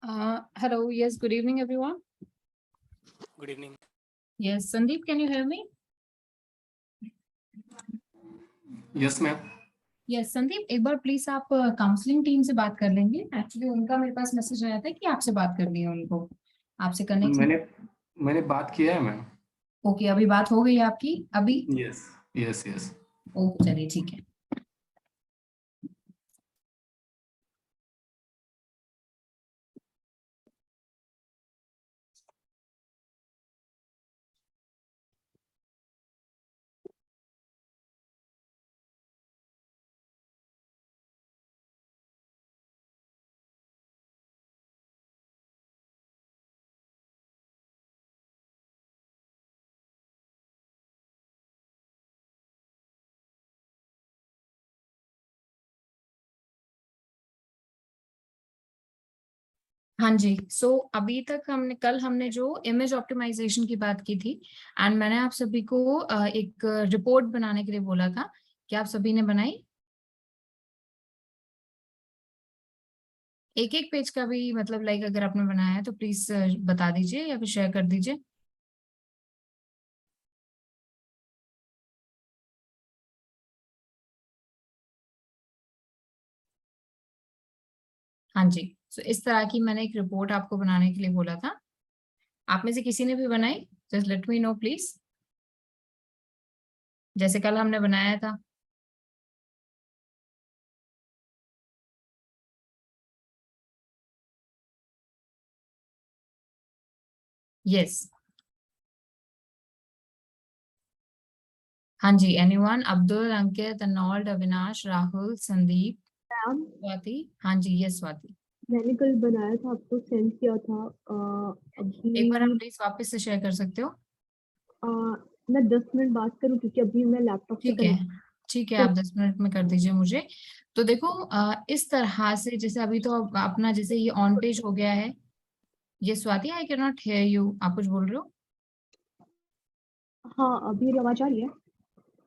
Hello. Yes. Good evening, everyone. Good evening. Yes, Sandeep, can you hear me? Yes, ma'am. Yes, Sandeep एक बार please आप counselling team से बात कर लेंगे। Actually उनका मेरे पास मैसेज आया था कि आपसे बात करनी है उनको, आपसे कनेक्ट। मैंने बात किया है मैम। ओके, अभी बात हो गई है आपकी अभी? Yes yes yes. ओके, चलिए ठीक है। हाँ जी, अभी तक कल हमने जो इमेज ऑप्टिमाइजेशन की बात की थी, एंड मैंने आप सभी को एक रिपोर्ट बनाने के लिए बोला था कि आप सभी ने बनाई। एक एक पेज का भी मतलब लाइक अगर आपने बनाया है तो प्लीज बता दीजिए या फिर शेयर कर दीजिए। हाँ जी, इस तरह की मैंने एक रिपोर्ट आपको बनाने के लिए बोला था। आप में से किसी ने भी बनाई? Just let me know please, जैसे कल हमने बनाया था। यस। हाँ जी, एनीवन? अब्दुल, अंकित, अनोल्ड, अविनाश, राहुल, संदीप, मैम, स्वाति। हाँ जी, यस स्वाति। मैंने कल बनाया था, आपको सेंड किया था। एक बार आप अभी प्लीज वापस से शेयर कर सकते हो? मैं 10 मिनट बात करूं क्योंकि अभी मैं लैपटॉप से ठीक है, कनेक्ट। ठीक है, आप 10 मिनट में कर दीजिए मुझे। तो देखो इस तरह से जैसे अभी तो अपना जैसे ये ऑन पेज हो गया है। ये Swati, I can not here you, आप कुछ बोल रहे हो? हाँ, अभी आवाज आ रही है?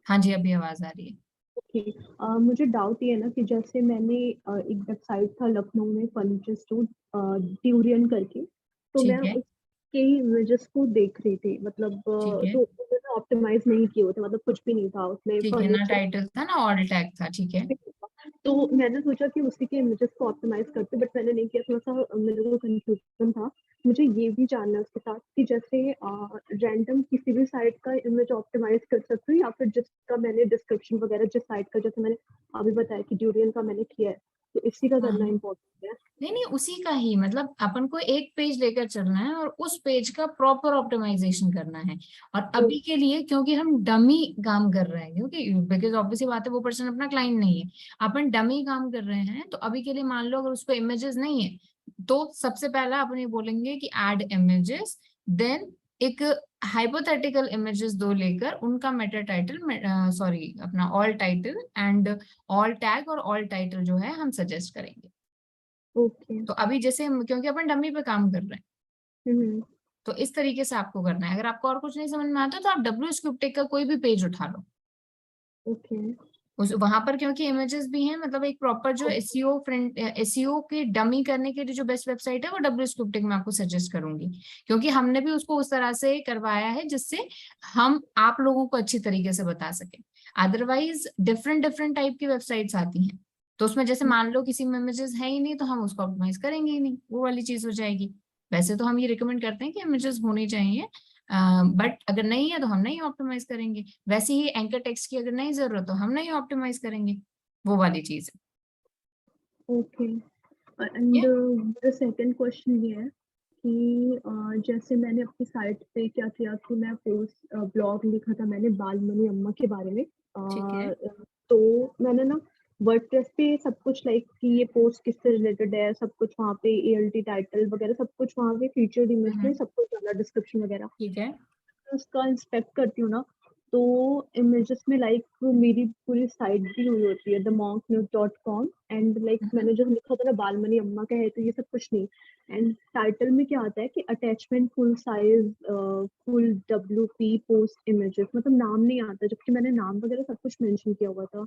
हाँ जी, अभी आवाज आ रही है। ओके। मुझे डाउट ये है ना कि जैसे मैंने एक वेबसाइट था लखनऊ में, फर्नीचर स्टोर ड्यूरियन करके, तो मैं ठीक है, उसके ही इमेजेस को देख रही थी, मतलब ठीक है, तो मैंने ऑप्टिमाइज नहीं किए होते, मतलब कुछ भी नहीं था उसमें ठीक है ना, फर्नीचर। टाइटल था ना, ऑल टैग था, ठीक है। तो मैंने सोचा कि उसी के इमेजेस को ऑप्टिमाइज करते, बट मैंने नहीं किया, थोड़ा सा मेरे को कंफ्यूजन था। मुझे ये भी जानना है उसके साथ कि जैसे रैंडम किसी भी साइट का इमेज ऑप्टिमाइज कर सकते हो, या फिर जिसका मैंने डिस्क्रिप्शन वगैरह जिस साइट का, जैसे मैंने अभी बताया कि ड्यूरियन का मैंने किया है, तो इसी का हाँ करना हाँ, इम्पोर्टेंट है। नहीं नहीं, उसी का ही मतलब अपन को एक पेज लेकर चलना है और उस पेज का प्रॉपर ऑप्टिमाइजेशन करना है। और तो अभी के लिए क्योंकि हम डमी काम कर रहे हैं, क्योंकि बिकॉज ऑब्वियसली बात है वो पर्सन अपना क्लाइंट नहीं है, अपन डमी काम कर रहे हैं, तो अभी के लिए मान लो अगर उस पर इमेजेस नहीं है तो सबसे पहला अपन ये बोलेंगे कि ऐड इमेजेस, देन एक हाइपोथेटिकल इमेजेस दो लेकर उनका मेटा टाइटल, सॉरी अपना all title and all tag और ऑल टाइटल जो है हम सजेस्ट करेंगे। ओके। तो अभी जैसे क्योंकि अपन डमी पे काम कर रहे हैं, हम्म। तो इस तरीके से आपको करना है। अगर आपको और कुछ नहीं समझ में आता तो आप डब्ल्यू स्क्रिप्टेक का कोई भी पेज उठा लो। ओके। उस वहां पर क्योंकि इमेजेस भी हैं, मतलब एक प्रॉपर जो एसईओ फ्रेंड, एसईओ के डमी करने के लिए जो बेस्ट वेबसाइट है वो डब्ल्यू स्क्रिप्टेक में आपको सजेस्ट करूंगी, क्योंकि हमने भी उसको उस तरह से करवाया है जिससे हम आप लोगों को अच्छी तरीके से बता सके। अदरवाइज डिफरेंट डिफरेंट टाइप की वेबसाइट्स आती हैं, तो उसमें जैसे मान लो किसी में इमेजेस है ही नहीं तो हम उसको ऑप्टिमाइज करेंगे ही नहीं, वो वाली चीज हो जाएगी। वैसे तो हम ये रिकमेंड करते हैं कि इमेजेस होनी चाहिए, बट अगर नहीं है तो हम नहीं ऑप्टिमाइज करेंगे। वैसे ही एंकर टेक्स्ट की अगर नहीं जरूरत तो हम नहीं ऑप्टिमाइज करेंगे, वो वाली चीज है। ओके। एंड ये मेरा सेकंड क्वेश्चन ये है कि जैसे मैंने अपनी साइट पे क्या किया कि मैं पोस्ट ब्लॉग लिखा था मैंने बालमनी अम्मा के बारे में। ठीक है। तो मैंने ना वर्डप्रेस पे सब कुछ लाइक कि ये पोस्ट किससे रिलेटेड है, सब कुछ वहाँ पे एएलटी टाइटल वगैरह सब कुछ वहाँ पे फीचर्ड इमेज में सब कुछ डाला, डिस्क्रिप्शन वगैरह। ठीक है। उसका इंस्पेक्ट करती हूँ ना, तो इमेजेस में लाइक मेरी पूरी साइट दी हुई होती है themonknews.com एंड लाइक मैंने जो लिखा था ना बालमनी अम्मा का है, तो ये सब कुछ नहीं। एंड टाइटल में क्या आता है कि attachment full size full WP post images, मतलब नाम नहीं आता, जबकि मैंने नाम वगैरह सब कुछ मेंशन किया हुआ था।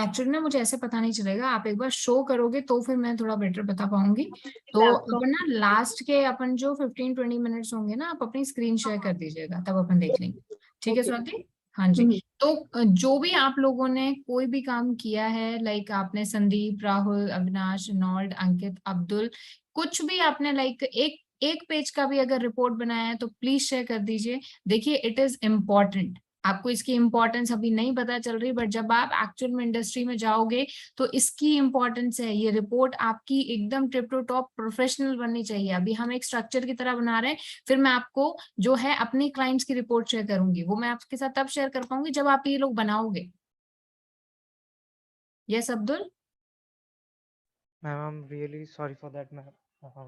एक्चुअली ना मुझे ऐसे पता नहीं चलेगा, आप एक बार शो करोगे तो फिर मैं थोड़ा बेटर बता पाऊंगी। तो लैपटॉप अपन ना लास्ट के अपन जो 15-20 मिनट्स होंगे ना, आप अपनी स्क्रीन शेयर कर दीजिएगा, तब अपन देख लेंगे। ठीक है ओके। स्वाति? हाँ जी। तो जो भी आप लोगों ने कोई भी काम किया है, लाइक आपने संदीप, राहुल, अविनाश, नॉल्ड, अंकित, अब्दुल, कुछ भी आपने लाइक एक एक पेज का भी अगर रिपोर्ट बनाया है तो प्लीज शेयर कर दीजिए। देखिए इट इज इम्पोर्टेंट, आपको इसकी इम्पोर्टेंस अभी नहीं पता चल रही, बट जब आप एक्चुअल में इंडस्ट्री में जाओगे तो इसकी इम्पोर्टेंस है। ये रिपोर्ट आपकी एकदम टिप टू टॉप प्रोफेशनल बननी चाहिए। अभी हम एक स्ट्रक्चर की तरह बना रहे हैं, फिर मैं आपको जो है अपने क्लाइंट्स की रिपोर्ट शेयर करूंगी, वो मैं आपके साथ तब शेयर कर पाऊंगी जब आप ये लोग बनाओगे। Yes Abdul? Ma'am I am really sorry for that ma'am.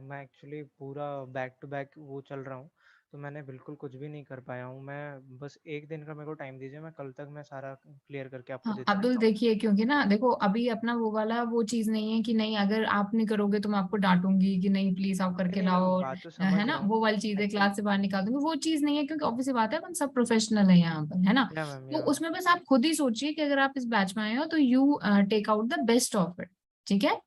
मैं एक्चुअली पूरा बैक टू बैक वो चल रहा हूँ, तो मैंने बिल्कुल कुछ भी नहीं कर पाया हूँ। मैं बस एक दिन का मेरे को टाइम दीजिए, मैं कल तक मैं सारा क्लियर करके आपको हाँ दे देता अब्दुल, हूँ। देखिए क्योंकि ना देखो अभी अपना वो वाला वो चीज नहीं है कि नहीं अगर आप नहीं करोगे तो मैं आपको डांटूंगी कि नहीं प्लीज आप करके नहीं लाओ, मैं और बात तो है समझ ना रहा हूँ वो वाली चीज है एक्चुअली। क्लास से बाहर निकाल दूंगी, वो चीज नहीं है, क्योंकि ऑब्वियसली बात है अपन सब प्रोफेशनल है यहाँ पर, है ना। या मैम, तो या मैम। उसमें बस आप खुद ही सोचिए कि अगर आप इस बैच में आए हो तो you take out the best of it. ठीक है?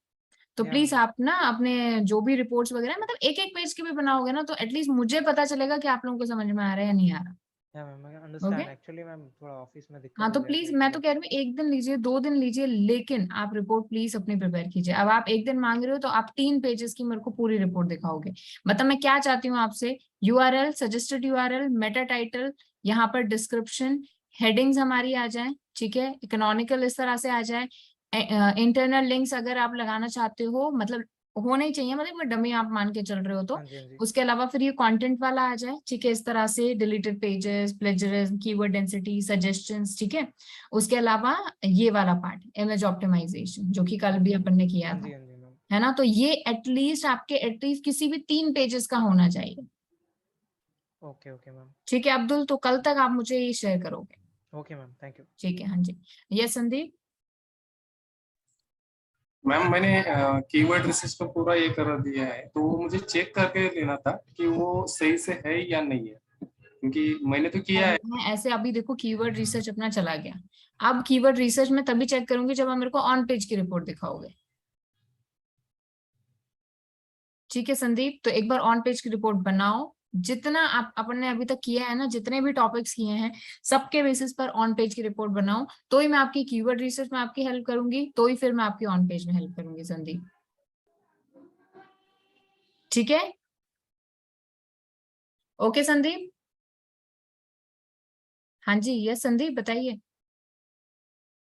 तो या प्लीज मैम, आप ना अपने जो भी रिपोर्ट्स वगैरह मतलब एक एक पेज की भी बनाओगे ना, तो एटलीस्ट मुझे पता चलेगा कि आप लोगों को समझ में आ रहा है या नहीं आ रहा। या मैम मैं ओके। अंडरस्टैंड। एक्चुअली मैम थोड़ा ऑफिस में दिक्कत हाँ हो तो गया था प्लीज मैं तो इसलिए। कह रही हूँ 1 दिन लीजिए, 2 दिन लीजिए, लेकिन आप रिपोर्ट प्लीज अपनी प्रिपेयर कीजिए। अब आप 1 दिन मांग रहे हो तो आप 3 पेजेस की मेरे को पूरी रिपोर्ट दिखाओगे। मतलब मैं क्या चाहती हूँ आपसे, URL, suggested URL, Meta title, यहाँ पर डिस्क्रिप्शन, हेडिंग्स हमारी आ जाए, ठीक है, इकोनॉमिकल इस तरह से आ जाए, इंटरनल लिंक्स अगर आप लगाना चाहते हो, मतलब होने ही चाहिए, मतलब मैं डमी आप मान के चल रहे हो तो। हाँ जी, हाँ जी। उसके अलावा फिर ये कंटेंट वाला आ जाए, ठीक है, इस तरह से deleted pages, plagiarism, keyword density, suggestions, ठीक है। उसके अलावा ये वाला पार्ट इमेज ऑप्टिमाइजेशन जो कि कल भी अपन ने किया हाँ था, जी, हाँ जी मैम। है ना। तो ये एटलीस्ट आपके एटलीस्ट किसी भी 3 पेजेस का होना चाहिए। Okay okay ma'am. ठीक है अब्दुल, तो कल तक आप मुझे ये शेयर करोगे। Okay ma'am, thank you. ठीक है, हाँ जी। यस संदीप? मैम मैंने कीवर्ड रिसर्च पे पूरा ये कर दिया है, तो वो मुझे चेक करके लेना था कि वो सही से है या नहीं है, क्योंकि मैंने तो किया है। मैं ऐसे अभी देखो कीवर्ड रिसर्च अपना चला गया, अब कीवर्ड रिसर्च में तभी चेक करूंगी जब आप मेरे को ऑन पेज की रिपोर्ट दिखाओगे। ठीक है संदीप, तो एक बार ऑन पेज की रिपोर्ट बनाओ, जितना आप अपन ने अभी तक किया है ना, जितने भी टॉपिक्स किए हैं सबके बेसिस पर ऑन पेज की रिपोर्ट बनाओ, तो ही मैं आपकी कीवर्ड रिसर्च में आपकी हेल्प करूंगी, तो ही फिर मैं आपकी ऑन पेज में हेल्प करूंगी संदीप। ठीक है? ओके संदीप? हाँ जी, यस संदीप बताइए।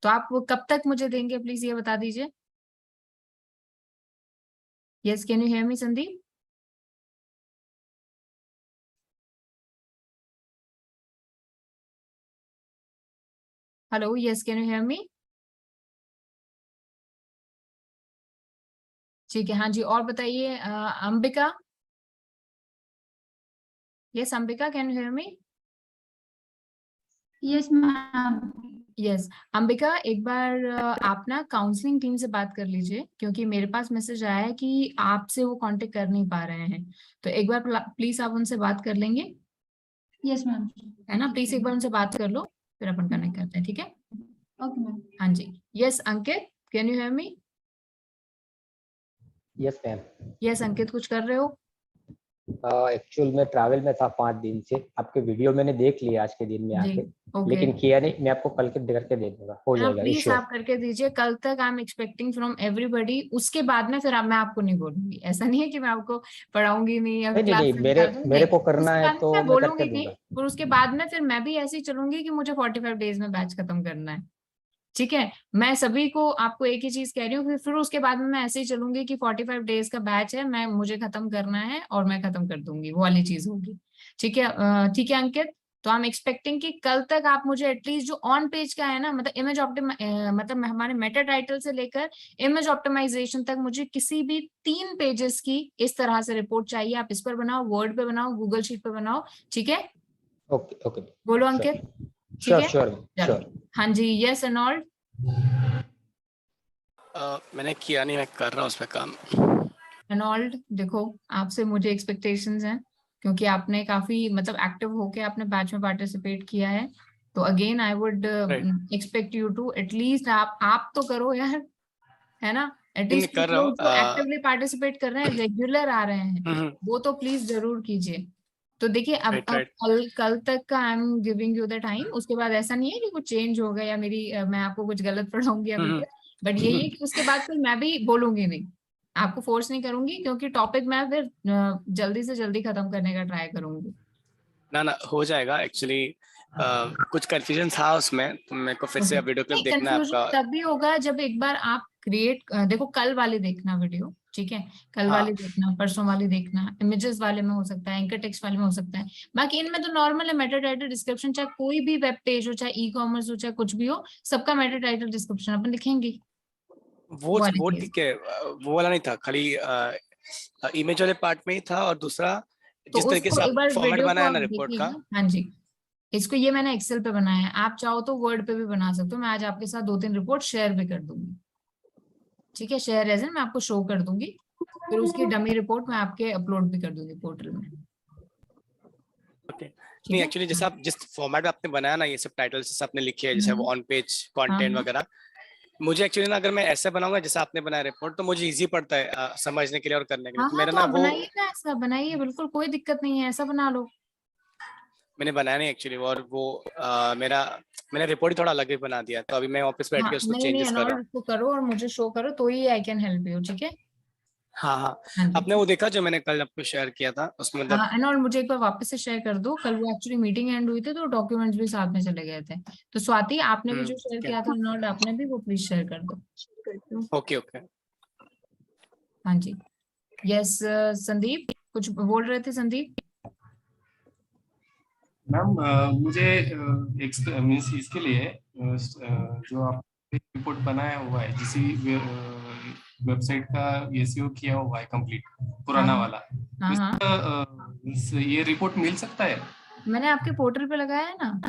तो आप वो कब तक मुझे देंगे प्लीज ये बता दीजिए। Yes, can you hear me Sandeep? Hello, yes can you hear मी? ठीक है, हाँ जी, और बताइए Ambika. Yes Ambika, can you hear me? Yes ma'am. Yes Ambika, एक बार आप ना काउंसलिंग टीम से बात कर लीजिए, क्योंकि मेरे पास मैसेज आया है कि आपसे वो कांटेक्ट कर नहीं पा रहे हैं। तो एक बार प्लीज आप उनसे बात कर लेंगे, यस मैम। है ना। प्लीज एक बार उनसे बात कर लो, फिर अपन कनेक्ट करते हैं, ठीक है। Okay ma'am. हाँ जी। Yes Ankit, can you hear me? Yes ma'am. Yes Ankit, कुछ कर रहे हो? एक्चुअल में ट्रैवल में था 5 दिन से। आपके वीडियो मैंने देख लिया आज के दिन में जी, आके, ओके। लेकिन किया नहीं। मैं आपको कल के करके दे दूंगा, हो जाएगा प्लीज इश्योर। आप करके दीजिए कल तक, I am expecting from everybody. उसके बाद में फिर मैं आपको नहीं बोलूंगी, ऐसा नहीं है कि मैं आपको पढ़ाऊंगी नहीं या फिर नहीं नहीं क्लास नहीं, से मेरे निकाल दूंगी, मेरे नहीं। को करना उसके है बाद में तो मैं मैं करके बोलूंगी नहीं, दूंगा। और उसके बाद में फिर मैं भी ऐसे ही चलूंगी कि मुझे 45 डेज में बैच खत्म करना है। ठीक है, मैं सभी को आपको एक ही चीज कह रही हूँ, फिर उसके बाद में मैं ऐसे ही चलूंगी कि 45 डेज का बैच है, मैं मुझे खत्म करना है और मैं खत्म कर दूंगी, वो वाली चीज होगी। ठीक है, ठीक है अंकित। तो आई एम एक्सपेक्टिंग कि कल तक आप मुझे एटलीस्ट जो ऑन पेज का है ना, मतलब इमेज मतलब हमारे मेटा टाइटल से लेकर इमेज ऑप्टिमाइजेशन तक, मुझे किसी भी 3 पेजेस की इस तरह से रिपोर्ट चाहिए। आप इस पर बनाओ, वर्ड पे बनाओ, गूगल शीट पे बनाओ, ठीक है। Okay okay. बोलो श्योर। अंकित। ठीक है, श्योर चलो श्योर। हाँ जी, यस एनॉल्ड। मैंने किया नहीं, मैं कर रहा हूँ उस पर काम। एनॉल्ड देखो, आपसे मुझे एक्सपेक्टेशंस हैं, क्योंकि आपने काफी मतलब एक्टिव होके आपने बैच में पार्टिसिपेट किया है, तो again I would expect you to at least आप तो करो यार, है ना, एटलीस्ट कर रहा हूँ। लोग जो एक्टिवली पार्टिसिपेट कर रहे हैं, रेगुलर आ रहे हैं, वो तो प्लीज जरूर कीजिए। तो देखिए अब कल तक का I am giving you the time, उसके बाद ऐसा नहीं है कि कुछ चेंज हो गया या मैं आपको कुछ गलत पढ़ाऊंगी या कुछ, बट यही है कि उसके बाद फिर मैं भी बोलूंगी नहीं, आपको फोर्स नहीं करूंगी, क्योंकि टॉपिक मैं फिर जल्दी से जल्दी खत्म करने का ट्राई करूंगी। ना हो जाएगा एक्चुअली। कुछ कंफ्यूजन था उसमें, तो मेरे को फिर से वीडियो क्लिप देखना है कंफ्यूजन आपका। तभी होगा जब एक बार आप देखो कल वाले देखना वीडियो, ठीक है, कल वाले देखना, परसों वाले देखना, इमेजेस वाले में हो सकता है, एंकर टेक्स्ट वाले में हो सकता है, बाकी इनमें तो नॉर्मल है, मेटा टाइटल डिस्क्रिप्शन, चाहे कोई भी वेब पेज हो, चाहे ई कॉमर्स हो, चाहे कुछ भी हो, सबका मेटा टाइटल डिस्क्रिप्शन अपन लिखेंगे। वो ठीक है, वो वाला नहीं था, खाली इमेज वाले पार्ट में ही था, और दूसरा तो जिस तरीके से एक बार फॉर्मेट वीडियो को बनाया आप ना रिपोर्ट का। देखिएगा। हाँ जी, इसको ये मैंने एक्सेल पे बनाया है, आप चाहो तो वर्ड पे भी बना सकते हो, मैं आज आपके साथ 2-3 रिपोर्ट शेयर भी कर दूंगी, ठीक है, शेयर एज मैं आपको शो कर दूंगी, फिर उसकी डमी रिपोर्ट मैं आपके अपलोड भी कर दूंगी पोर्टल में। नहीं एक्चुअली जैसे आप जिस फॉर्मेट में आपने बनाया ना, ये सब टाइटल्स आपने लिखे हैं, जैसे वो ऑन पेज कंटेंट वगैरह, मुझे एक्चुअली ना अगर मैं ऐसे बनाऊंगा जैसे आपने बनाया रिपोर्ट, तो मुझे इजी पड़ता है समझने के लिए और करने के लिए। हाँ तो हाँ, मेरा तो ना आप वो बनाइए ना, ऐसा बनाइए, बिल्कुल कोई दिक्कत नहीं है, ऐसा बना लो। मैंने बनाया नहीं एक्चुअली, और वो मैंने रिपोर्ट ही थोड़ा अलग ही बना दिया, तो अभी मैं ऑफिस बैठ हाँ के उसको नहीं चेंजेस कर रहा हूँ। उसको करो और मुझे शो करो, तो ही आई कैन हेल्प यू, ठीक है। हाँ हाँ जी, आपने वो देखा जो मैंने कल आपको शेयर किया था उसमें, मतलब हाँ एनॉल्ड मुझे एक बार वापस से शेयर कर दो, कल वो एक्चुअली मीटिंग एंड हुई थी, तो डॉक्यूमेंट्स भी साथ में चले गए थे, तो स्वाति आपने भी जो शेयर किया था एनॉल्ड, आपने भी वो प्लीज शेयर कर दो। ओके। हाँ जी, यस संदीप कुछ बोल रहे थे संदीप। मैम मुझे मीन्स इसके लिए जो आप रिपोर्ट बनाया हुआ है, जिस वेबसाइट का एसईओ किया हुआ है कंप्लीट, पुराना वाला, ये रिपोर्ट मिल सकता है? मैंने आपके पोर्टल पे लगाया है ना,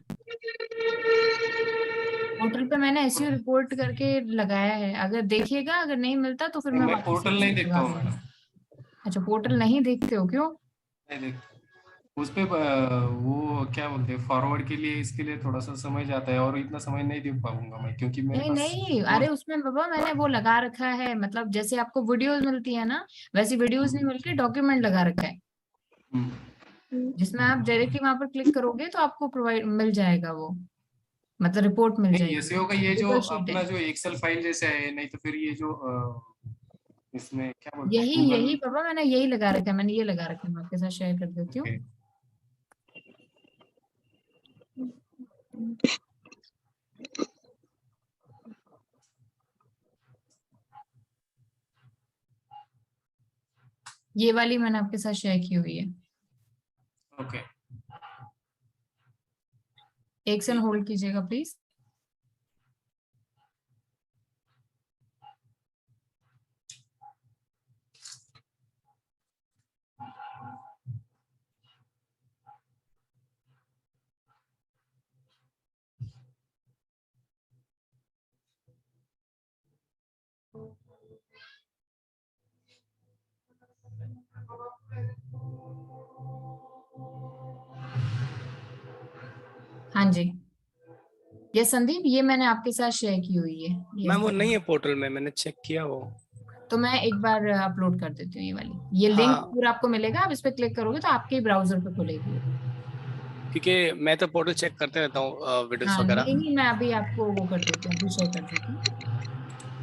पोर्टल पे मैंने एसईओ रिपोर्ट करके लगाया है, अगर देखिएगा, अगर नहीं मिलता तो फिर मैं पोर्टल नहीं देखता हूँ मैडम। अच्छा, पोर्टल नहीं देखते हो, क्यों? नहीं देखता उस पे, वो क्या बोलते हैं, फॉरवर्ड के लिए, इसके लिए थोड़ा सा समय जाता है, और इतना समय नहीं दे पाऊंगा मैं, क्योंकि मेरे नहीं पास नहीं, अरे उसमें बाबा मैंने वो लगा रखा है, मतलब जैसे आपको वीडियोस मिलती है ना, वैसी वीडियोस नहीं मिलके डॉक्यूमेंट लगा रखा है, जिसमें आप डायरेक्टली वहां पर क्लिक करोगे तो आपको प्रोवाइड मिल जाएगा वो, मतलब रिपोर्ट मिल जाएगी, एसईओ का ये जो गूगल शीट अपना है, जो एक्सेल फाइल जैसा है, नहीं तो फिर ये जो इसमें क्या बोलते हैं, यही गूगल। यही बाबा मैंने यही लगा रखा है, मैंने ये लगा रखा है, मैं आपके साथ शेयर कर देती हूँ। ये वाली मैंने आपके साथ शेयर की हुई है। ओके, एक सेकंड होल्ड कीजिएगा प्लीज। हाँ जी, ये संदीप, ये मैंने आपके साथ शेयर की हुई है, मैम वो नहीं है पोर्टल में, मैंने चेक किया वो। तो मैं एक बार अपलोड कर देती हूँ ये वाली, ये लिंक पूरा आपको मिलेगा, आप इस पे क्लिक करोगे तो आपके ही ब्राउजर पे खुलेगी, क्योंकि मैं तो पोर्टल चेक करते रहता हूँ वीडियोस हाँ वगैरह। नहीं मैं अभी आपको वो कर देती हूँ, अभी शेयर कर देती हूँ,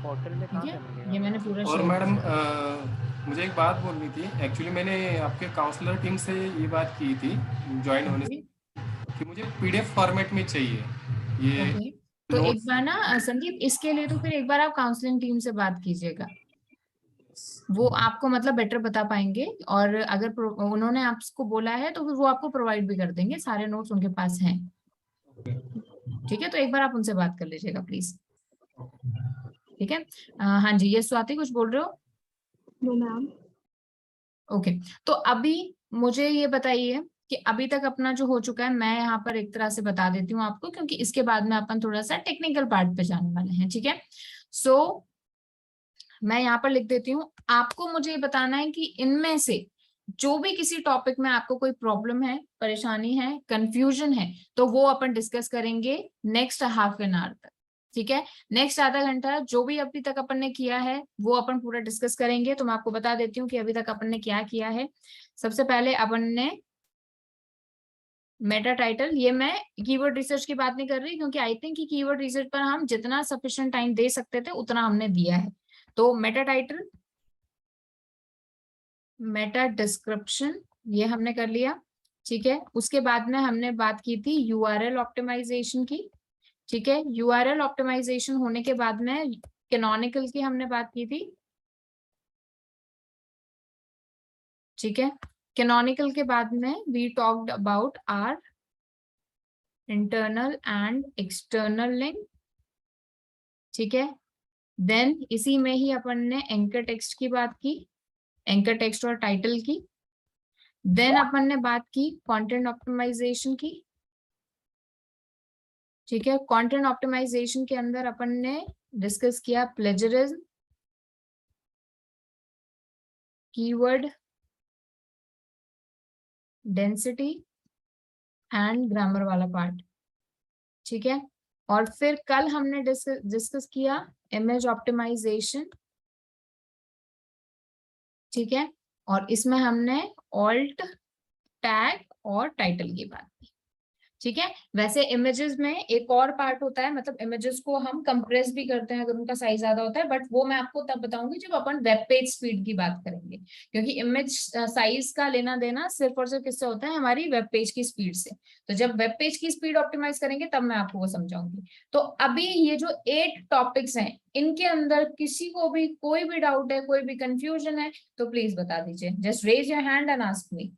पोर्टल में ठीक कहाँ है, पे मिलेगा ये मैंने मैम? पूरा और शेयर मैडम किया। मुझे एक बात बोलनी थी, एक्चुअली मैंने आपके काउंसलर टीम से ये बात की थी ज्वाइन होने से, कि मुझे पीडीएफ फॉर्मेट में चाहिए ये ओके, तो एक बार ना संदीप, इसके लिए तो फिर एक बार आप काउंसलिंग टीम से बात कीजिएगा, वो आपको मतलब बेटर बता पाएंगे, और अगर उन्होंने आपको बोला है तो फिर वो आपको प्रोवाइड भी कर देंगे, सारे नोट्स उनके पास हैं, ठीक है, तो एक बार आप उनसे बात कर लीजिएगा प्लीज, ठीक है। हाँ जी, ये स्वाति कुछ बोल रहे हो? No ma'am. ओके, तो अभी मुझे ये बताइए कि अभी तक अपना जो हो चुका है मैं यहाँ पर एक तरह से बता देती हूँ आपको, क्योंकि इसके बाद में अपन थोड़ा सा टेक्निकल पार्ट पे जाने वाले हैं, ठीक है। सो मैं यहाँ पर लिख देती हूँ, आपको मुझे ये बताना है कि इनमें से जो भी किसी टॉपिक में आपको कोई प्रॉब्लम है, परेशानी है, कंफ्यूजन है, तो वो अपन डिस्कस करेंगे नेक्स्ट हाफ एन आवर तक, ठीक है। नेक्स्ट आधा घंटा जो भी अभी तक अपन ने किया है वो अपन पूरा डिस्कस करेंगे। तो मैं आपको बता देती हूँ कि अभी तक अपन ने क्या किया है। सबसे पहले अपन ने मेटा टाइटल, ये मैं कीवर्ड रिसर्च की बात नहीं कर रही, क्योंकि आई थिंक कि कीवर्ड रिसर्च पर हम जितना सफिशिएंट टाइम दे सकते थे उतना हमने दिया है। तो मेटा टाइटल, मेटा डिस्क्रिप्शन, ये हमने कर लिया, ठीक है। उसके बाद में हमने बात की थी यूआरएल ऑप्टिमाइजेशन की, ठीक है। यूआरएल ऑप्टिमाइजेशन होने के बाद में कैनोनिकल की हमने बात की थी, ठीक है। कैनोनिकल के बाद में we talked about our internal and external link, ठीक है। देन इसी में ही अपन ने एंकर टेक्स्ट की बात की, एंकर टेक्स्ट और टाइटल की। देन अपन ने बात की कंटेंट ऑप्टिमाइजेशन की, ठीक है। कंटेंट ऑप्टिमाइजेशन के अंदर अपन ने डिस्कस किया plagiarism, keyword density and grammar वाला पार्ट, ठीक है। और फिर कल हमने डिस्कस किया इमेज ऑप्टिमाइजेशन, ठीक है। और इसमें हमने ऑल्ट, टैग और टाइटल की बात की, ठीक है। वैसे इमेजेस में एक और पार्ट होता है, मतलब इमेजेस को हम कंप्रेस भी करते हैं अगर उनका साइज ज्यादा होता है, बट वो मैं आपको तब बताऊंगी जब अपन वेब पेज स्पीड की बात करेंगे, क्योंकि इमेज साइज का लेना देना सिर्फ और सिर्फ किससे होता है, हमारी वेब पेज की स्पीड से। तो जब वेब पेज की स्पीड ऑप्टिमाइज करेंगे तब मैं आपको वो समझाऊंगी। तो अभी ये जो 8 टॉपिक्स हैं, इनके अंदर किसी को भी कोई भी डाउट है, कोई भी कंफ्यूजन है, तो प्लीज बता दीजिए, just raise your hand and ask me.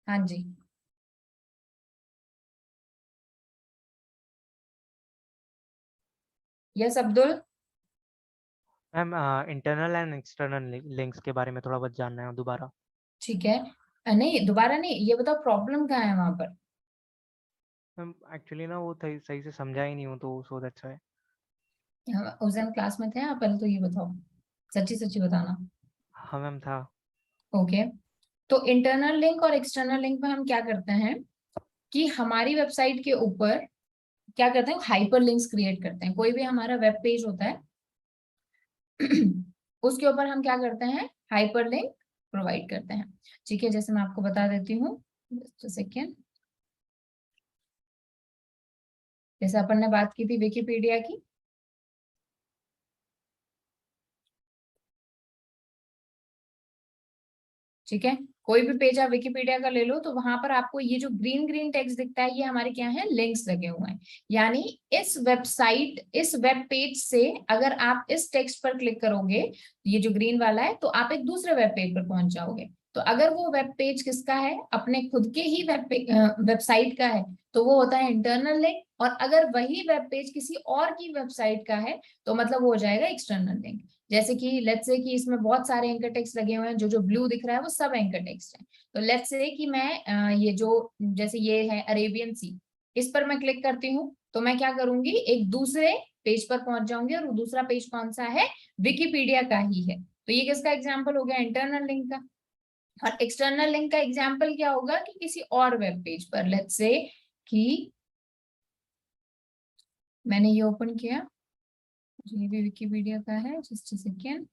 हाँ जी, yes Abdul. Ma'am internal and external links के बारे में थोड़ा बहुत जानना है दोबारा। ठीक है, नहीं दोबारा नहीं, ये बताओ प्रॉब्लम कहाँ है वहां पर। मैम एक्चुअली ना वो सही से समझा ही नहीं हूँ, तो सो दैट्स व्हाई। उस दिन क्लास में थे आप, पहले तो ये बताओ, सच्ची सच्ची बताना। हाँ मैम था। ओके, तो इंटरनल लिंक और एक्सटर्नल लिंक में हम क्या करते हैं कि हमारी वेबसाइट के ऊपर क्या करते हैं, हाइपर लिंक्स क्रिएट करते हैं। कोई भी हमारा वेब पेज होता है उसके ऊपर हम क्या करते हैं, हाइपर लिंक प्रोवाइड करते हैं, ठीक है। जैसे मैं आपको बता देती हूँ, जस्ट अ सेकेंड। जैसे अपन ने बात की थी विकिपीडिया की, ठीक है। कोई भी पेज आप विकिपीडिया का ले लो तो वहां पर आपको ये जो ग्रीन ग्रीन टेक्स्ट दिखता है, ये हमारे क्या है, लिंक्स लगे हुए हैं। यानी इस वेबसाइट, इस वेब पेज से अगर आप इस टेक्स्ट पर क्लिक करोगे, ये जो ग्रीन वाला है, तो आप एक दूसरे वेब पेज पर पहुंच जाओगे। तो अगर वो वेब पेज किसका है, अपने खुद के ही वेबसाइट का है, तो वो होता है इंटरनल लिंक। और अगर वही वेब पेज किसी और की वेबसाइट का है, तो मतलब वो हो जाएगा एक्सटर्नल लिंक। जैसे कि लेट्स से कि इसमें बहुत सारे एंकर टेक्स्ट लगे हुए हैं, जो जो ब्लू दिख रहा है वो सब एंकर टेक्स्ट है। तो लेट्स से कि मैं ये जो, जैसे ये है अरेबियन सी, इस पर मैं क्लिक करती हूँ, तो मैं क्या करूंगी, एक दूसरे पेज पर पहुंच जाऊंगी, और वो दूसरा पेज कौन सा है, विकिपीडिया का ही है। तो ये किसका एग्जाम्पल हो गया, इंटरनल लिंक का। और एक्सटर्नल लिंक का एग्जाम्पल क्या होगा कि किसी और वेब पेज पर, लेट्स से कि मैंने ये ओपन किया, ये भी विकिपीडिया का है, जस्ट अ सेकेंड।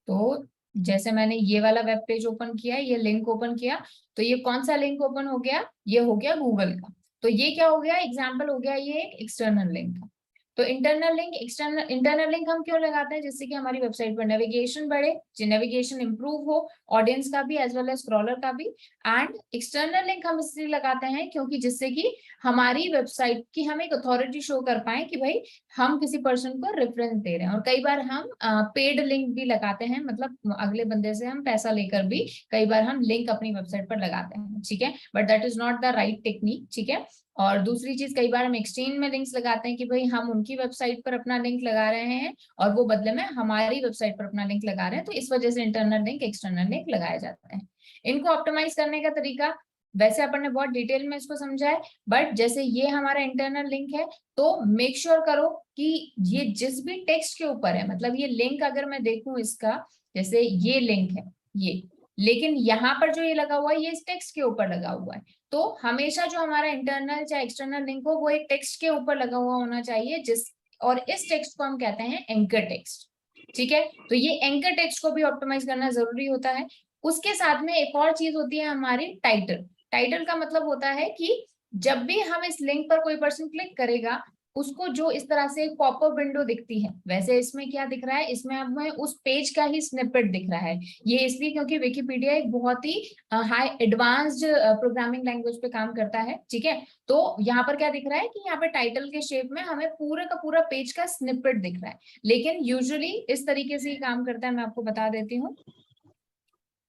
तो जैसे मैंने ये वाला वेब पेज ओपन किया, ये लिंक ओपन किया, तो ये कौन सा लिंक ओपन हो गया, ये हो गया गूगल का। तो ये क्या हो गया, एग्जाम्पल हो गया ये एक एक्सटर्नल लिंक का। तो internal link, external, internal link हम क्यों लगाते हैं? जिससे कि हमारी वेबसाइट पर नेविगेशन बढ़े, नेविगेशन इंप्रूव हो, ऑडियंस का भी एज वेल एज स्क्रॉलर का भी। एंड एक्सटर्नल लिंक हम इसलिए लगाते हैं क्योंकि जिससे कि हमारी वेबसाइट की हम एक अथॉरिटी शो कर पाए कि भाई हम किसी पर्सन को रेफरेंस दे रहे हैं। और कई बार हम पेड लिंक भी लगाते हैं, मतलब अगले बंदे से हम पैसा लेकर भी कई बार हम लिंक अपनी वेबसाइट पर लगाते हैं, ठीक है, but that is not the right technique, ठीक है। और दूसरी चीज, कई बार हम एक्सचेंज में लिंक्स लगाते हैं कि भाई हम उनकी वेबसाइट पर अपना लिंक लगा रहे हैं और वो बदले में हमारी वेबसाइट पर अपना लिंक लगा रहे हैं, तो इस वजह से इंटरनल लिंक, एक्सटर्नल लिंक लगाया जाता है। इनको ऑप्टिमाइज करने का तरीका, वैसे अपन ने बहुत डिटेल में इसको समझा है, बट जैसे ये हमारा इंटरनल लिंक है तो मेक श्योर करो कि ये जिस भी टेक्स्ट के ऊपर है, मतलब ये लिंक अगर मैं देखूं इसका, जैसे ये लिंक है ये, लेकिन यहाँ पर जो ये लगा हुआ है ये इस टेक्स्ट के ऊपर लगा हुआ है, तो हमेशा जो हमारा इंटरनल चाहे एक्सटर्नल लिंक हो वो एक टेक्स्ट के ऊपर लगा हुआ होना चाहिए, जिस, और इस टेक्स्ट को हम कहते हैं एंकर टेक्स्ट, ठीक है। तो ये एंकर टेक्स्ट को भी ऑप्टिमाइज करना जरूरी होता है। उसके साथ में एक और चीज होती है हमारी टाइटल। टाइटल का मतलब होता है कि जब भी हम इस लिंक पर कोई पर्सन क्लिक करेगा उसको जो इस तरह से एक पॉपअप विंडो दिखती है, वैसे इसमें क्या दिख रहा है, इसमें हमें उस पेज का ही स्निपेट दिख रहा है। ये इसलिए क्योंकि विकिपीडिया एक बहुत ही हाई एडवांस्ड प्रोग्रामिंग लैंग्वेज पे काम करता है, ठीक है। तो यहाँ पर क्या दिख रहा है कि यहाँ पे टाइटल के शेप में हमें पूरे का पूरा पेज का स्निपेट दिख रहा है, लेकिन यूजुअली इस तरीके से ही काम करता है। मैं आपको बता देती हूँ,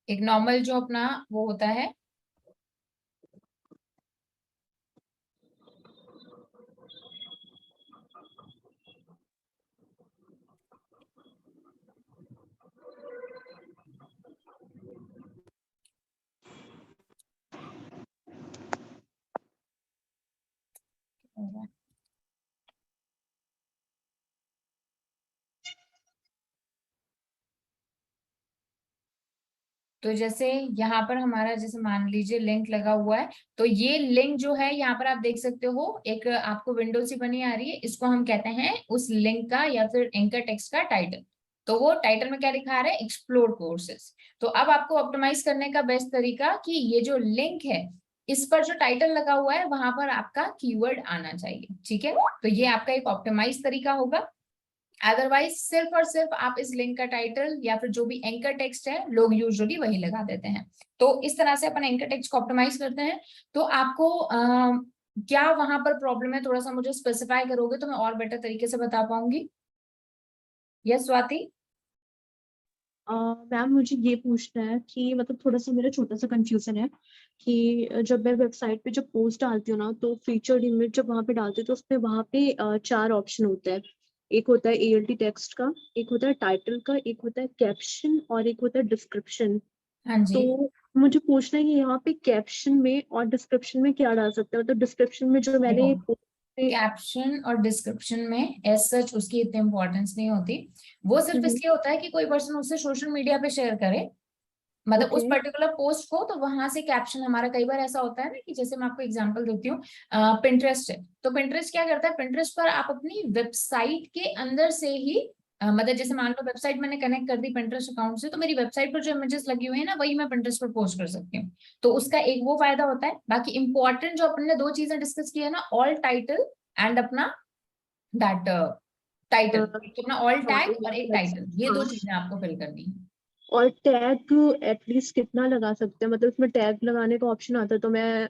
एक नॉर्मल जो अपना वो होता है, तो जैसे यहाँ पर हमारा, जैसे मान लीजिए लिंक लगा हुआ है, तो ये लिंक जो है यहाँ पर आप देख सकते हो, एक आपको विंडो सी बनी आ रही है, इसको हम कहते हैं उस लिंक का या फिर एंकर टेक्स्ट का टाइटल। तो वो टाइटल में क्या दिखा रहा है, एक्सप्लोर कोर्सेज। तो अब आपको ऑप्टिमाइज करने का बेस्ट तरीका कि ये जो लिंक है इस पर जो टाइटल लगा हुआ है वहां पर आपका कीवर्ड आना चाहिए, ठीक है। तो ये आपका एक ऑप्टिमाइज तरीका होगा। अदरवाइज सिर्फ और सिर्फ आप इस लिंक का टाइटल या फिर जो भी एंकर टेक्स्ट है लोग यूजुअली वही लगा देते हैं। तो इस तरह से अपन एंकर टेक्स्ट को ऑप्टिमाइज करते हैं। तो आपको क्या वहां पर प्रॉब्लम है, थोड़ा सा मुझे स्पेसिफाई करोगे तो मैं और बेटर तरीके से बता पाऊंगी। यस स्वाति। मैम मुझे ये पूछना है कि मतलब थोड़ा सा मेरा छोटा सा कंफ्यूजन है कि जब मैं वेबसाइट पे जब पोस्ट डालती हूँ ना तो फीचर्ड इमेज जब वहाँ पे डालती हूँ तो उसमें वहाँ पे चार ऑप्शन होते हैं। एक होता है एएलटी टेक्स्ट का, एक होता है टाइटल का, एक होता है कैप्शन और एक होता है डिस्क्रिप्शन। हाँ जी। तो मुझे पूछना है कि यहाँ पे कैप्शन में और डिस्क्रिप्शन में क्या डाल सकते हैं, मतलब डिस्क्रिप्शन में जो मैंने देखो, कैप्शन और डिस्क्रिप्शन में एज सच उसकी इतनी इंपॉर्टेंस नहीं होती, वो सिर्फ इसलिए होता है कि कोई पर्सन उसे सोशल मीडिया पे शेयर करे, मतलब उस ओके पर्टिकुलर पोस्ट को, तो वहां से कैप्शन हमारा कई बार ऐसा होता है ना कि जैसे मैं आपको एग्जांपल देती हूँ, पिंटरेस्ट है, तो पिंटरेस्ट क्या करता है, पिंटरेस्ट पर आप अपनी वेबसाइट के अंदर से ही मतलब जैसे मान लो वेबसाइट मैंने कनेक्ट कर दी पिंटरेस्ट अकाउंट से, तो मेरी वेबसाइट पर जो इमेजेस लगी हुई है ना वही मैं पिंटरेस्ट पर पोस्ट कर सकती हूँ। तो उसका एक वो फायदा होता है। बाकी इंपॉर्टेंट जो अपन ने दो चीजें डिस्कस की है ना, ऑल टाइटल एंड अपना दैट टाइटल, अपना ऑल हाँ टैग और एक टाइटल, ये दो हाँ। चीजें आपको फिल करनी है। और टैग एटलीस्ट कितना लगा सकते हैं, मतलब इसमें टैग लगाने का ऑप्शन आता है तो मैं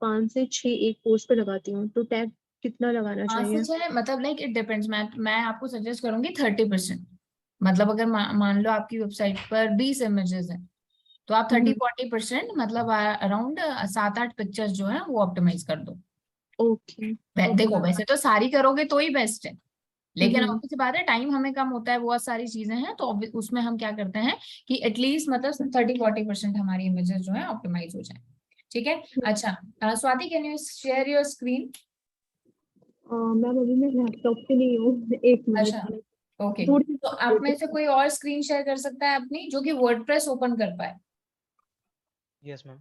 5 से 6 एक पोस्ट पे लगाती हूँ, तो टैग कितना लगाना चाहिए? सच है, मतलब लाइक इट डिपेंड्स। मैं आपको सजेस्ट करूंगी 30%। मतलब अगर मान लो आपकी वेबसाइट पर 20 इमेजेस हैं तो आप 30-40%, मतलब अराउंड 7-8 पिक्चर्स जो है वो ऑप्टिमाइज कर दो। ओके ओके देखो मैम। वैसे तो सारी करोगे तो ही बेस्ट है, लेकिन हम्म ऑब्वियस सी बात है टाइम हमें कम होता है, बहुत सारी चीजें हैं, तो उसमें हम क्या करते हैं कि एटलीस्ट मतलब 30-40% हमारी इमेजेस जो है ऑप्टिमाइज हो जाए, ठीक है। अच्छा Swati, can you share your screen? Ma'am अभी मैं लैपटॉप पे नहीं हूँ, एक अच्छा, मिनट। ओके। थोड़ी तो आप में से कोई और स्क्रीन शेयर कर सकता है अपनी, जो कि वर्डप्रेस ओपन कर पाए? Yes ma'am.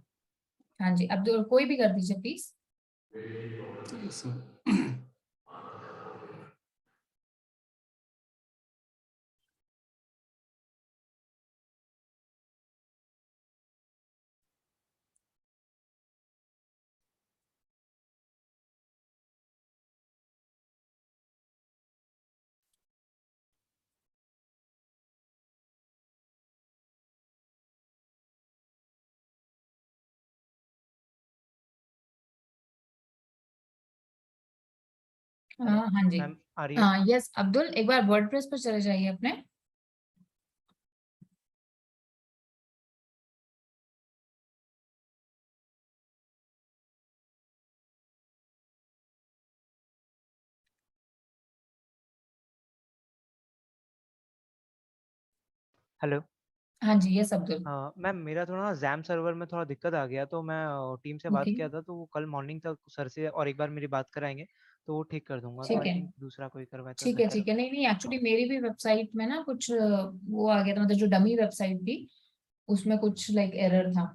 हाँ जी, अब कोई भी कर दीजिए प्लीज। Yes, हाँ जी, मैम आ रही है? यस अब्दुल, एक बार वर्डप्रेस पर चले जाइए अपने। हेलो। हाँ जी, यस अब्दुल। मैम मेरा थोड़ा ना जैम सर्वर में थोड़ा दिक्कत आ गया, तो मैं टीम से बात ओके, किया था, तो वो कल मॉर्निंग तक सर से और एक बार मेरी बात कराएंगे, तो वो ठीक कर दूंगा। तो ठीक आई है, थिंक दूसरा कोई करवाए तो ठीक है, बेटर है। ठीक है। नहीं नहीं, एक्चुअली मेरी भी वेबसाइट में ना कुछ वो आ गया था, मतलब जो डमी वेबसाइट थी उसमें कुछ लाइक एरर था।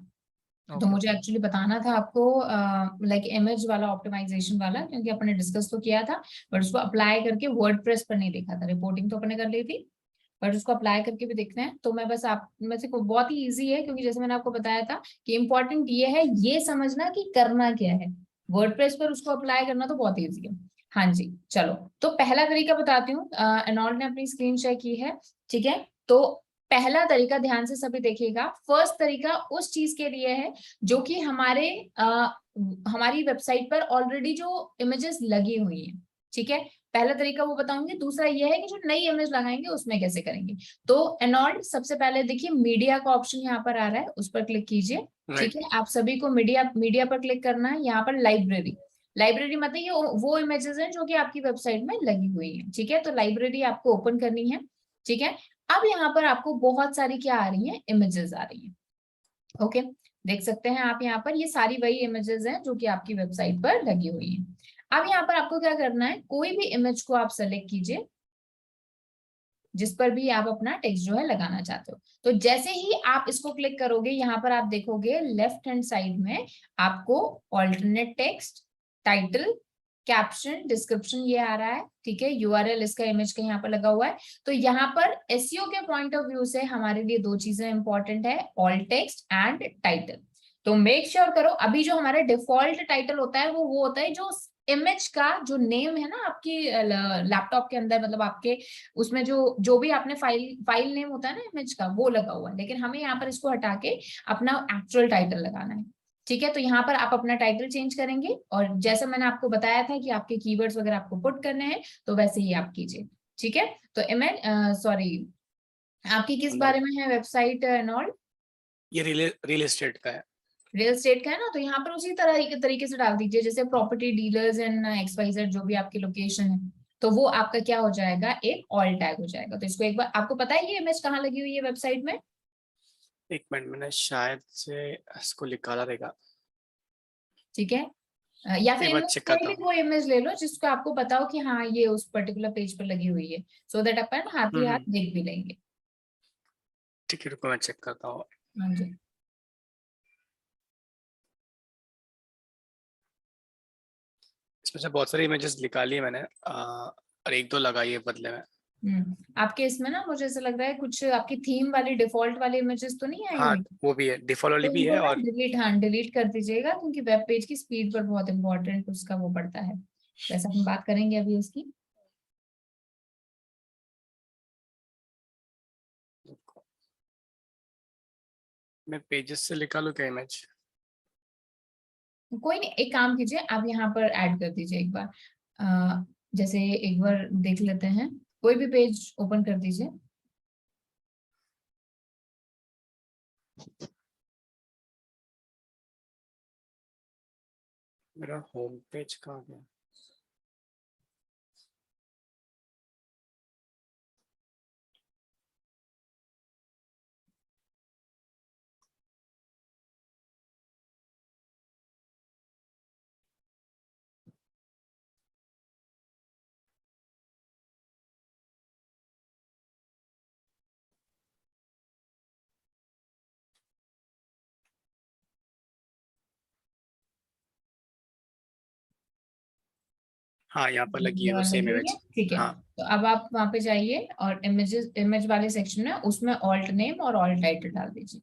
तो ओके मुझे ओके। एक्चुअली बताना था आपको लाइक इमेज वाला ऑप्टिमाइजेशन वाला, क्योंकि अपन ने डिस्कस तो किया था, बट उसको अप्लाई करके वर्डप्रेस पर नहीं देखा था। रिपोर्टिंग तो अपन ने कर ली थी, बट उसको अप्लाई करके भी देखना है। तो मैं बस आप में से बहुत ही इजी है, क्योंकि जैसे मैंने आपको बताया था कि इम्पोर्टेंट ये है ये समझना कि करना क्या है। वर्डप्रेस पर उसको अप्लाई करना तो बहुत इजी है। हाँ जी, चलो। तो पहला तरीका बताती हूँ। एनॉल ने अपनी स्क्रीन शेयर की है, ठीक है। तो पहला तरीका ध्यान से सभी देखिएगा। फर्स्ट तरीका उस चीज के लिए है जो कि हमारी वेबसाइट पर ऑलरेडी जो इमेजेस लगी हुई हैं, ठीक है। पहला तरीका वो बताऊंगी। दूसरा ये है कि जो नई इमेज लगाएंगे उसमें कैसे करेंगे। तो एनॉल्ड, सबसे पहले देखिए मीडिया का ऑप्शन यहाँ पर आ रहा है, उस पर क्लिक कीजिए। ठीक है, आप सभी को मीडिया मीडिया पर क्लिक करना है। यहाँ पर लाइब्रेरी, लाइब्रेरी मतलब ये वो इमेजेस हैं जो कि आपकी वेबसाइट में लगी हुई है, ठीक है। तो लाइब्रेरी आपको ओपन करनी है, ठीक है। अब यहाँ पर आपको बहुत सारी क्या आ रही है, इमेजेस आ रही है। ओके, देख सकते हैं आप यहाँ पर, ये सारी वही इमेजेस हैं जो कि आपकी वेबसाइट पर लगी हुई हैं। अब यहाँ पर आपको क्या करना है, कोई भी इमेज को आप सेलेक्ट कीजिए जिस पर भी आप अपना टेक्स्ट जो है लगाना चाहते हो। तो जैसे ही आप इसको क्लिक करोगे, यहाँ पर आप देखोगे लेफ्ट हैंड साइड में आपको alternate text, title, caption, description ये आ रहा है, ठीक है। यूआरएल इसका इमेज का यहाँ पर लगा हुआ है। तो यहाँ पर एसईओ के पॉइंट ऑफ व्यू से हमारे लिए दो चीजें इंपॉर्टेंट है, ऑल्ट टेक्स्ट एंड टाइटल। तो मेक श्योर करो, अभी जो हमारा डिफॉल्ट टाइटल होता है वो होता है जो इमेज का जो नेम है ना आपकी लैपटॉप के अंदर, मतलब आपके उसमें जो भी आपने फाइल नेम होता है ना इमेज का, वो लगा हुआ है। लेकिन हमें यहाँ पर इसको हटा के अपना एक्चुअल टाइटल लगाना है, ठीक है। तो यहाँ पर आप अपना टाइटल चेंज करेंगे, और जैसा मैंने आपको बताया था कि आपके कीवर्ड्स वगैरह आपको पुट करने हैं, तो वैसे ही आप कीजिए, ठीक है। तो इमेज, सॉरी, आपकी किस बारे में है वेबसाइट एंड ऑल? ये रियल एस्टेट का है। रियल एस्टेट का है ना, तो यहाँ पर उसी तरह के तरीके से डाल दीजिए जैसे प्रॉपर्टी डीलर्स एंड XYZ, जो भी आपकी लोकेशन है, तो वो आपका क्या हो जाएगा, एक ऑल टैग हो जाएगा। तो इसको एक बार, आपको पता है ये इमेज कहाँ लगी हुई है वेबसाइट में? एक मिनट, मैंने शायद से इसको निकाला रहेगा। ठीक है, या फिर एक बार इनमें चेक कोई करता भी हूँ। वो इमेज ले लो जिसको आपको पता हो कि हाँ ये उस पर्टिकुलर पेज पर लगी हुई है, सो दैट अपन हाथ ही हाथ हम्म, देख भी लेंगे। ठीक है, रुको मैं चेक करता हूँ। हाँ जी, इसमें से बहुत सारी इमेजेस निकाली है मैंने, और एक दो लगाई है बदले में। आपके इसमें ना मुझे ऐसा लग रहा है कुछ आपकी थीम वाली डिफॉल्ट वाली इमेजेस तो नहीं आई हाँ, हुई? वो भी है, डिफॉल्ट वाली तो भी इनको है। ना और डिलीट, हाँ डिलीट कर दीजिएगा, क्योंकि वेब पेज की स्पीड पर बहुत इंपॉर्टेंट उसका वो पड़ता है। वैसे हम बात करेंगे अभी उसकी। मैं पेजेस से निकालूं क्या इमेज? कोई नहीं, एक काम कीजिए, आप यहाँ पर ऐड कर दीजिए एक बार। जैसे एक बार देख लेते हैं, कोई भी पेज ओपन कर दीजिए। मेरा होम पेज कहाँ गया? हाँ, यहाँ पर लगी ये है वो वाला सेम लगी है, इमेज। ठीक है। हाँ, तो अब आप वहां पे जाइए और इमेज वाले सेक्शन में उसमें ऑल्ट नेम और ऑल्ट टाइटल डाल दीजिए।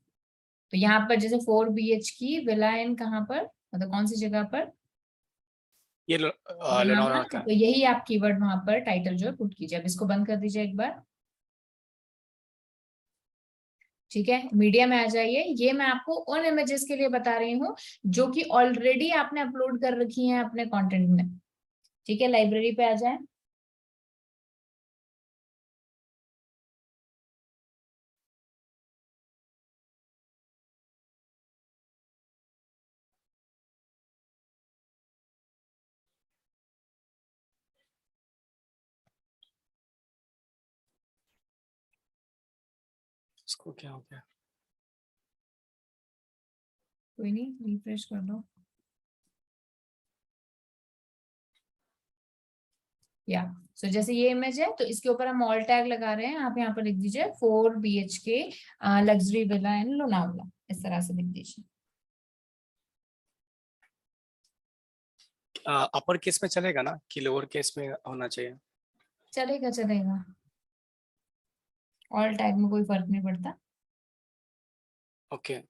तो यहाँ पर जैसे 4 BH की विला इन कहाँ पर, मतलब कौन सी जगह पर? ये यहाँ लेनोरा पर। का है। तो यही आप कीवर्ड वहां पर टाइटल जो है पुट कीजिए। अब इसको बंद कर दीजिए एक बार, ठीक है। मीडिया में आ जाइए। ये मैं आपको उन इमेजेस के लिए बता रही हूँ जो कि ऑलरेडी आपने अपलोड कर रखी हैं अपने कंटेंट में, ठीक है, लाइब्रेरी पे आ जाए। इसको क्या हो गया? कोई नहीं, रिफ्रेश कर लो। या सो जैसे ये इमेज है तो इसके ऊपर हम ऑल टैग लगा रहे हैं। आप यहाँ पर लिख दीजिए 4 BHK luxury villa in Lonavala, इस तरह से लिख दीजिए। अपर केस में चलेगा ना कि लोअर केस में होना चाहिए? चलेगा चलेगा, ऑल टैग में कोई फर्क नहीं पड़ता। ओके।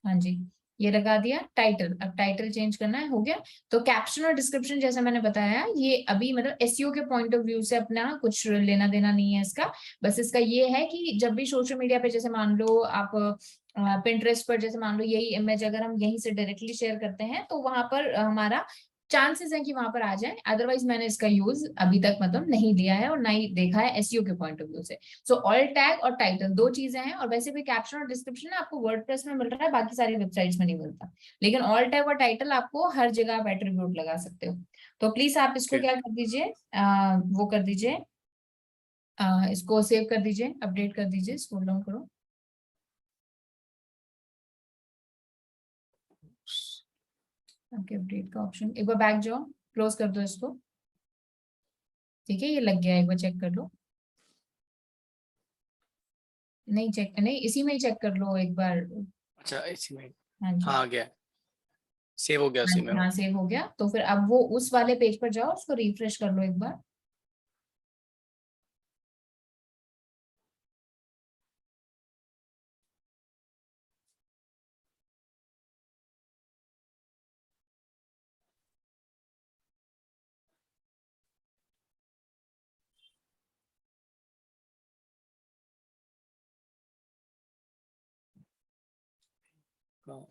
हाँ जी, ये लगा दिया। टाइटल, अब टाइटल चेंज करना है, हो गया। तो कैप्शन और डिस्क्रिप्शन जैसे मैंने बताया, ये अभी मतलब एसईओ के पॉइंट ऑफ व्यू से अपना कुछ लेना देना नहीं है इसका। बस इसका ये है कि जब भी सोशल मीडिया पे, जैसे मान लो आप पिंटरेस्ट पर, जैसे मान लो यही इमेज अगर हम यहीं से डायरेक्टली शेयर करते हैं तो वहां पर हमारा चांसेस है कि वहां पर आ जाए। अदरवाइज मैंने इसका यूज अभी तक मतलब नहीं लिया है और ना ही देखा है एसईओ के पॉइंट ऑफ व्यू से। सो ऑल टैग और टाइटल 2 चीजें हैं। और वैसे भी कैप्शन और डिस्क्रिप्शन आपको वर्डप्रेस में मिल रहा है, बाकी सारी वेबसाइट्स में नहीं मिलता। लेकिन ऑल टैग और टाइटल आपको हर जगह आप एट्रीब्यूट लगा सकते हो। तो प्लीज आप इसको Okay. क्या कर दीजिए, वो कर दीजिए, इसको सेव कर दीजिए, अपडेट कर दीजिए, स्क्रॉल डाउन करो। आपके अपडेट का ऑप्शन, एक बार बैक जाओ, क्लोज कर दो इसको। ठीक है, ये लग गया, एक बार चेक कर लो। नहीं चेक नहीं, इसी में ही चेक कर लो एक बार। अच्छा, इसी में। हाँ जी, हाँ, आ गया, सेव हो गया हाँ उसी जी, में। हाँ सेव हो गया। तो फिर अब वो उस वाले पेज पर जाओ, उसको रिफ्रेश कर लो एक बार। हाँ।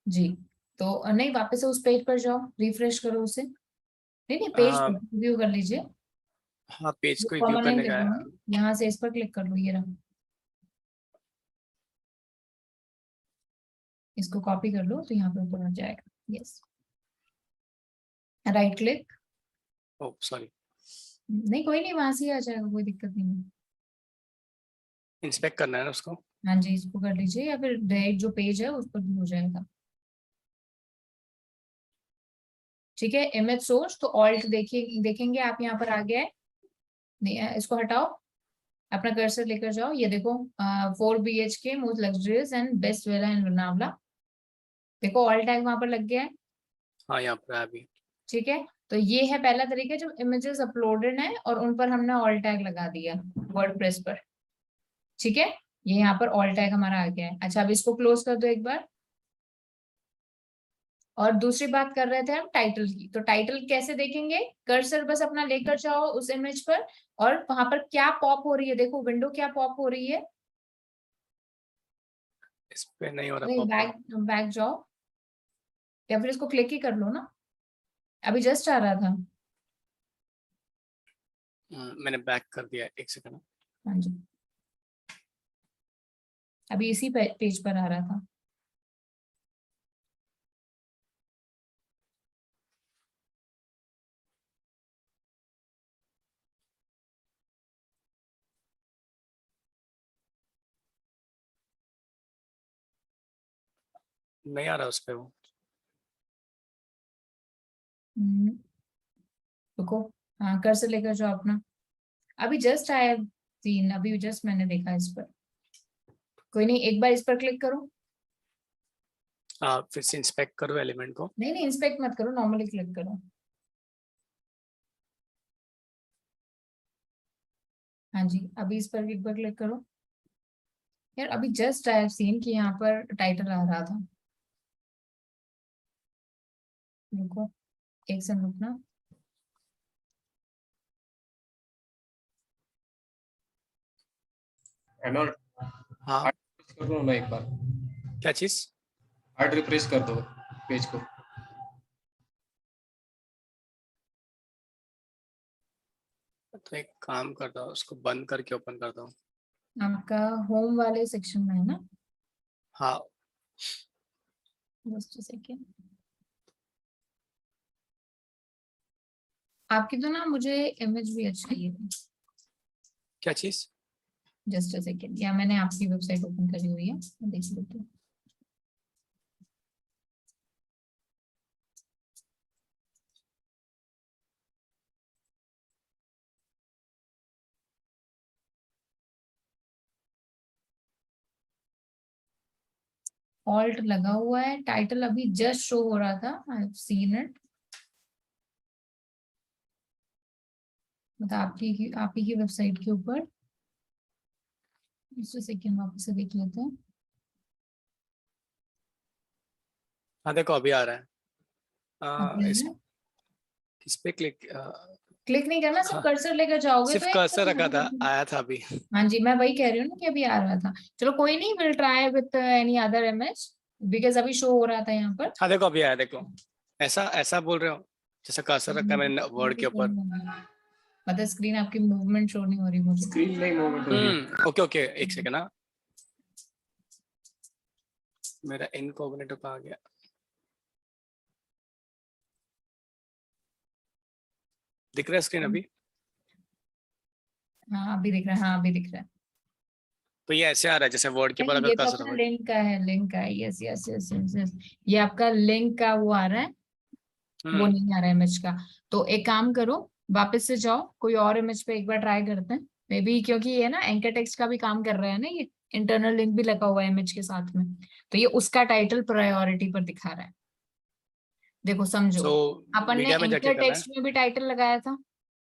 जी, तो नहीं, वापस से उस पेज पर जाओ, रिफ्रेश करो उसे। नहीं नहीं, पेज हाँ, व्यू कर लीजिए। हाँ, पेज को व्यू परमानेंट करने कर का है। लो, यहाँ से इस पर क्लिक कर लो, ये रहा। इसको कॉपी कर लो तो यहाँ पे ऊपर आ जाएगा। Yes, right click. Oh sorry, नहीं कोई नहीं, वहां से ही आ जाएगा, कोई दिक्कत नहीं है। इंस्पेक्ट करना है ना उसको? हाँ जी, इसको कर लीजिए, या फिर डायरेक्ट जो पेज है उस पर भी हो जाएगा। ठीक है, इमेज सोर्स, तो ऑल्ट देखिए, देखेंगे आप यहाँ पर आ गया है। इसको हटाओ, अपना कर्सर लेकर जाओ, ये देखो 4 BHK most luxurious and best villa in Lonavala. देखो ऑल टैग वहां पर लग गया है। हाँ, यहाँ पर है अभी। ठीक है, तो ये है पहला तरीका, जब इमेजेस अपलोडेड है और उन पर हमने ऑल टैग लगा दिया वर्डप्रेस पर। ठीक है, ये यहाँ पर ऑल टैग हमारा आ गया है। अच्छा, अब इसको क्लोज कर दो एक बार। और दूसरी बात कर रहे थे हम टाइटल की, तो टाइटल कैसे देखेंगे? कर्सर बस अपना लेकर जाओ उस इमेज पर, और वहां पर क्या पॉप हो रही है, देखो विंडो क्या पॉप हो रही है। इस पे नहीं हो रहा नहीं, पॉप। बैक बैक जाओ, या फिर इसको क्लिक ही कर लो ना, अभी जस्ट आ रहा था। मैंने बैक कर दिया, एक सेकंड। हाँ जी, अभी इसी पेज पर आ रहा था। नहीं आ रहा उस पे वो। हम्म, रुको, हाँ कर्सर लेकर जाओ अपना, अभी जस्ट आया सीन, अभी जस्ट मैंने देखा इस पर। कोई नहीं, एक बार इस पर क्लिक करो। फिर से इंस्पेक्ट करो एलिमेंट को। नहीं नहीं, इंस्पेक्ट मत करो, नॉर्मली क्लिक करो। हाँ जी, अभी इस पर एक बार क्लिक करो। यार अभी जस्ट आई हैव सीन कि यहाँ पर टाइटल आ रहा था। रुको, एक सेकंड रुकना। एनोड हाँ कर दो ना एक बार, क्या चीज? हार्ड रिफ्रेश कर दो पेज को। तो एक काम करता हूँ, उसको बंद करके ओपन करता हूँ। आपका होम वाले सेक्शन में है ना? हाँ जस्ट अ सेकेंड। आपकी तो ना मुझे इमेज भी अच्छी है। क्या चीज? जस्ट अ सेकेंड, या मैंने आपकी वेबसाइट ओपन करी हुई है, मैं देख लेती हूँ। ऑल्ट लगा हुआ है, टाइटल अभी जस्ट शो हो रहा था, आई हैव सीन इट। मतलब आप ही की वेबसाइट के ऊपर। इस सेकेंड वापस से देख लेते हैं। हाँ देखो अभी आ रहा है। अभी इस है? इस पे क्लिक। क्लिक नहीं करना, सिर्फ हाँ, कर्सर लेकर जाओगे सिर्फ तो कर्सर रखा था, आया था अभी। हाँ जी, मैं वही कह रही हूँ ना कि अभी आ रहा था। चलो कोई नहीं, will try with any other image, because अभी शो हो रहा था यहाँ पर। हाँ देखो अभी आया, देखो ऐसा ऐसा बोल रहे हो जैसे कर्सर रखा है मैंने वर्ड के ऊपर। मतलब स्क्रीन आपकी मूवमेंट शो नहीं हो रही मुझे। स्क्रीन नहीं मूवमेंट हो रही है। ओके ओके, एक सेकंड ना, मेरा इनकॉग्निटो कहाँ गया? दिख रहा है स्क्रीन अभी? हाँ अभी दिख रहा है, हाँ अभी दिख रहा है। तो ये ऐसे आ रहा है जैसे वर्ड के ऊपर नहीं, अगर ये तो कर्सर अपना रखो। लिंक का है, लिंक का है। Yes yes yes yes yes, ये आपका लिंक का वो आ रहा है, वो नहीं आ रहा है इमेज का। तो एक काम करो, वापस से जाओ, कोई और इमेज पे एक बार ट्राई करते हैं। मे बी क्योंकि ये ना एंकर टेक्स्ट का भी काम कर रहा है ना, ये इंटरनल लिंक भी लगा हुआ है इमेज के साथ में, तो ये उसका टाइटल प्रायोरिटी पर दिखा रहा है। देखो समझो, सो अपन ने मीडिया में जाके एंकर करना है। टेक्स्ट में भी टाइटल लगाया था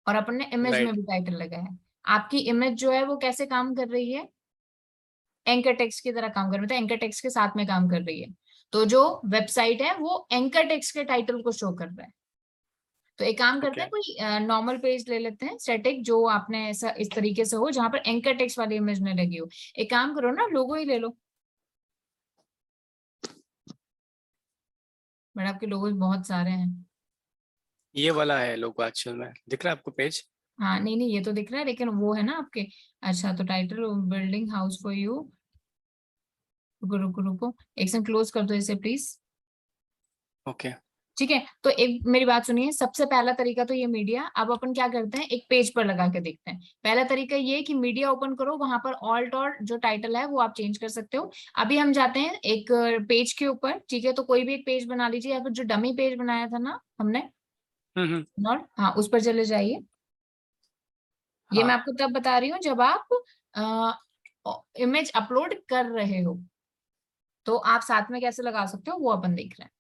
और अपन ने इमेज में राइट। भी टाइटल लगाया है। आपकी इमेज जो है वो कैसे काम कर रही है? एंकर टेक्स्ट की तरह काम कर रही है, मतलब एंकर टेक्स्ट के साथ में काम कर रही है। तो जो वेबसाइट है वो एंकर टेक्स्ट के टाइटल को शो कर रहा है। तो एक काम करते ओके हैं, कोई नॉर्मल पेज ले लेते हैं स्टैटिक, जो आपने ऐसा इस तरीके से हो जहां पर एंकर टेक्स्ट वाली इमेज में लगी हो। एक काम करो ना, लोगो ही ले लो। बट आपके लोगो बहुत सारे हैं। ये वाला है लोगो एक्चुअल में, दिख रहा है आपको पेज? हाँ नहीं नहीं, ये तो दिख रहा है, लेकिन वो है ना आपके। अच्छा, तो title building house for you. रुको रुको रुको, एक सेकंड, क्लोज कर दो इसे प्लीज। ओके ठीक है, तो एक मेरी बात सुनिए, सबसे पहला तरीका तो ये मीडिया। अब अपन क्या करते हैं, एक पेज पर लगा के देखते हैं। पहला तरीका ये कि मीडिया ओपन करो, वहां पर ऑल्ट और जो टाइटल है वो आप चेंज कर सकते हो। अभी हम जाते हैं एक पेज के ऊपर, ठीक है? तो कोई भी एक पेज बना लीजिए, या फिर जो डमी पेज बनाया था ना हमने, और हाँ उस पर चले जाइए। ये मैं हाँ आपको तब बता रही हूँ जब आप इमेज अपलोड कर रहे हो, तो आप साथ में कैसे लगा सकते हो वो अपन देख रहे हैं।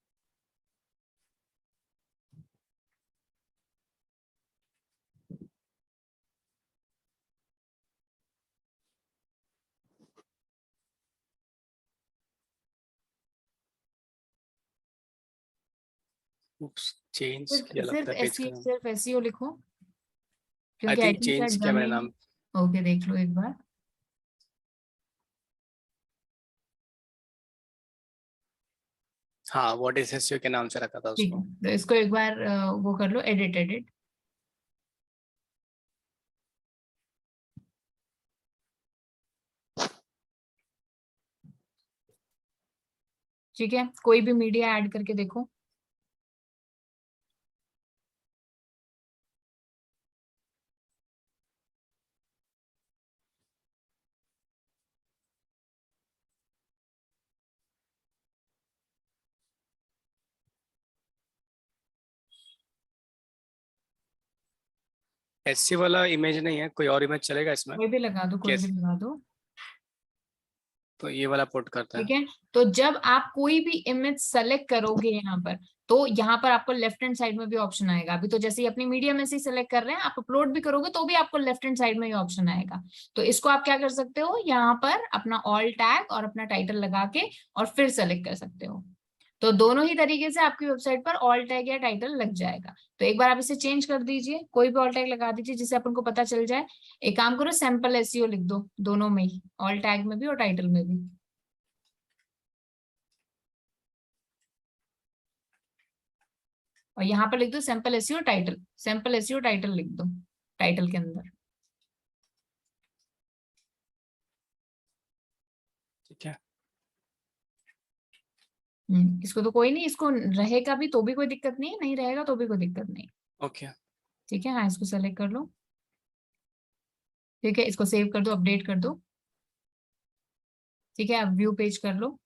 चेंज सिर्फ किया लगता सिर्फ है पेज का एसईओ, नाम। सिर्फ एसईओ लिखो, आई क्योंकि आई थिंक थिंक चेंज किया मैंने डमी। नाम। ओके, देख लो एक बार। हाँ व्हाट इज एसईओ के नाम से रखा था ठीक है, उसको। तो इसको एक बार वो कर लो, एडिट एडिट। ठीक है, कोई भी मीडिया ऐड करके देखो। एससी वाला इमेज नहीं है, कोई और इमेज चलेगा इसमें? कोई भी लगा दो, कोई भी कैसे? लगा दो। तो ये वाला पुट करता है। ठीक है, तो जब आप कोई भी इमेज सेलेक्ट करोगे यहाँ पर, तो यहाँ पर आपको लेफ्ट हैंड साइड में भी ऑप्शन आएगा। अभी तो जैसे ही अपनी मीडिया में से सेलेक्ट कर रहे हैं, आप अपलोड भी करोगे तो भी आपको लेफ्ट हैंड साइड में ही ऑप्शन आएगा। तो इसको आप क्या कर सकते हो, यहाँ पर अपना ऑल टैग और अपना टाइटल लगा के और फिर सेलेक्ट कर सकते हो। तो दोनों ही तरीके से आपकी वेबसाइट पर ऑल टैग या टाइटल लग जाएगा। तो एक बार आप इसे चेंज कर दीजिए, कोई भी ऑल टैग लगा दीजिए जिससे अपन को पता चल जाए। एक काम करो, सैंपल एसईओ लिख दो दोनों में ही, ऑल टैग में भी और टाइटल में भी। और यहाँ पर लिख दो sample SEO title, sample SEO title लिख दो टाइटल के अंदर। ठीक है। इसको तो कोई नहीं, इसको रहेगा भी तो भी कोई दिक्कत नहीं है, नहीं रहेगा तो भी कोई दिक्कत नहीं। ओके। ठीक है, हाँ इसको सेलेक्ट कर लो। ठीक है, इसको सेव कर दो, अपडेट कर दो। ठीक है, अब व्यू पेज कर लो।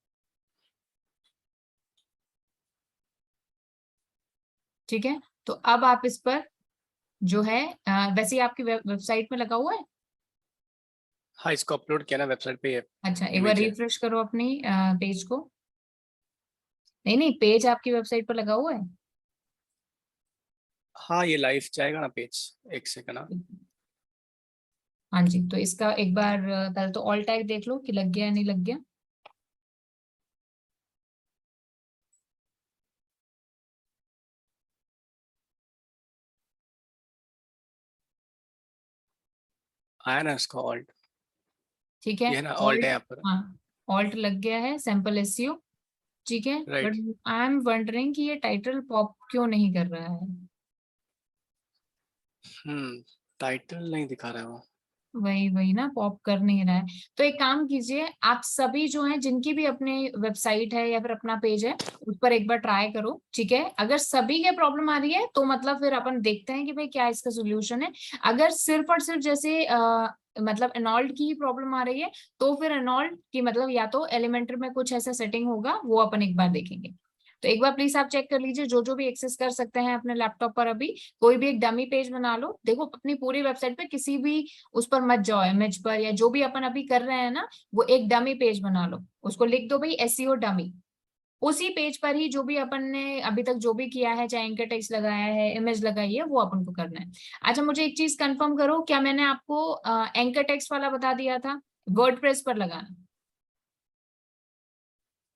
ठीक है, तो अब आप इस पर जो है वैसे ही आपकी वेबसाइट में लगा हुआ है। हाँ, इसको अपलोड किया ना वेबसाइट पे। ये अच्छा, एक बार image है। रिफ्रेश करो अपनी पेज को। नहीं नहीं, पेज आपकी वेबसाइट पर लगा हुआ है। हाँ, ये लाइव जाएगा ना पेज, एक सेकंड। हाँ जी, तो इसका एक बार पहले तो ऑल टैग देख लो कि लग गया या नहीं लग गया। आया ना इसका ऑल्ट। ठीक है, ये ना ऑल्ट ऑल्ट, है यहाँ पर। हाँ ऑल्ट लग गया है, सैंपल एसईओ। ठीक है, right. But I am wondering कि ये टाइटल पॉप क्यों नहीं कर रहा है। टाइटल नहीं दिखा रहा है वो। वही वही ना, पॉप कर नहीं रहा है। तो एक काम कीजिए, आप सभी जो हैं जिनकी भी अपनी वेबसाइट है या फिर अपना पेज है, उस पर एक बार ट्राई करो। ठीक है, अगर सभी के प्रॉब्लम आ रही है तो मतलब फिर अपन देखते हैं कि भाई क्या इसका सोल्यूशन है। अगर सिर्फ और सिर्फ जैसे मतलब एनॉल्ड की ही प्रॉब्लम आ रही है, तो फिर एनॉल्ड की मतलब या तो एलिमेंटर में कुछ ऐसा सेटिंग होगा, वो अपन एक बार देखेंगे। तो एक बार प्लीज आप चेक कर लीजिए, जो जो भी एक्सेस कर सकते हैं अपने लैपटॉप पर अभी, कोई भी एक डमी पेज बना लो। देखो अपनी पूरी वेबसाइट पे किसी भी उस पर मत जाओ, इमेज पर या जो भी अपन अभी कर रहे हैं ना, वो एक डमी पेज बना लो, उसको लिख दो भाई एसईओ डमी। उसी पेज पर ही जो भी अपन ने अभी तक जो भी किया है, चाहे एंकर टेक्स्ट लगाया है, इमेज लगाई है, वो अपन को करना है। अच्छा, मुझे एक चीज कंफर्म करो, क्या मैंने आपको एंकर टेक्स्ट वाला बता दिया था वर्डप्रेस पर लगाना?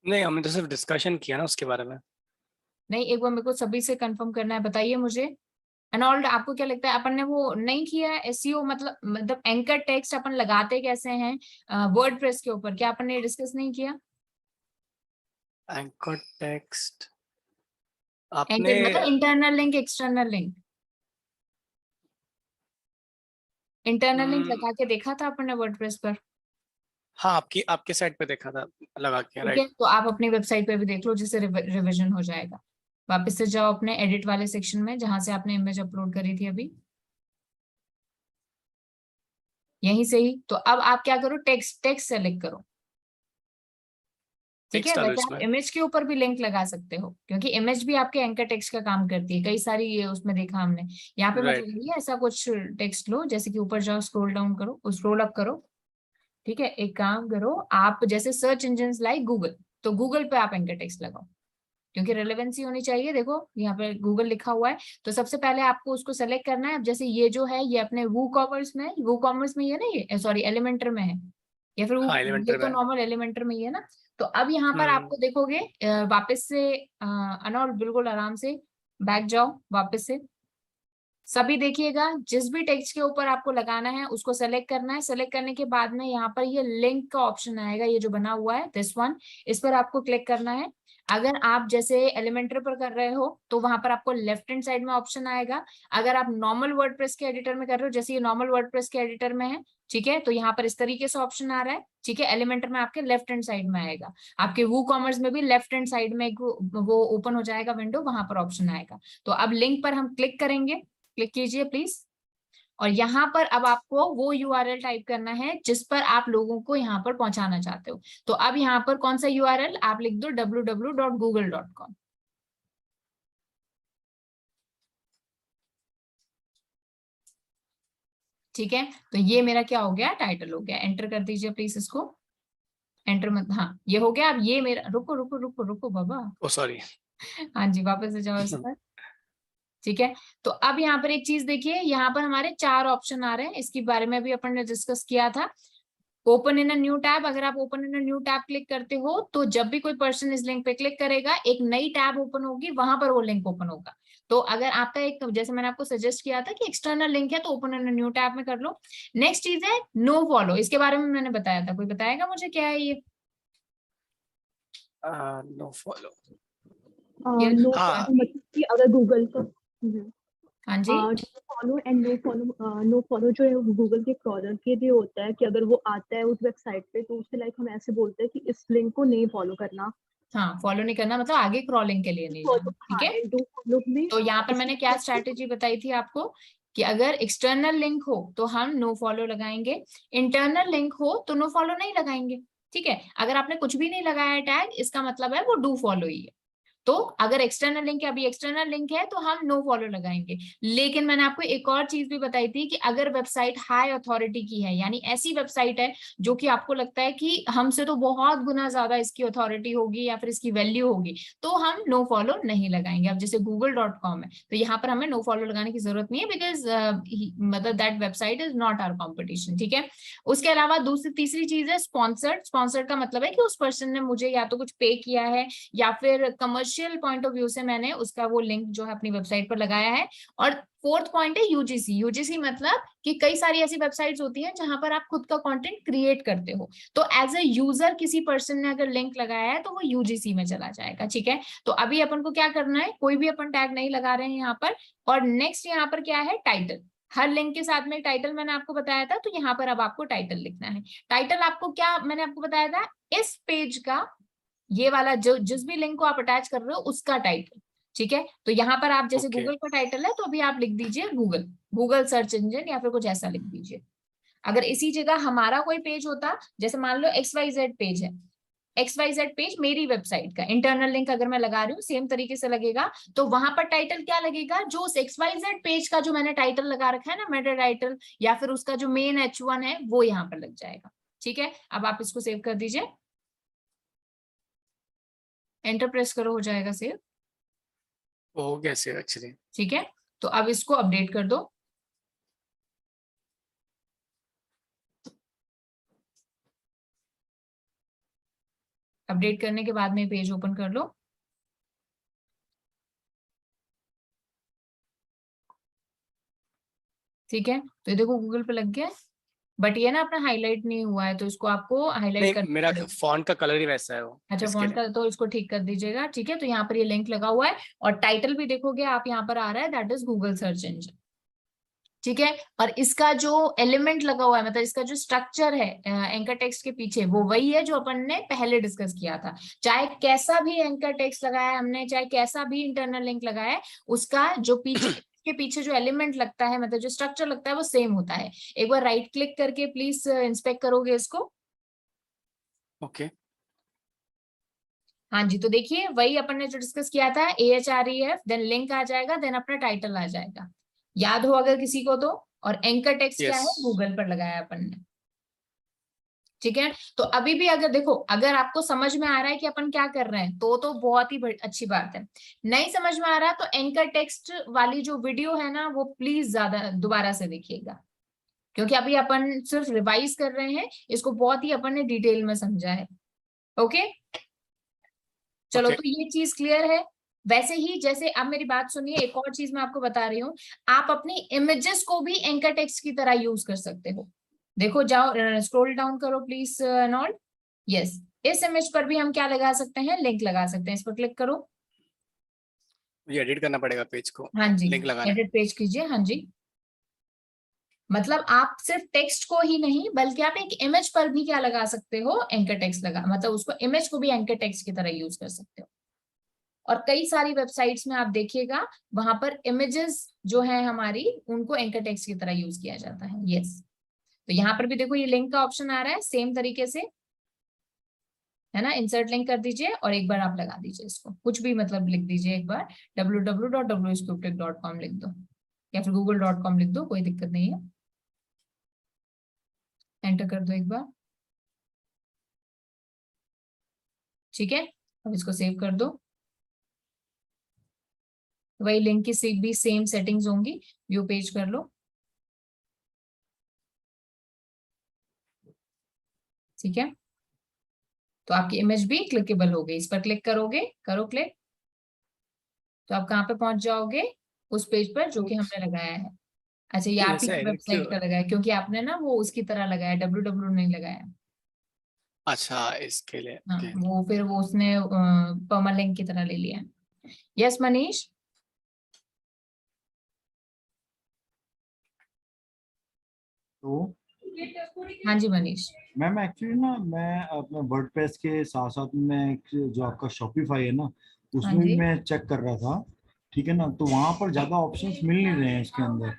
नहीं, हमने तो सिर्फ डिस्कशन किया ना उसके बारे में। नहीं, एक बार मेरे को सभी से कंफर्म करना है, बताइए मुझे। एनऑल्ड आपको क्या लगता है अपन ने वो नहीं किया है एसईओ, मतलब एंकर टेक्स्ट अपन लगाते कैसे हैं वर्डप्रेस के ऊपर, क्या अपन ने डिस्कस नहीं किया? एंकर टेक्स्ट एंकर आपने। मतलब internal link, external link. Internal link hmm, लगा के देखा था अपन ने वर्डप्रेस पर? हाँ, आपकी आपके साइट पे देखा था लगा के। ठीक है, राइट। तो आप अपनी वेबसाइट पे भी देख लो, जिससे रिविजन हो जाएगा। वापस से जाओ अपने एडिट वाले सेक्शन में जहां से आपने इमेज अपलोड करी थी अभी, यहीं से ही। तो अब आप क्या करो, टेक्स्ट टेक्स्ट सेलेक्ट करो। ठीक है, टेक्स्ट डालो वैसे आप इसमें। इमेज के ऊपर भी लिंक लगा सकते हो, क्योंकि इमेज भी आपके एंकर टेक्स्ट का काम करती है, कई सारी ये उसमें देखा हमने। यहाँ पे राइट। मतलब ये ऐसा कुछ टेक्स्ट लो, जैसे कि ऊपर जाओ, स्क्रॉल डाउन करो, स्क्रॉल अप करो। ठीक है, एक काम करो, आप जैसे सर्च इंजन लाइक गूगल, तो गूगल पे आप एंकर टेक्स्ट लगाओ, क्योंकि रेलेवेंसी होनी चाहिए। देखो यहाँ पे गूगल लिखा हुआ है, तो सबसे पहले आपको उसको सेलेक्ट करना है। अब जैसे ये जो है ये अपने वू कॉमर्स में, वू कॉमर्स में ही है ना, ये सॉरी एलिमेंटर में है, या फिर हाँ, ये एलिमेंटर तो में। नॉर्मल एलिमेंटर में ही है ना। तो अब यहाँ पर हम्म। आपको देखोगे वापस से अनॉल बिल्कुल आराम से बैक जाओ वापस से। सभी देखिएगा, जिस भी टेक्स्ट के ऊपर आपको लगाना है उसको सेलेक्ट करना है। सेलेक्ट करने के बाद में यहाँ पर ये लिंक का ऑप्शन आएगा, ये जो बना हुआ है दिस वन, इस पर आपको क्लिक करना है। अगर आप जैसे एलिमेंटर पर कर रहे हो तो वहां पर आपको लेफ्ट हैंड साइड में ऑप्शन आएगा। अगर आप नॉर्मल वर्डप्रेस के एडिटर में कर रहे हो, जैसे ये नॉर्मल वर्डप्रेस के एडिटर में है, ठीक है, तो यहाँ पर इस तरीके से ऑप्शन आ रहा है। ठीक है, एलिमेंटर में आपके लेफ्ट हैंड साइड में आएगा, आपके वू कॉमर्स में भी लेफ्ट हैंड साइड में वो ओपन हो जाएगा विंडो, वहां पर ऑप्शन आएगा। तो अब लिंक पर हम क्लिक करेंगे, क्लिक कीजिए प्लीज। और यहाँ पर अब आपको वो यूआरएल टाइप करना है जिस पर आप लोगों को यहाँ पर पहुंचाना चाहते हो। तो अब यहाँ पर कौन सा यूआरएल, आप लिख दो www.google.com। ठीक है, तो ये मेरा क्या हो गया, टाइटल हो गया। एंटर कर दीजिए प्लीज इसको, एंटर मत, हाँ ये हो गया। अब ये मेरा, रुको रुको रुको रुको बाबा, ओ सॉरी। हाँ जी वापस से जाओ इस पर। ठीक है, तो अब यहाँ पर एक चीज देखिए, यहाँ पर हमारे 4 ऑप्शन आ रहे हैं, इसके बारे में भी अपन ने डिस्कस किया था। Open in a new tab, अगर आप open in a new tab click करते हो तो जब भी कोई पर्सन इस लिंक पे क्लिक करेगा एक नई टैब ओपन होगी, वहां पर वो लिंक ओपन होगा। तो अगर आपका एक, जैसे मैंने आपको सजेस्ट किया था कि एक्सटर्नल लिंक है तो open in a new tab में कर लो। नेक्स्ट चीज है नो फॉलो, इसके बारे में मैंने बताया था, कोई बताएगा मुझे क्या है ये? No follow. ये नो हाँ। मतलब कि अगर गूगल का हाँ जी, फॉलो एंड नो फॉलो जो है गूगल के क्रॉलर के लिए होता है कि अगर वो आता है उस वेबसाइट पे तो उससे लाइक हम ऐसे बोलते हैं कि इस लिंक को नहीं फॉलो करना। हाँ फॉलो नहीं करना मतलब आगे क्रॉलिंग के लिए नहीं जाना, फॉलो ठीक हाँ है। एंड डू फॉलो में तो यहाँ पर इस मैंने क्या स्ट्रैटेजी बताई थी आपको कि अगर एक्सटर्नल लिंक हो तो हम नो फॉलो लगाएंगे, इंटरनल लिंक हो तो नो फॉलो नहीं लगाएंगे, ठीक है। अगर आपने कुछ भी नहीं लगाया टैग, इसका मतलब है वो डू फॉलो ही है। तो अगर एक्सटर्नल लिंक है, अभी एक्सटर्नल लिंक है तो हम नो फॉलो लगाएंगे। लेकिन मैंने आपको एक और चीज भी बताई थी कि अगर वेबसाइट हाई अथॉरिटी की है, यानी ऐसी वेबसाइट है जो कि आपको लगता है कि हमसे तो बहुत गुना ज्यादा इसकी अथॉरिटी होगी या फिर इसकी वैल्यू होगी, तो हम नो फॉलो नहीं लगाएंगे। अब जैसे google.com है तो यहाँ पर हमें नो फॉलो लगाने की जरूरत नहीं है, बिकॉज मतलब that website is not our competition, ठीक है। उसके अलावा दूसरी तीसरी चीज है स्पॉन्सर्ड। स्पॉन्सर्ड का मतलब है कि उस पर्सन ने मुझे या तो कुछ पे किया है या फिर कमर्शियल पॉइंट ऑफ व्यू से मैंने उसका वो लिंक जो है अपनी वेबसाइट पर लगाया है। और फोर्थ पॉइंट है यूजीसी। यूजीसी मतलब कि कई सारी ऐसी वेबसाइट्स होती हैं जहां पर आप खुद का कंटेंट क्रिएट करते हो, तो एज अ यूजर किसी पर्सन ने अगर लिंक लगाया है तो वो यूजीसी में चला जाएगा, ठीक है। तो अभी अपन को क्या करना है, कोई भी अपन टैग नहीं लगा रहे हैं यहाँ पर। और नेक्स्ट यहाँ पर क्या है, टाइटल। हर लिंक के साथ में टाइटल मैंने आपको बताया था, तो यहाँ पर अब आपको टाइटल लिखना है। टाइटल आपको क्या मैंने आपको बताया था, इस पेज का ये वाला जो जिस भी लिंक को आप अटैच कर रहे हो उसका टाइटल, ठीक है। तो यहाँ पर आप जैसे ओके। गूगल का टाइटल है तो अभी आप लिख दीजिए गूगल, गूगल सर्च इंजन या फिर कुछ ऐसा लिख दीजिए। अगर इसी जगह हमारा कोई पेज होता, जैसे मान लो XYZ पेज है, XYZ पेज मेरी वेबसाइट का इंटरनल लिंक अगर मैं लगा रही हूँ सेम तरीके से लगेगा। तो वहां पर टाइटल क्या लगेगा, जो उस XYZ पेज का जो मैंने टाइटल लगा रखा है ना, मेटा टाइटल या फिर उसका जो मेन H1 है वो यहाँ पर लग जाएगा, ठीक है। अब आप इसको सेव कर दीजिए, एंटर प्रेस करो, हो जाएगा सेव, हो गया सेव एक्चुअली। ठीक है। तो अब इसको अपडेट कर दो। अपडेट करने के बाद में पेज ओपन कर लो। ठीक है, तो ये देखो गूगल पे लग गया, बट ये ना अपना हाईलाइट नहीं हुआ है तो इसको आपको हाईलाइट नहीं, करना मेरा पड़ेगा। फॉन्ट का कलर ही वैसा है वो, अच्छा इसके फॉन्ट लिए। का, तो इसको ठीक कर दीजिएगा, ठीक है। तो यहाँ पर ये लिंक लगा हुआ है और टाइटल भी देखोगे आप यहाँ पर आ रहा है, that is Google search engine, ठीक है। और इसका जो एलिमेंट लगा हुआ है, मतलब इसका जो स्ट्रक्चर है एंकर टेक्स्ट के पीछे, वो वही है जो अपन ने पहले डिस्कस किया था। चाहे कैसा भी एंकर टेक्स्ट लगाया है हमने, चाहे कैसा भी इंटरनल लिंक लगाया है, उसका जो पीछे के पीछे जो एलिमेंट लगता है, मतलब जो स्ट्रक्चर लगता है वो सेम होता है। एक बार राइट क्लिक करके प्लीज इंस्पेक्ट करोगे इसको। ओके। हाँ जी, तो देखिए वही अपन ने जो डिस्कस किया था, AHREF देन लिंक आ जाएगा, देन अपना टाइटल आ जाएगा, याद हो अगर किसी को तो। और एंकर टेक्स्ट क्या यस। है, गूगल पर लगाया अपन ने, ठीक है। तो अभी भी अगर देखो, अगर आपको समझ में आ रहा है कि अपन क्या कर रहे हैं तो बहुत ही अच्छी बात है। नहीं समझ में आ रहा तो एंकर टेक्स्ट वाली जो वीडियो है ना वो प्लीज ज्यादा दोबारा से देखिएगा, क्योंकि अभी अपन सिर्फ रिवाइज कर रहे हैं, इसको बहुत ही अपन ने डिटेल में समझा है। ओके, चलो ओके। तो ये चीज क्लियर है। वैसे ही जैसे अब मेरी बात सुनिए, एक और चीज मैं आपको बता रही हूँ, आप अपनी इमेजेस को भी एंकर टेक्स्ट की तरह यूज कर सकते हो। देखो जाओ, स्क्रॉल डाउन करो प्लीज नॉट, यस, इस इमेज पर भी हम क्या लगा सकते हैं, लिंक लगा सकते हैं। इस पर क्लिक करो, ये एडिट करना पड़ेगा पेज को, हाँ जी, लिंक लगाना है। एडिट पेज कीजिए, हाँ जी। मतलब आप सिर्फ टेक्स्ट को ही नहीं बल्कि आप एक इमेज पर भी क्या लगा सकते हो, एंकर टेक्स्ट लगा, मतलब उसको इमेज को भी एंकर टेक्स्ट की तरह यूज कर सकते हो। और कई सारी वेबसाइट्स में आप देखिएगा वहां पर इमेजेस जो है हमारी, उनको एंकर टेक्स्ट की तरह यूज किया जाता है, यस। तो यहाँ पर भी देखो ये लिंक का ऑप्शन आ रहा है सेम तरीके से, है ना। इंसर्ट लिंक कर दीजिए और एक बार आप लगा दीजिए इसको, कुछ भी मतलब लिख दीजिए एक बार, www.wscriptic.com लिख दो या फिर google.com लिख दो, कोई दिक्कत नहीं है। एंटर कर दो एक बार, ठीक है। अब इसको सेव कर दो। वही लिंक की भी सेम सेटिंग्स होंगी, व्यू पेज कर लो। ठीक है, तो आपकी इमेज भी क्लिकेबल हो गई। इस पर क्लिक करोगे, करो क्लिक, तो आप कहाँ पे पहुंच जाओगे, उस पेज पर जो कि हमने लगाया है। अच्छा, ये आप ही जैसे की वेबसाइट का लगाया क्योंकि आपने ना वो उसकी तरह लगाया, www नहीं लगाया। अच्छा इसके लिए हाँ, okay. वो फिर वो उसने परमालिंक की तरह ले लिया। यस मनीष। तो हाँ जी मनीष। मैम एक्चुअली ना मैं अपना वर्डप्रेस के साथ साथ में एक जो आपका शॉपिफाई है ना हाँ उसमें भी जी, मैं चेक कर रहा था, ठीक है ना, तो वहां पर ज्यादा ऑप्शंस मिल नहीं रहे हैं इसके अंदर।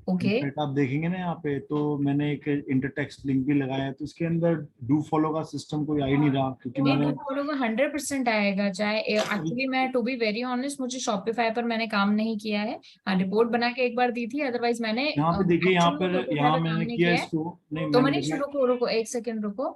ओके। इनफैक्ट आप देखेंगे ना यहाँ पे, तो मैंने एक इंटरटेक्स्ट लिंक भी लगाया है, तो इसके अंदर डू फॉलो का सिस्टम कोई आ ही नहीं रहा, क्योंकि नहीं, मैंने डू फॉलो का 100% आएगा। चाहे एक्चुअली मैं टू बी वेरी ऑनेस्ट, मुझे शॉपिफाई पर मैंने काम नहीं किया है। हाँ, रिपोर्ट बना के एक बार दी थी, अदरवाइज मैंने यहाँ पे देखिए, यहाँ एक्चुअल में पर शॉपिफाई यहाँ पर काम मैंने नहीं किया किया है। इसको, नहीं तो मैंने मनीष देखिए, रुको रुको एक सेकंड रुको।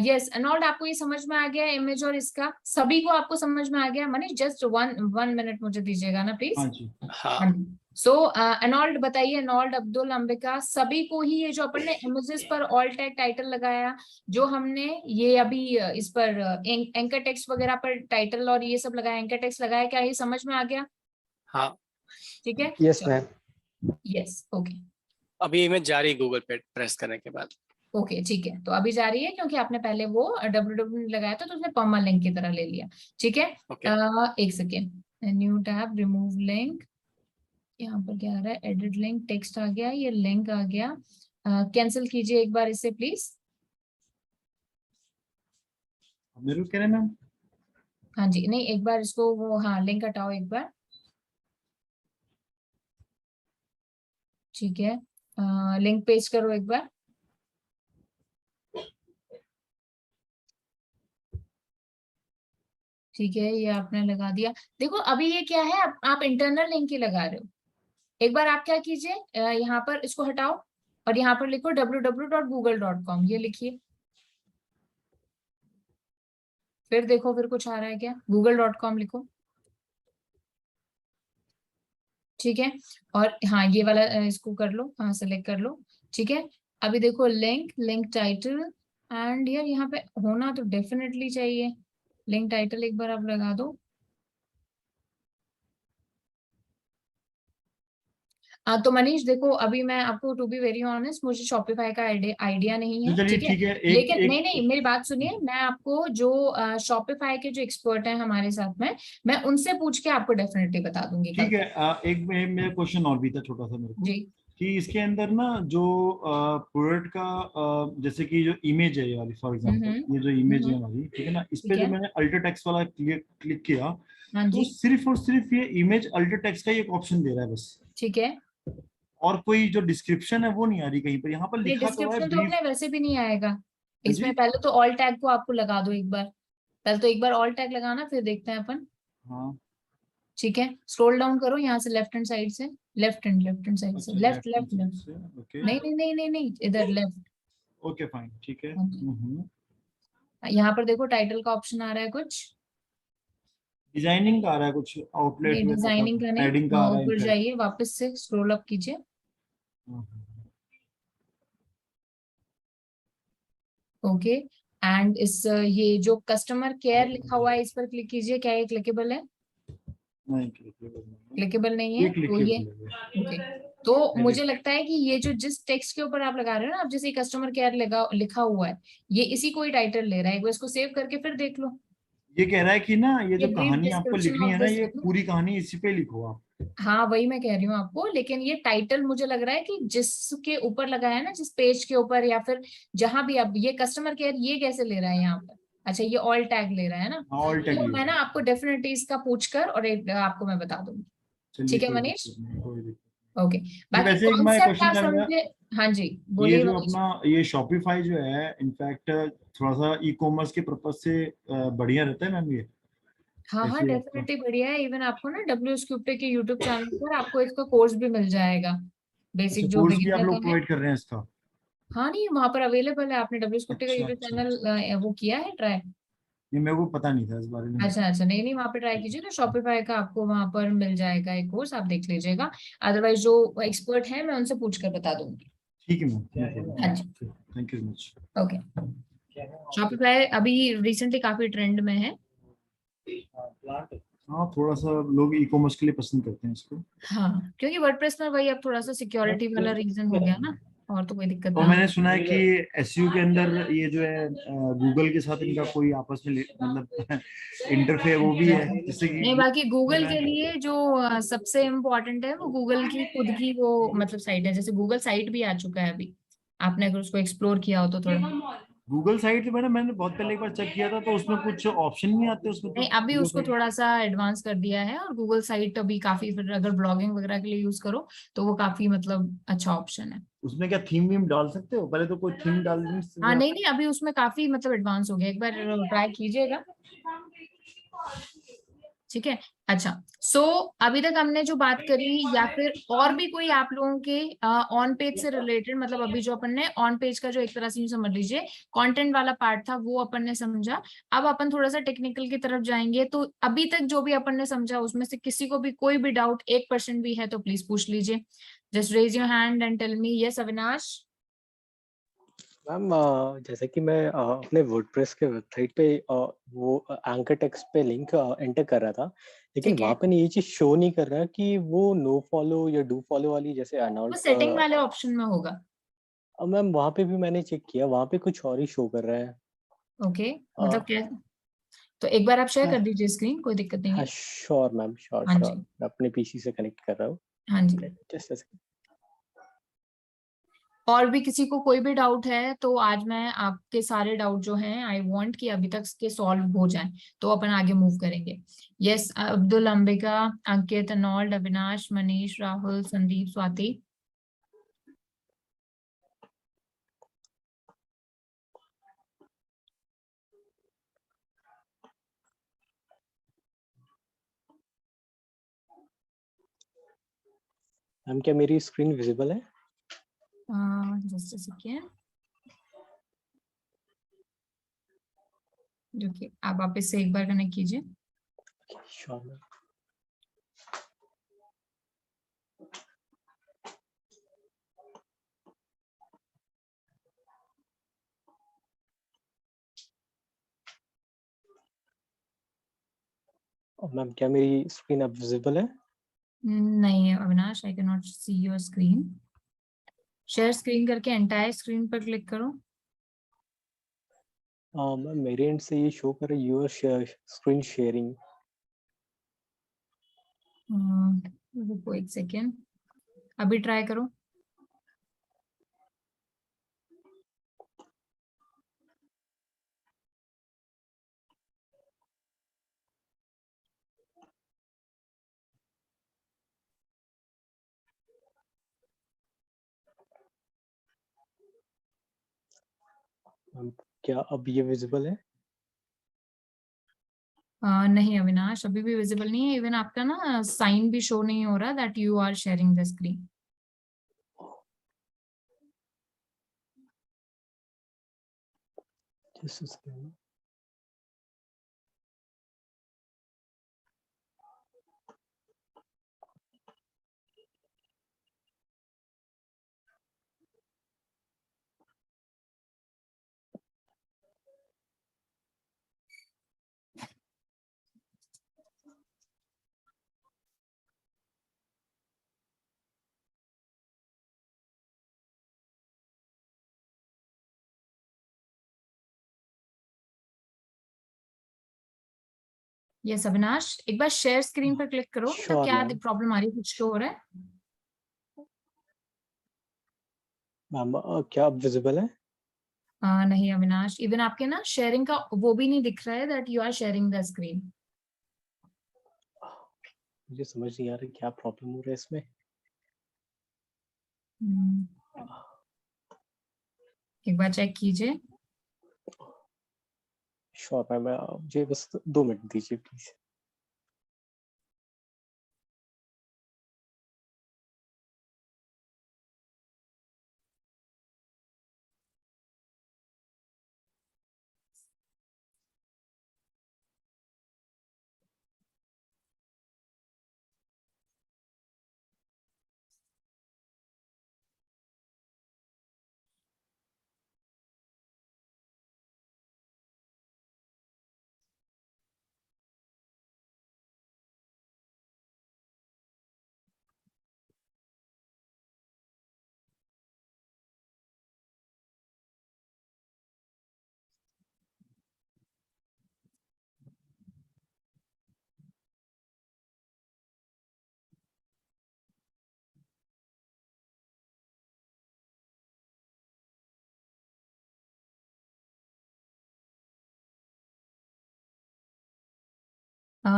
यस अनॉल्ड, आपको ये समझ में आ गया इमेज और इसका, सभी को आपको समझ में आ गया? मनीष जस्ट वन मिनट मुझे दीजिएगा ना प्लीज। हाँ जी, हाँ सो अनॉल्ड बताइए, अनॉल्ड, अब्दुल, अंबिका, सभी को ही ये जो अपन ने इमेजेस पर ऑल टैग टाइटल लगाया, जो हमने ये अभी इस पर एंकर टेक्स्ट वगैरह पर टाइटल और ये सब लगाया, एंकर टेक्स्ट लगाया, क्या ये समझ में आ गया? हाँ ठीक है, यस मैम। यस ओके अभी इमेज जा रही है गूगल पे प्रेस करने के बाद। ओके ठीक है, तो अभी जा रही है क्योंकि आपने पहले वो www लगाया था तो उसने परमालिंक की तरह ले लिया। ठीक है, ओके एक second, new tab, remove link, यहाँ पर क्या आ रहा है, एडिट लिंक, टेक्स्ट आ गया, ये लिंक आ गया। कैंसिल कीजिए एक बार इसे प्लीज। मेरे को कह रहे हैं मैम, हाँ जी, नहीं एक बार इसको वो, हाँ लिंक हटाओ एक बार। ठीक है, लिंक पेस्ट करो एक बार। ठीक है, ये आपने लगा दिया। देखो अभी ये क्या है, आप इंटरनल लिंक ही लगा रहे हो। एक बार आप क्या कीजिए, यहाँ पर इसको हटाओ और यहाँ पर लिखो www.google.com, ये लिखिए। फिर देखो फिर कुछ आ रहा है क्या, google.com लिखो। ठीक है, और हाँ ये वाला इसको कर लो, हाँ सेलेक्ट कर लो। ठीक है, अभी देखो लिंक, लिंक टाइटल, एंड यार यहाँ पे होना तो डेफिनेटली चाहिए। लिंक टाइटल एक बार आप लगा दो। तो मनीष देखो, अभी मैं आपको टू बी वेरी ऑनेस्ट, मुझे शॉपिफाई का आइडिया नहीं तो है। चलिए ठीक है, ठीक है, एक लेकिन नहीं एक नहीं मेरी बात सुनिए, मैं आपको जो शॉपिफाई के जो एक्सपर्ट हैं हमारे साथ में, मैं उनसे पूछ के आपको डेफिनेटली बता दूंगी कल। ठीक है, एक मेरा क्वेश्चन और भी था छोटा सा मेरे को, जी। कि इसके अंदर ना जो प्रोडक्ट का जैसे कि जो इमेज है ये वाली, फॉर एग्जांपल ये जो इमेज है हमारी, ठीक है ना, इस पे ठीक जो है, मैंने अल्टर टेक्स्ट वाला क्लिक किया, हाँ तो जी, सिर्फ और सिर्फ ये इमेज अल्टर टेक्स्ट का ही एक ऑप्शन दे रहा है बस, ठीक है। और कोई जो डिस्क्रिप्शन है वो नहीं आ रही कहीं पर। यहाँ पर नहीं, लिखा तो है डिस्क्रिप्शन तो ब्रीफ। अपने वैसे भी नहीं आएगा हाँ इसमें। जी, पहले तो ऑल टैग को आपको लगा दो एक बार, पहले तो एक बार ऑल टैग लगाना, फिर देखते हैं अपन। हाँ, ठीक है, स्क्रॉल डाउन करो यहाँ से, लेफ्ट हैंड साइड से, लेफ्ट हैंड साइड से, अच्छा, लेफ्ट लेफ्ट लेफ्ट लेफ्ट, से, ओके नहीं नहीं नहीं नहीं नहीं, इधर लेफ्ट। ओके फाइन, ठीक है। यहाँ पर देखो टाइटल का ऑप्शन आ रहा है कुछ, डिजाइनिंग का आ रहा है कुछ, आउटलेट नहीं में डिजाइनिंग का नहीं, पैडिंग का आ रहा है ऊपर इनफैक्ट। जाइए, वापस से स्क्रॉल अप कीजिए। ओके, एंड इस ये जो कस्टमर केयर लिखा हुआ है इस पर क्लिक कीजिए, क्या ये क्लिकेबल है? नहीं, क्लिकेबल नहीं ये है, तो ये क्लिकेबल ओके। तो मुझे लगता है कि ये जो जिस टेक्स्ट के ऊपर आप लगा रहे हो ना, आप जैसे कस्टमर केयर लिखा हुआ है, ये इसी को ही टाइटल ले रहा है। एक बार इसको सेव करके फिर देख लो। ये कह रहा है कि ना, ये ये जो ब्रीफ कहानी आपको डिस्क्रिप्शन लिखनी ऑफ है ना, दिस, ये पूरी कहानी इसी पे लिखो आप। हाँ वही मैं कह रही हूँ आपको, लेकिन ये टाइटल मुझे लग रहा है कि जिसके ऊपर लगाया है ना, जिस पेज के ऊपर या फिर जहां भी, अब ये कस्टमर केयर ये कैसे ले रहा है यहाँ पर? अच्छा, ये ऑल टैग ले रहा है ना, ऑल टैग तो लिखो। मैं ना आपको डेफिनेटली इसका पूछ कर और आपको मैं बता दूंगी। चलिए, ठीक है कोई मनीष, दिक्कत नहीं, कोई दिक्कत ओके। नहीं। बाकी वैसे एक मैं कॉन्सेप्ट क्वेश्चन आप था मेरा, समझे? हाँ जी ये बोलिए जो मनीष। अपना ये शॉपिफाई जो है, इनफैक्ट थोड़ा सा ई कॉमर्स के पर्पज से बढ़िया रहता है मैम ये, हाँ हाँ ऐसे आपका? डेफिनेटली बढ़िया है। इवन आपको ना WSQT के यूट्यूब चैनल पर आपको इसका कोर्स भी मिल जाएगा, अच्छा, बेसिक जो कोर्स भी आप बिगिनर लोग का है। प्रोवाइड कर रहे हैं इसका? हाँ नहीं, वहां पर अवेलेबल है। आपने WSQT का अच्छा यूट्यूब अच्छा अच्छा, चैनल वो किया है ट्राई? ये मेरे को पता नहीं था इस बारे में। अच्छा अच्छा, नहीं नहीं वहाँ पे ट्राई कीजिए, तो शॉपिफाई का आपको वहां पर मिल जाएगा एक कोर्स, आप देख लीजिएगा। अदरवाइज जो एक्सपर्ट है मैं उनसे पूछ कर बता दूंगी। ठीक है मैम, हाँ जी, thank you much. Okay. Shopify अभी रिसेंटली काफी ट्रेंड में है। हाँ, थोड़ा सा लोग ई कॉमर्स के लिए पसंद करते हैं इसको। हाँ, क्योंकि वर्डप्रेस में वही अब थोड़ा सा सिक्योरिटी वाला रीजन हो गया ना, और तो कोई दिक्कत और नहीं मैंने है। सुना है कि एसईओ के अंदर ये जो है गूगल के साथ इनका कोई आपस में मतलब इंटरफेयर वो भी है, जैसे नहीं, कि बाकी गूगल के लिए जो सबसे इम्पोर्टेंट है वो गूगल की खुद की वो मतलब साइट है, जैसे गूगल साइट भी आ चुका है अभी, आपने अगर उसको एक्सप्लोर किया हो तो थोड़ा। गूगल साइट मैंने बहुत पहले एक बार चेक किया था, तो उसमें कुछ ऑप्शन नहीं आते उसमें, तो नहीं, अभी गूगल उसको साइट थोड़ा सा एडवांस कर दिया है, और गूगल साइट अभी काफी, फिर अगर ब्लॉगिंग वगैरह के लिए यूज करो तो वो काफी मतलब अच्छा ऑप्शन है। उसमें क्या थीम वीम डाल सकते हो? पहले तो कोई थीम डाल नहीं हाँ, सकते। नहीं नहीं, अभी उसमें काफी मतलब एडवांस हो गया, एक बार ट्राई कीजिएगा। ठीक है। अच्छा, सो अभी तक हमने जो बात करी, या फिर और भी कोई आप लोगों के ऑन पेज से रिलेटेड, मतलब अभी जो अपन ने ऑन पेज का जो एक तरह से यूं समझ लीजिए कंटेंट वाला पार्ट था वो अपन ने समझा। अब अपन थोड़ा सा टेक्निकल की तरफ जाएंगे, तो अभी तक जो भी अपन ने समझा उसमें से किसी को भी कोई भी डाउट 1% भी है तो प्लीज पूछ लीजिए। Just raise your hand and tell me. Yes Avinash. Ma'am जैसे कि मैं अपने वर्डप्रेस के वेबसाइट पे वो एंकर टेक्स्ट पे लिंक एंटर कर रहा था, लेकिन ठीक है, वहां पे ये चीज शो नहीं कर रहा कि वो नो फॉलो या डू फॉलो वाली जैसे वो अनाउंस। सेटिंग वाले ऑप्शन में होगा। मैम वहां पे भी मैंने चेक किया, वहां पे कुछ और ही शो कर रहा है। ओके, अ, मतलब क्या, तो एक बार आप शेयर हाँ कर दीजिए स्क्रीन, कोई दिक्कत नहीं हाँ, है। श्योर मैम, श्योर हाँ श्योर, जी, मैं अपने पीसी से कनेक्ट कर रहा हूँ। हाँ जी। जस्ट और भी किसी को कोई भी डाउट है तो आज मैं आपके सारे डाउट जो हैं आई वांट कि अभी तक के सॉल्व हो जाएं, तो अपन आगे मूव करेंगे। यस अब्दुल, अंबिका, अंकित, अनोल्ड, अविनाश, मनीष, राहुल, संदीप, स्वाति। मैम क्या मेरी स्क्रीन विजिबल है? जस्ट सेकेंड, रुकिए, आप वापस से एक बार कनेक्ट कीजिए। Sure ma'am. मैम क्या मेरी स्क्रीन अब विजिबल है? नहीं Avinash, I can not see your screen. Share screen करके एंटायर स्क्रीन पर क्लिक करो। मैम मेरे एंड से ये शो कर रहा है यूर स्क्रीन शेयरिंग। रुको एक सेकेंड, अभी ट्राई करो। मैम क्या अब ये विजिबल है? नहीं अविनाश, अभी भी विजिबल नहीं है, इवन आपका ना साइन भी शो नहीं हो रहा that you are sharing the screen. Just a second. Yes Avinash, एक बार शेयर स्क्रीन पर क्लिक करो, मतलब श्योर क्या मैम। प्रॉब्लम आ रही है, कुछ शो हो रहा है? मैम क्या अब विजिबल है? नहीं अविनाश, इवन आपके ना शेयरिंग का वो भी नहीं दिख रहा है that you are sharing the screen. मुझे समझ नहीं आ रहा क्या प्रॉब्लम हो रहा है इसमें। एक बार चेक कीजिए। श्योर मैम, मुझे बस 2 मिनट दीजिए प्लीज।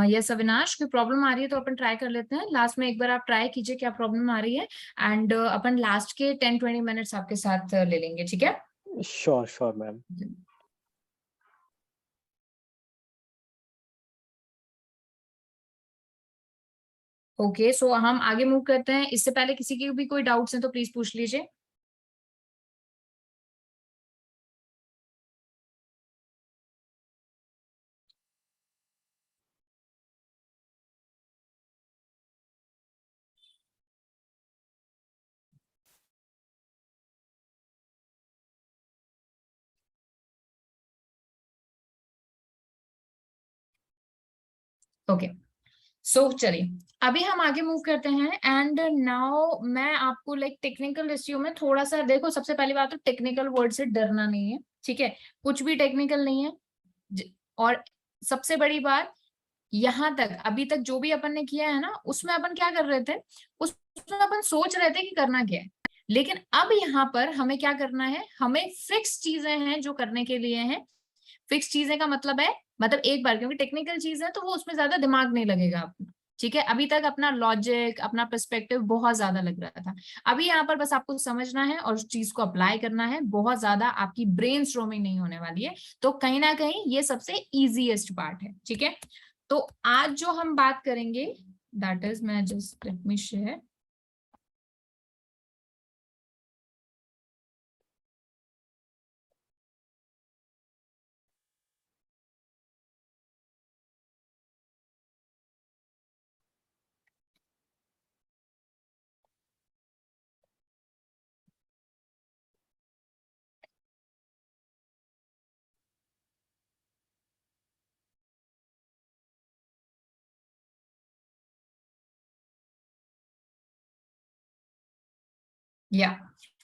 यस अविनाश, कोई प्रॉब्लम आ रही है तो अपन ट्राई कर लेते हैं। लास्ट में एक बार आप ट्राई कीजिए क्या प्रॉब्लम आ रही है, एंड अपन लास्ट के 10-20 मिनट्स आपके साथ ले लेंगे, ठीक है? Sure ma'am. ओके, सो हम आगे मूव करते हैं। इससे पहले किसी की भी कोई डाउट्स हैं तो प्लीज पूछ लीजिए। ओके, सो चलिए अभी हम आगे मूव करते हैं। एंड नाउ मैं आपको लाइक टेक्निकल एसईओ में थोड़ा सा, देखो सबसे पहली बात तो टेक्निकल वर्ड से डरना नहीं है, ठीक है? कुछ भी टेक्निकल नहीं है। और सबसे बड़ी बात, यहाँ तक अभी तक जो भी अपन ने किया है ना, उसमें अपन क्या कर रहे थे, उसमें अपन सोच रहे थे कि करना क्या है। लेकिन अब यहाँ पर हमें क्या करना है, हमें फिक्स चीजें हैं जो करने के लिए हैं। फिक्स चीजें का मतलब है, मतलब एक बार, क्योंकि टेक्निकल चीज है तो वो उसमें ज्यादा दिमाग नहीं लगेगा अपना, ठीक है? अभी तक अपना लॉजिक, अपना पर्सपेक्टिव बहुत ज्यादा लग रहा था। अभी यहाँ पर बस आपको समझना है और उस चीज को अप्लाई करना है। बहुत ज्यादा आपकी ब्रेनस्टॉर्मिंग नहीं होने वाली है, तो कहीं ना कहीं ये सबसे इजीएस्ट पार्ट है, ठीक है? तो आज जो हम बात करेंगे, दैट इज, मैं जस्ट लेट मी शेयर। या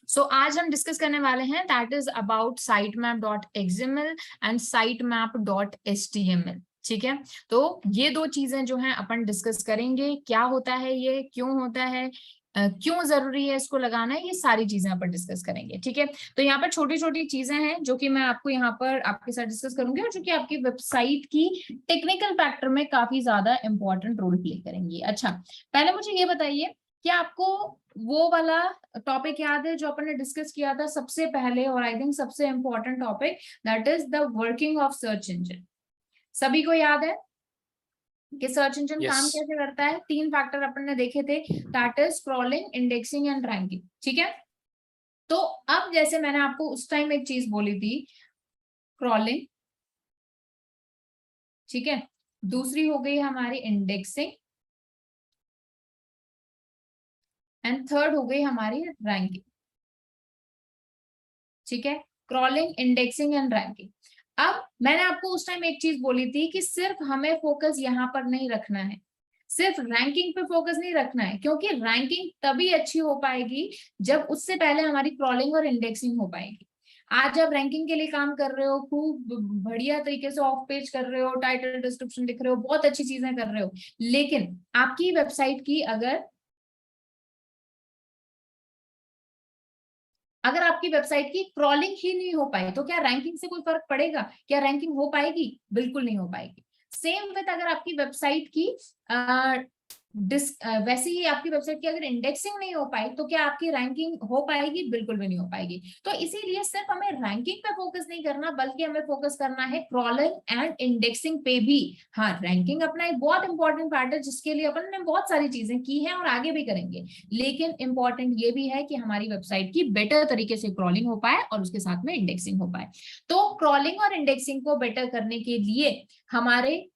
सो आज हम डिस्कस करने वाले हैं, that is about sitemap.xml and sitemap.html, ठीक है? तो ये दो चीजें जो हैं अपन डिस्कस करेंगे। क्या होता है ये, क्यों होता है, क्यों जरूरी है इसको लगाना है, ये सारी चीजें अपन डिस्कस करेंगे, ठीक है? तो यहाँ पर छोटी छोटी चीजें हैं जो कि मैं आपको यहाँ पर आपके साथ डिस्कस करूंगी, और जो कि आपकी वेबसाइट की टेक्निकल फैक्टर में काफी ज्यादा इंपॉर्टेंट रोल प्ले करेंगी। अच्छा, पहले मुझे ये बताइए, क्या आपको वो वाला टॉपिक याद है जो अपन ने डिस्कस किया था सबसे पहले, और आई थिंक सबसे important topic, that is the working of search engine? सभी को याद है कि सर्च इंजन काम कैसे करता है? 3 फैक्टर अपन ने देखे थे, that is scrolling, indexing and ranking, ठीक है? तो अब जैसे मैंने आपको उस टाइम एक चीज बोली थी, क्रॉलिंग, ठीक है, दूसरी हो गई हमारी इंडेक्सिंग, एंड थर्ड हो गई हमारी रैंकिंग, ठीक है? Crawling, indexing and ranking. अब मैंने आपको उस टाइम एक चीज बोली थी कि सिर्फ हमें फोकस यहाँ पर नहीं रखना है, सिर्फ रैंकिंग पे फोकस नहीं रखना है, क्योंकि रैंकिंग तभी अच्छी हो पाएगी जब उससे पहले हमारी क्रॉलिंग और इंडेक्सिंग हो पाएगी। आज आप रैंकिंग के लिए काम कर रहे हो, खूब बढ़िया तरीके से ऑफ पेज कर रहे हो, टाइटल डिस्क्रिप्शन लिख रहे हो, बहुत अच्छी चीजें कर रहे हो, लेकिन आपकी वेबसाइट की अगर आपकी वेबसाइट की क्रॉलिंग ही नहीं हो पाई, तो क्या रैंकिंग से कोई फर्क पड़ेगा? क्या रैंकिंग हो पाएगी? बिल्कुल नहीं हो पाएगी। सेम विद, अगर आपकी वेबसाइट की वैसे ही आपकी वेबसाइट की अगर इंडेक्सिंग नहीं हो पाई, तो क्या आपकी रैंकिंग हो पाएगी? बिल्कुल भी नहीं हो पाएगी। तो इसीलिए सिर्फ हमें रैंकिंग पे फोकस नहीं करना, बल्कि हमें फोकस करना है क्रॉलिंग एंड इंडेक्सिंग पे भी। हाँ, रैंकिंग अपना एक बहुत इंपॉर्टेंट पार्ट है, जिसके लिए अपन ने बहुत सारी चीजें की हैं और आगे भी करेंगे, लेकिन इंपॉर्टेंट ये भी है कि हमारी वेबसाइट की बेटर तरीके से क्रॉलिंग हो पाए और उसके साथ में इंडेक्सिंग हो पाए। तो क्रॉलिंग और इंडेक्सिंग को बेटर करने के लिए हमारे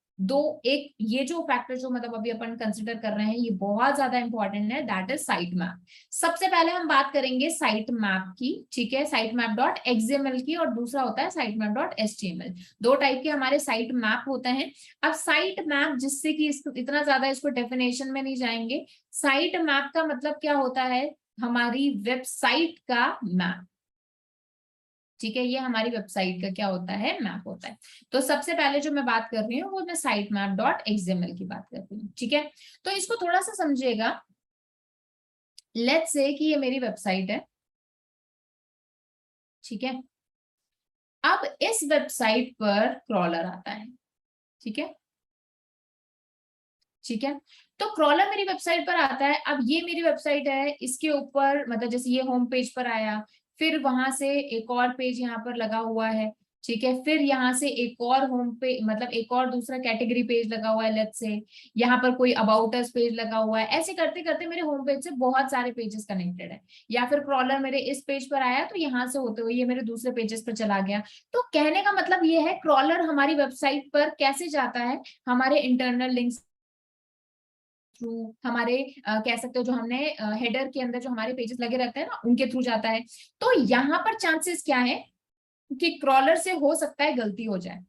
एक ये जो फैक्टर जो मतलब अभी अपन कंसिडर कर रहे हैं, ये बहुत ज्यादा इंपॉर्टेंट है, दैट इज साइट मैप। सबसे पहले हम बात करेंगे साइट मैप की, ठीक है, sitemap.xml की, और दूसरा होता है sitemap.html। 2 टाइप के हमारे साइट मैप होते हैं। अब साइट मैप, जिससे कि इतना ज्यादा इसको डेफिनेशन में नहीं जाएंगे, साइट मैप का मतलब क्या होता है? हमारी वेबसाइट का मैप, ठीक है? ये हमारी वेबसाइट का क्या होता है? मैप होता है। तो सबसे पहले जो मैं बात कर रही हूँ वो मैं sitemap.xml की बात कर रही हूँ, ठीक है? तो इसको थोड़ा सा समझिएगा। लेट्स से कि ये मेरी वेबसाइट है, ठीक है? अब इस वेबसाइट पर क्रॉलर आता है, ठीक है? ठीक है। तो क्रॉलर मेरी वेबसाइट पर आता है। अब ये मेरी वेबसाइट है, इसके ऊपर मतलब जैसे ये होम पेज पर आया, फिर वहां से एक और पेज यहाँ पर लगा हुआ है, ठीक है, फिर यहाँ से एक और होम पेज मतलब एक और दूसरा कैटेगरी पेज लगा हुआ है, लेट्स से यहाँ पर कोई अबाउट अस पेज लगा हुआ है। ऐसे करते करते मेरे होम पेज से बहुत सारे पेजेस कनेक्टेड है। या फिर क्रॉलर मेरे इस पेज पर आया तो यहाँ से होते हुए ये मेरे दूसरे पेजेस पर चला गया। तो कहने का मतलब ये है क्रॉलर हमारी वेबसाइट पर कैसे जाता है, हमारे इंटरनल लिंक्स थ्रू, हमारे कह सकते हो जो हमने हेडर के अंदर जो हमारे पेजेस लगे रहते हैं ना, उनके थ्रू जाता है। तो यहाँ पर चांसेस क्या है कि क्रॉलर से हो सकता है गलती हो जाए।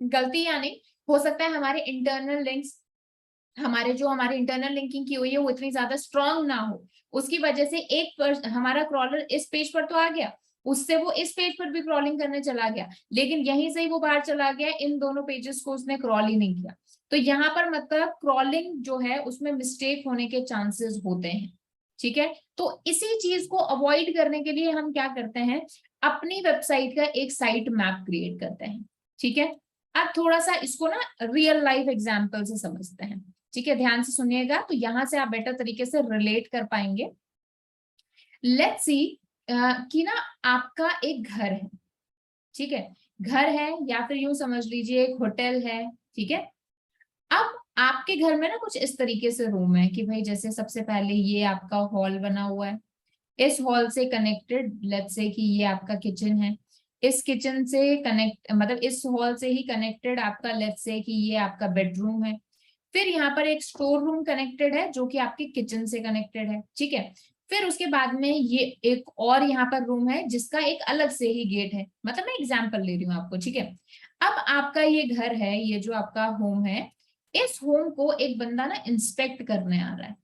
गलती यानी हो सकता है हमारे इंटरनल लिंक्स, हमारे इंटरनल लिंकिंग की हुई है वो इतनी ज्यादा स्ट्रांग ना हो, उसकी वजह से हमारा क्रॉलर इस पेज पर तो आ गया, उससे वो इस पेज पर भी क्रॉलिंग करने चला गया, लेकिन यहीं से ही वो बाहर चला गया, इन दोनों पेजेस को उसने क्रॉल ही नहीं किया। तो यहाँ पर मतलब क्रॉलिंग जो है उसमें मिस्टेक होने के चांसेस होते हैं, ठीक है। तो इसी चीज को अवॉइड करने के लिए हम क्या करते हैं, अपनी वेबसाइट का एक साइट मैप क्रिएट करते हैं, ठीक है। अब थोड़ा सा इसको ना रियल लाइफ एग्जांपल से समझते हैं, ठीक है, ध्यान से सुनिएगा तो यहां से आप बेटर तरीके से रिलेट कर पाएंगे। लेट्स सी कि ना आपका एक घर है, ठीक है, घर है या फिर यूं समझ लीजिए एक होटल है, ठीक है। अब आपके घर में ना कुछ इस तरीके से रूम है कि भाई जैसे सबसे पहले ये आपका हॉल बना हुआ है, इस हॉल से कनेक्टेड लेट्स से कि ये आपका किचन है, इस किचन से कनेक्ट मतलब इस हॉल से ही कनेक्टेड आपका लेट्स से कि ये आपका बेडरूम है, फिर यहाँ पर एक स्टोर रूम कनेक्टेड है जो कि आपके किचन से कनेक्टेड है, ठीक है। फिर उसके बाद में ये एक और यहाँ पर रूम है जिसका एक अलग से ही गेट है, मतलब मैं एग्जांपल ले रही हूँ आपको, ठीक है। अब आपका ये घर है, ये जो आपका होम है, इस होम को एक बंदा ना इंस्पेक्ट करने आ रहा है,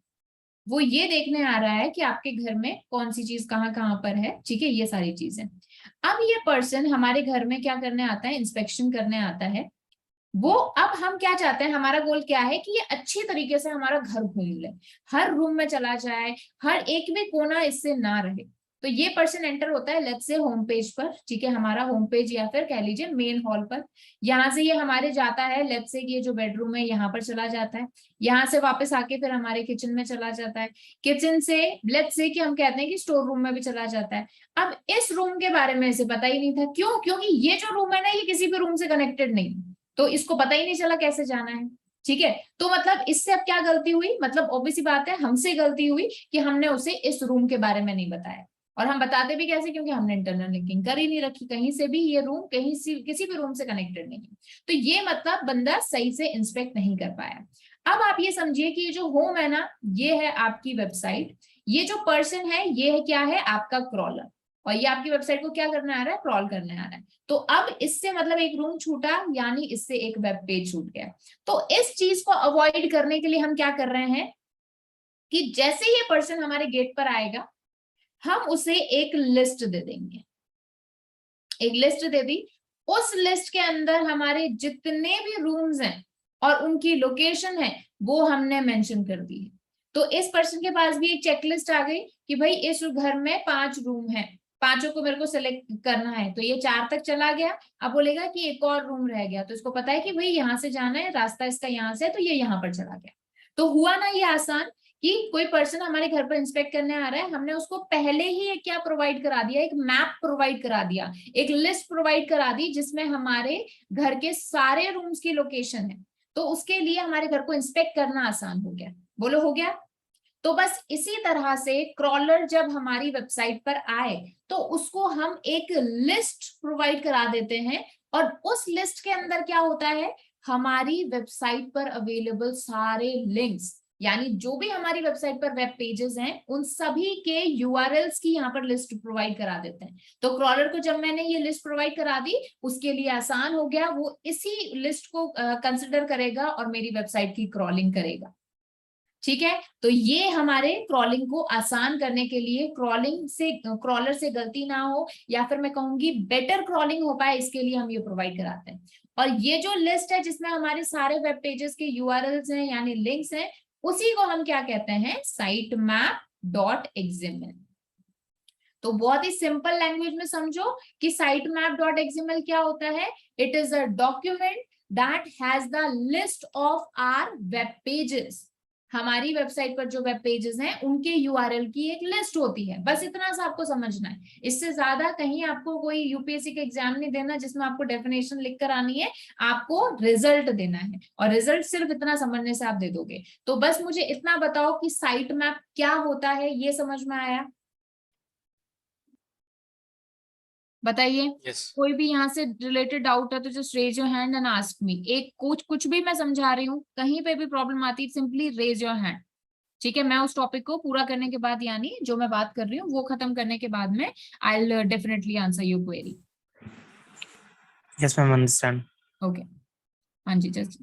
वो ये देखने आ रहा है कि आपके घर में कौन सी चीज कहाँ कहाँ पर है, ठीक है, ये सारी चीजें। अब ये पर्सन हमारे घर में क्या करने आता है, इंस्पेक्शन करने आता है। वो अब हम क्या चाहते हैं, हमारा गोल क्या है कि ये अच्छी तरीके से हमारा घर घूम ले, हर रूम में चला जाए, हर एक भी कोना इससे ना रहे। तो ये पर्सन एंटर होता है लेट्स से होम पेज पर, ठीक है, हमारा होम पेज या फिर कह लीजिए मेन हॉल पर। यहाँ से ये हमारे जाता है लेट्स से ये जो बेडरूम है यहाँ पर चला जाता है, यहाँ से वापस आके फिर हमारे किचन में चला जाता है, किचन से लेट्स से कि हम कहते हैं कि स्टोर रूम में भी चला जाता है। अब इस रूम के बारे में इसे पता ही नहीं था, क्यों, क्योंकि ये जो रूम है ना ये किसी भी रूम से कनेक्टेड नहीं, तो इसको पता ही नहीं चला कैसे जाना है, ठीक है। तो मतलब इससे अब क्या गलती हुई, मतलब ऑब्वियस बात है हमसे गलती हुई कि हमने उसे इस रूम के बारे में नहीं बताया। और हम बताते भी कैसे, क्योंकि हमने इंटरनल लिंकिंग कर ही नहीं रखी कहीं से भी, ये रूम कहीं से किसी भी रूम से कनेक्टेड नहीं है। तो ये मतलब बंदा सही से इंस्पेक्ट नहीं कर पाया। अब आप ये समझिए कि ये जो होम है ना ये है आपकी वेबसाइट, ये जो पर्सन है ये है क्या है, आपका क्रॉलर, और ये आपकी वेबसाइट को क्या करने आ रहा है, क्रॉल करने आ रहा है। तो अब इससे मतलब एक रूम छूटा, यानी इससे एक वेब पेज छूट गया। तो इस चीज को अवॉइड करने के लिए हम क्या कर रहे हैं कि जैसे ये पर्सन हमारे गेट पर आएगा हम उसे एक लिस्ट दे देंगे, एक लिस्ट दे दी, उस लिस्ट के अंदर हमारे जितने भी रूम्स हैं और उनकी लोकेशन है वो हमने मेंशन कर दी है। तो इस पर्सन के पास भी एक चेकलिस्ट आ गई कि भाई इस घर में 5 रूम है, पांचों को मेरे को सिलेक्ट करना है, तो ये 4 तक चला गया। अब बोलेगा कि एक और रूम रह गया, तो इसको पता है कि भाई यहाँ से जाना है, रास्ता इसका यहाँ से, तो ये यहाँ पर चला गया। तो हुआ ना ये आसान कि कोई पर्सन हमारे घर पर इंस्पेक्ट करने आ रहा है, हमने उसको पहले ही एक क्या प्रोवाइड करा दिया, एक मैप प्रोवाइड करा दिया, एक लिस्ट प्रोवाइड करा दी जिसमें हमारे घर के सारे रूम्स की लोकेशन है। तो उसके लिए हमारे घर को इंस्पेक्ट करना आसान हो गया। बोलो हो गया। तो बस इसी तरह से क्रॉलर जब हमारी वेबसाइट पर आए तो उसको हम एक लिस्ट प्रोवाइड करा देते हैं, और उस लिस्ट के अंदर क्या होता है, हमारी वेबसाइट पर अवेलेबल सारे लिंक्स, यानी जो भी हमारी वेबसाइट पर वेब पेजेस हैं उन सभी के यूआरएल्स की यहाँ पर लिस्ट प्रोवाइड करा देते हैं। तो क्रॉलर को जब मैंने ये लिस्ट प्रोवाइड करा दी उसके लिए आसान हो गया, वो इसी लिस्ट को कंसिडर करेगा और मेरी वेबसाइट की क्रॉलिंग करेगा, ठीक है। तो ये हमारे क्रॉलिंग को आसान करने के लिए, क्रॉलिंग से क्रॉलर से गलती ना हो या फिर मैं कहूंगी बेटर क्रॉलिंग हो पाए, इसके लिए हम ये प्रोवाइड कराते हैं। और ये जो लिस्ट है जिसमें हमारे सारे वेब पेजेस के यूआरएल्स हैं यानी लिंक्स हैं, उसी को हम क्या कहते हैं, sitemap.xml। तो बहुत ही सिंपल लैंग्वेज में समझो कि sitemap.xml क्या होता है, it is a document that has the list of our web pages. हमारी वेबसाइट पर जो वेब पेजेस हैं उनके यूआरएल की एक लिस्ट होती है, बस इतना सा आपको समझना है। इससे ज्यादा कहीं आपको कोई यूपीएससी का एग्जाम नहीं देना जिसमें आपको डेफिनेशन लिख कर आनी है, आपको रिजल्ट देना है और रिजल्ट सिर्फ इतना समझने से आप दे दोगे। तो बस मुझे इतना बताओ कि साइट मैप क्या होता है, ये समझ में आया? बताइए। यस कोई भी यहाँ से रिलेटेड डाउट है तो just raise your hand and ask me. एक कुछ भी मैं समझा रही हूँ, कहीं पे भी प्रॉब्लम आती है, सिंपली रेज योर हैंड। ठीक है, मैं उस टॉपिक को पूरा करने के बाद, यानी जो मैं बात कर रही हूँ वो खत्म करने के बाद में I will definitely answer your query. Yes ma'am, understand. Okay, हाँ जी, जस्ट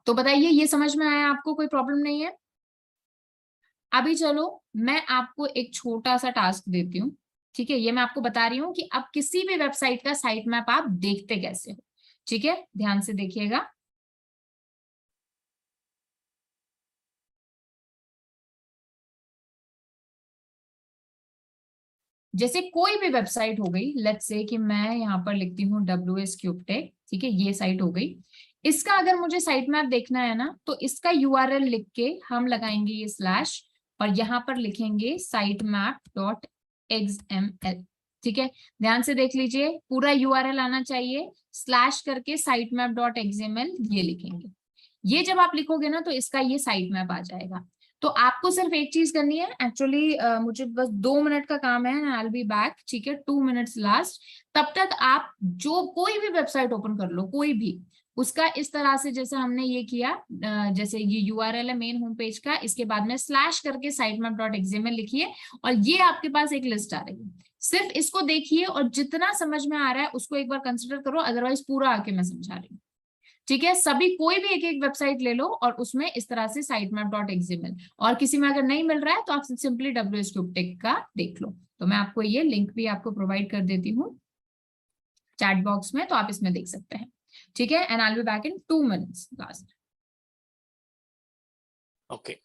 तो बताइए, ये समझ में आया आपको? कोई प्रॉब्लम नहीं है? अभी चलो मैं आपको एक छोटा सा टास्क देती हूँ। ठीक है, ये मैं आपको बता रही हूँ कि आप किसी भी वेबसाइट का साइट मैप आप देखते कैसे हो। ठीक है, ध्यान से देखिएगा। जैसे कोई भी वेबसाइट हो गई, लेट्स से कि मैं यहाँ पर लिखती हूँ WS क्यूबटेक। ठीक है, ये साइट हो गई। इसका अगर मुझे साइट मैप देखना है ना, तो इसका यूआरएल लिख के हम लगाएंगे ये स्लैश और यहाँ पर लिखेंगे sitemap.xml। ठीक है, ध्यान से देख लीजिए, पूरा यूआरएल आना चाहिए, स्लैश करके sitemap.xml ये लिखेंगे। ये जब आप लिखोगे ना तो इसका ये साइट मैप आ जाएगा। तो आपको सिर्फ एक चीज करनी है, एक्चुअली मुझे बस 2 मिनट का काम है, आई विल बी बैक। ठीक है, 2 मिनट्स लास्ट। तब तक आप जो कोई भी वेबसाइट ओपन कर लो, कोई भी, उसका इस तरह से जैसे हमने ये किया, जैसे ये यूआरएल है मेन होम पेज का, इसके बाद में स्लैश करके sitemap.xml लिखिए और ये आपके पास एक लिस्ट आ रही है। सिर्फ इसको देखिए और जितना समझ में आ रहा है उसको एक बार कंसिडर करो, अदरवाइज पूरा आके मैं समझा रही हूँ। ठीक है, सभी कोई भी एक एक वेबसाइट ले लो और उसमें इस तरह से sitemap.xml, और किसी में अगर नहीं मिल रहा है तो आप सिंपली WS क्यूबटेक का देख लो। तो मैं आपको ये लिंक भी आपको प्रोवाइड कर देती हूँ चैट बॉक्स में, तो आप इसमें देख सकते हैं। ठीक है, and I will be back in 2 minutes last. Okay.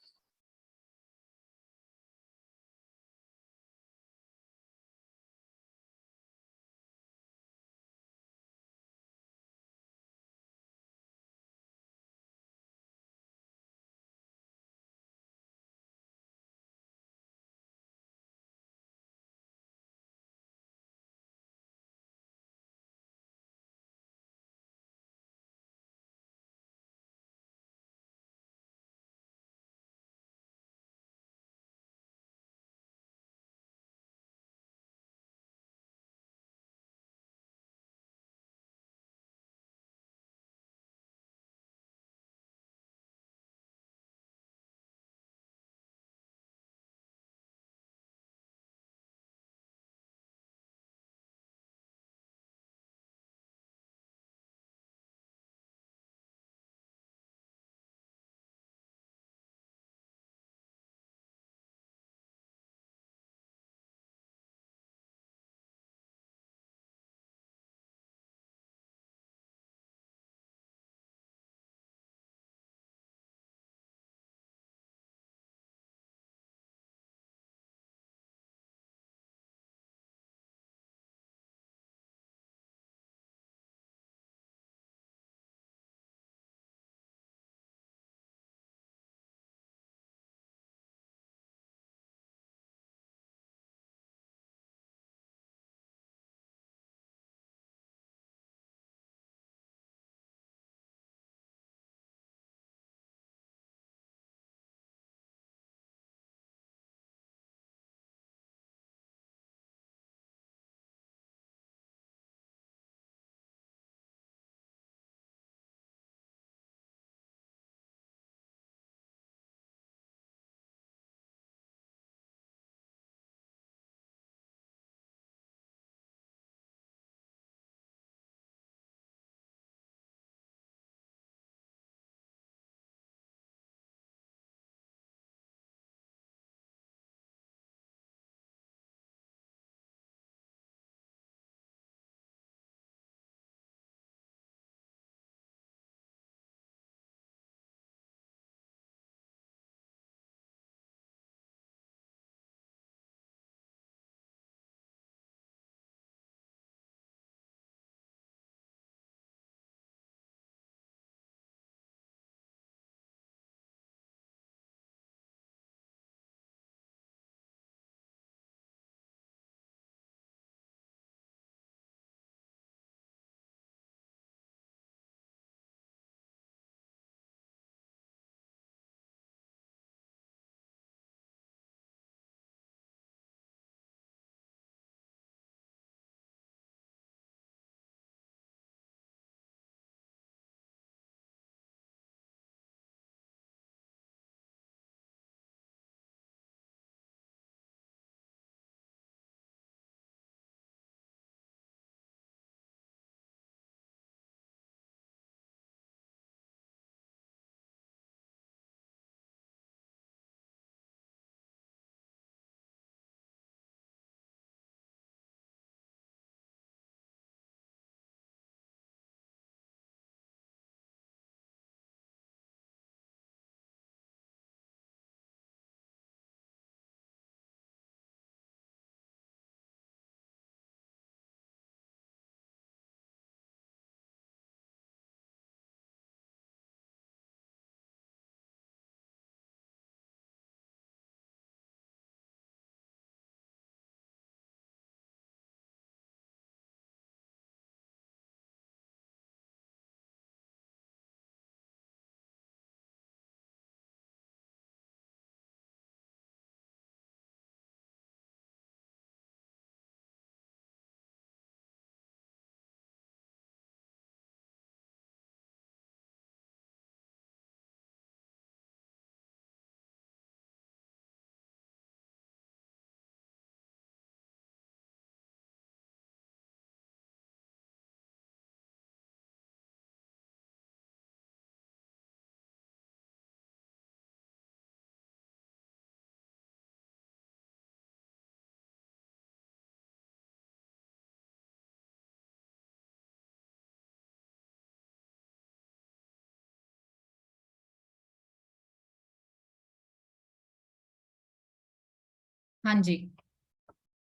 हाँ जी।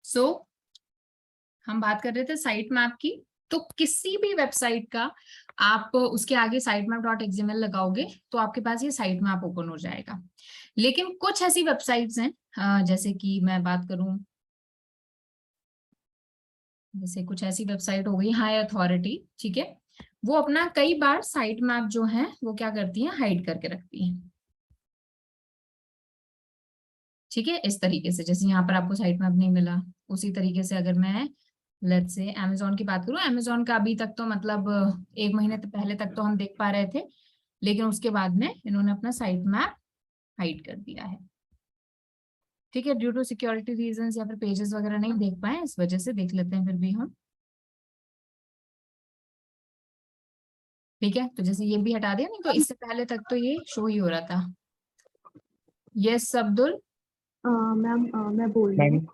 सो हम बात कर रहे थे साइट मैप की। तो किसी भी वेबसाइट का आप उसके आगे sitemap.xml लगाओगे तो आपके पास ये साइट मैप ओपन हो जाएगा। लेकिन कुछ ऐसी वेबसाइट्स हैं, जैसे कि मैं बात करूं, जैसे कुछ ऐसी वेबसाइट हो गई हाई अथॉरिटी, ठीक है, वो अपना कई बार साइट मैप जो है वो क्या करती है, हाइड करके रखती है। ठीक है, इस तरीके से जैसे यहाँ पर आपको साइट मैप नहीं मिला, उसी तरीके से अगर मैं लेट्स से अमेजोन की बात करूं, अमेजोन का अभी तक तो मतलब 1 महीने पहले तक तो हम देख पा रहे थे, लेकिन उसके बाद में इन्होंने अपना साइट मैप हाइड कर दिया है। ठीक है, ड्यू टू सिक्योरिटी रीजंस या फिर पेजेस वगैरह नहीं देख पाए, इस वजह से देख लेते हैं फिर भी हम। ठीक है, तो जैसे ये भी हटा दिया, नहीं तो इससे पहले तक तो ये शो ही हो रहा था। यस अब्दुल। मैम मैं बोल रही हूँ।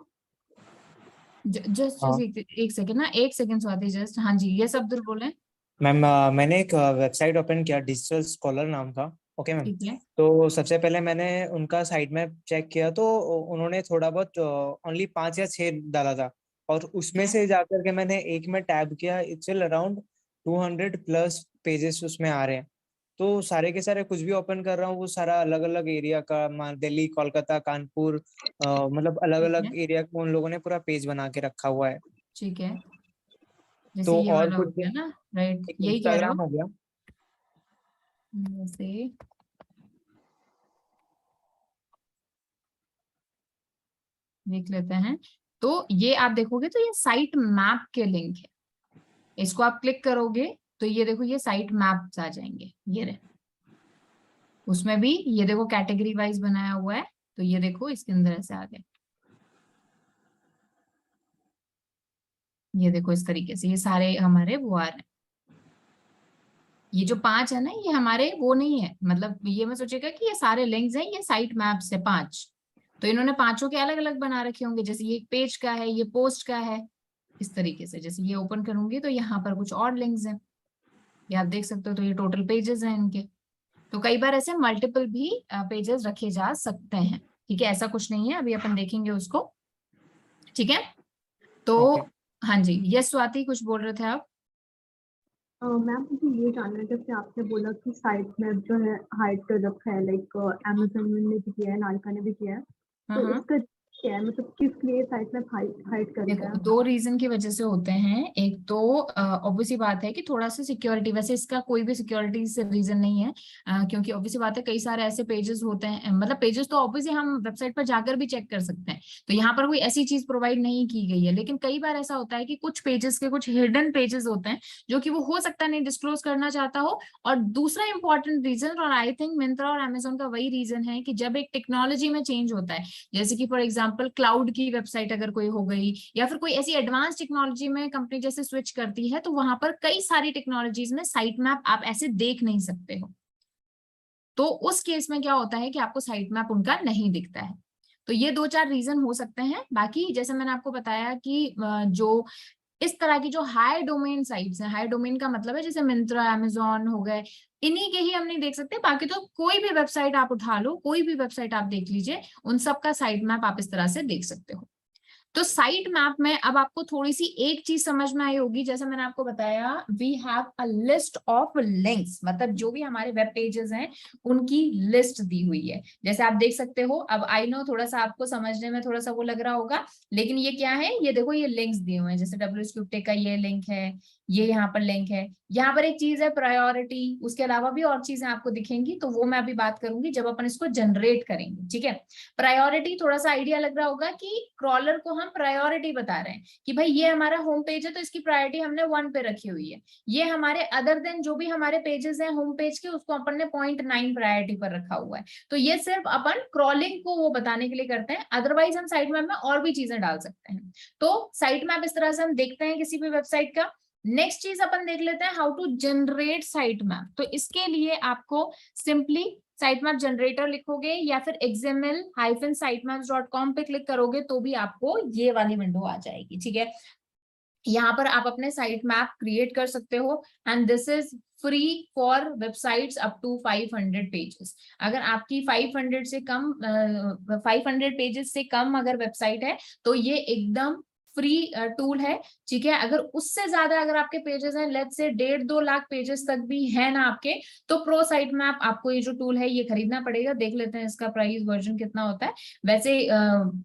जस्ट एक सेकंड ना, एक सेकंड स्वाति जस्ट। हाँ जी, यस अब्दुल बोले। मैम मैंने एक वेबसाइट ओपन किया, डिजिटल स्कॉलर नाम था। Okay ma'am. ठीक है। तो सबसे पहले मैंने उनका साइट मैप चेक किया, तो उन्होंने थोड़ा बहुत ओनली 5 या 6 डाला था, और उसमें से जाकर के मैंने एक में टैब किया, इट्स अराउंड 200+ पेजेस उसमें आ रहे हैं। तो सारे के सारे कुछ भी ओपन कर रहा हूँ वो सारा अलग अलग एरिया का, दिल्ली, कोलकाता, कानपुर, मतलब अलग अलग एरिया को उन लोगों ने पूरा पेज बना के रखा हुआ है। ठीक है, जैसे तो ये और वाला हो कुछ गया ना, राइट, एक यही कह रहे इंस्टाग्राम हो। हो गया। जैसे देख लेते हैं, तो ये आप देखोगे तो ये साइट मैप के लिंक है, इसको आप क्लिक करोगे तो ये देखो ये साइट मैप्स आ जाएंगे, ये रहे। उसमें भी ये देखो कैटेगरी वाइज बनाया हुआ है, तो ये देखो इसके अंदर ऐसे आ गए, ये देखो इस तरीके से ये सारे हमारे वो आ रहे हैं। ये जो 5 है ना, ये हमारे वो नहीं है, मतलब ये मैं सोचेगा कि ये सारे लिंक्स हैं, ये साइट मैप्स है 5। तो इन्होंने 5 के अलग अलग बना रखे होंगे, जैसे ये पेज का है, ये पोस्ट का है, इस तरीके से। जैसे ये ओपन करूंगी तो यहाँ पर कुछ और लिंक्स हैं, ये आप देख सकते हो। तो ये टोटल पेजेस हैं इनके। तो कई बार ऐसे मल्टीपल भी पेजेस रखे जा सकते हैं। ठीक है, ऐसा कुछ नहीं है, अभी अपन देखेंगे उसको। ठीक है, तो हाँ जी, यस स्वाति कुछ बोल रहे थे आप। मैम मुझे ये जानना है, जैसे आपने बोला कि साइट मैप जो है हाइड कर रखा है, लाइक अमेजोन ने भी किया है, नालका ने भी किया है, तो इसका क्या है, मतलब किस लिए साइट मैप हाइड कर रखा है? 2 रीजन की वजह से होते हैं। एक तो ऑब्वियसली बात है कि थोड़ा सा सिक्योरिटी, वैसे इसका कोई भी सिक्योरिटी से रीजन नहीं है, क्योंकि ऑब्वियसली बात है कई सारे ऐसे पेजेस होते हैं, मतलब पेजेस तो ऑब्वियसली हम वेबसाइट पर जाकर भी चेक कर सकते हैं, तो यहाँ पर कोई ऐसी चीज प्रोवाइड नहीं की गई है। लेकिन कई बार ऐसा होता है कि कुछ पेजेस के कुछ हिडन पेजेस होते हैं जो कि वो हो सकता है नहीं डिस्क्लोज करना चाहता हो। और दूसरा इंपॉर्टेंट रीजन, और आई थिंक मिंत्रा और अमेजोन का वही रीजन है, कि जब एक टेक्नोलॉजी में चेंज होता है, जैसे कि फॉर एग्जाम्पल क्लाउड की वेबसाइट अगर कोई हो गई, या फिर कोई ऐसी एडवांस टेक्नोलॉजी में कंपनी जैसे स्विच करती है, तो वहां पर कई सारी टेक्नोलॉजीज में साइट मैप आप ऐसे देख नहीं सकते हो। तो उस केस में क्या होता है कि आपको साइट मैप उनका नहीं दिखता है। तो ये 2-4 रीजन हो सकते हैं। बाकी जैसे मैंने आपको बताया कि जो इस तरह की जो हाई डोमेन साइट्स हैं, हाई डोमेन का मतलब है जैसे मिंत्रा, अमेजोन हो गए, इन्हीं के ही हम नहीं देख सकते। बाकी तो कोई भी वेबसाइट आप उठा लो, कोई भी वेबसाइट आप देख लीजिए, उन सब का साइट मैप आप इस तरह से देख सकते हो। तो साइट मैप में अब आपको थोड़ी सी एक चीज समझ में आई होगी, जैसे मैंने आपको बताया, we have a list of links, मतलब जो भी हमारे वेब पेजेस हैं उनकी लिस्ट दी हुई है। जैसे आप देख सकते हो, अब आई नो थोड़ा सा आपको समझने में थोड़ा सा वो लग रहा होगा, लेकिन ये क्या है, ये देखो ये लिंक्स दिए हुए हैं, जैसे WSQTech का ये लिंक है, ये यहाँ पर लिंक है। यहाँ पर एक चीज है प्रायोरिटी, उसके अलावा भी और चीजें आपको दिखेंगी, तो वो मैं अभी बात करूंगी जब अपन इसको जनरेट करेंगे। ठीक है, प्रायोरिटी थोड़ा सा आइडिया लग रहा होगा कि क्रॉलर को हम प्रायोरिटी बता रहे हैं कि भाई ये हमारा होम पेज है तो इसकी प्रायोरिटी हमने 1 पे रखी हुई है। ये हमारे अदर देन जो भी हमारे पेजेस हैं होम पेज के, उसको अपन ने 0.9 प्रायोरिटी पर रखा हुआ है। तो ये सिर्फ अपन क्रॉलिंग को वो बताने के लिए करते हैं, अदरवाइज हम साइट मैप में और भी चीजें डाल सकते हैं। तो साइट मैप इस तरह से हम देखते हैं किसी भी वेबसाइट का। नेक्स्ट चीज अपन देख लेते हैं, how to generate site map. तो इसके लिए आपको सिंपली साइट मैप जनरेटर लिखोगे या फिर xml-sitemaps.com पे क्लिक करोगे तो भी आपको ये वाली विंडो आ जाएगी। ठीक है, यहाँ पर आप अपने साइट मैप क्रिएट कर सकते हो and this is free for websites up to 500 pages. अगर आपकी 500 से कम 500 पेजेस से कम अगर वेबसाइट है तो ये एकदम फ्री टूल है, ठीक है। अगर उससे ज्यादा अगर आपके पेजेस हैं, लेट्स से 1.5-2 लाख पेजेस तक भी है ना आपके, तो प्रो साइट मैप आपको ये जो टूल है ये खरीदना पड़ेगा। देख लेते हैं इसका प्राइस वर्जन कितना होता है। वैसे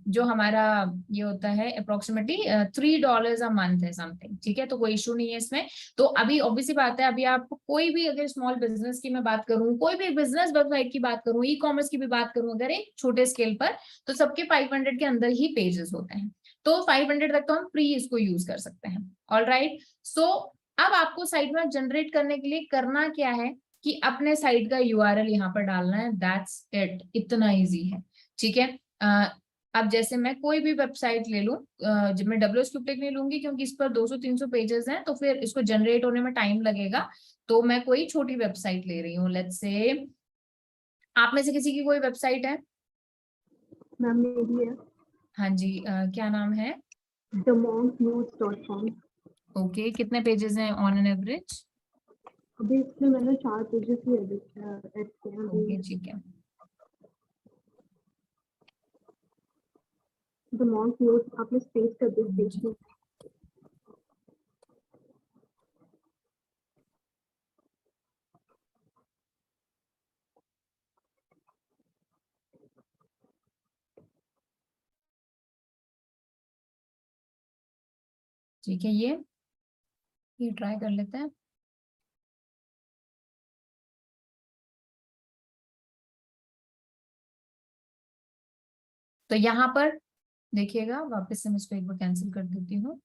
जो हमारा ये होता है अप्रोक्सीमेटली $3 अ मंथ है समथिंग, ठीक है। तो कोई इशू नहीं है इसमें। तो अभी ऑब्वियसली बात है, अभी आप कोई भी अगर स्मॉल बिजनेस की मैं बात करूं, कोई भी बिजनेस वेबसाइट की बात करूं, ई कॉमर्स की भी बात करूं, अगर एक छोटे स्केल पर, तो सबके 500 के अंदर ही पेजेस होते हैं। तो 500 तक तो हम फ्री इसको यूज कर सकते हैं। ऑल राइट, सो अब आपको साइट मैप जनरेट करने के लिए करना क्या है कि अपने साइट का यूआरएल यहाँ पर डालना है, दैट्स इट, इतना इजी है, ठीक है। अब जैसे मैं कोई भी वेबसाइट ले लूं, जब मैं WSCuptech नहीं लूंगी क्योंकि इस पर 200-300 पेजेस हैं, तो फिर इसको जनरेट होने में टाइम लगेगा। तो मैं कोई छोटी वेबसाइट ले रही हूँ, लेट्स से आप में से किसी की कोई वेबसाइट है? मैम मेरी है। हाँ जी, क्या नाम है? themonknews.com। ओके, कितने पेजेस हैं ऑन एन एवरेज? अभी इसमें मैंने 4 पेजेस ही एडिट किए हैं। ओके, ठीक है। द मॉन्क न्यूज आपने स्पेस कर दिया स्पेस में। ठीक है, ये ट्राई कर लेते हैं। तो यहाँ पर देखिएगा, वापस से मैं इसको एक बार कैंसिल कर देती हूँ।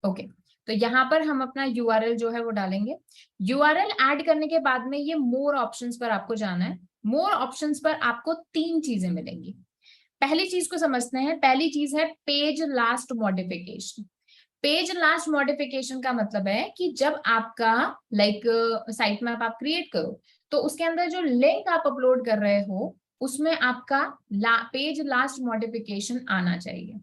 ओके, तो यहाँ पर हम अपना यूआरएल जो है वो डालेंगे। यूआरएल ऐड करने के बाद में ये मोर ऑप्शंस पर आपको जाना है। मोर ऑप्शंस पर आपको 3 चीजें मिलेंगी। पहली चीज को समझते हैं। पहली चीज है page last modification. Page last modification का मतलब है कि जब आपका साइट मैप आप क्रिएट करो, तो उसके अंदर जो लिंक आप अपलोड कर रहे हो उसमें आपका पेज लास्ट मॉडिफिकेशन आना चाहिए।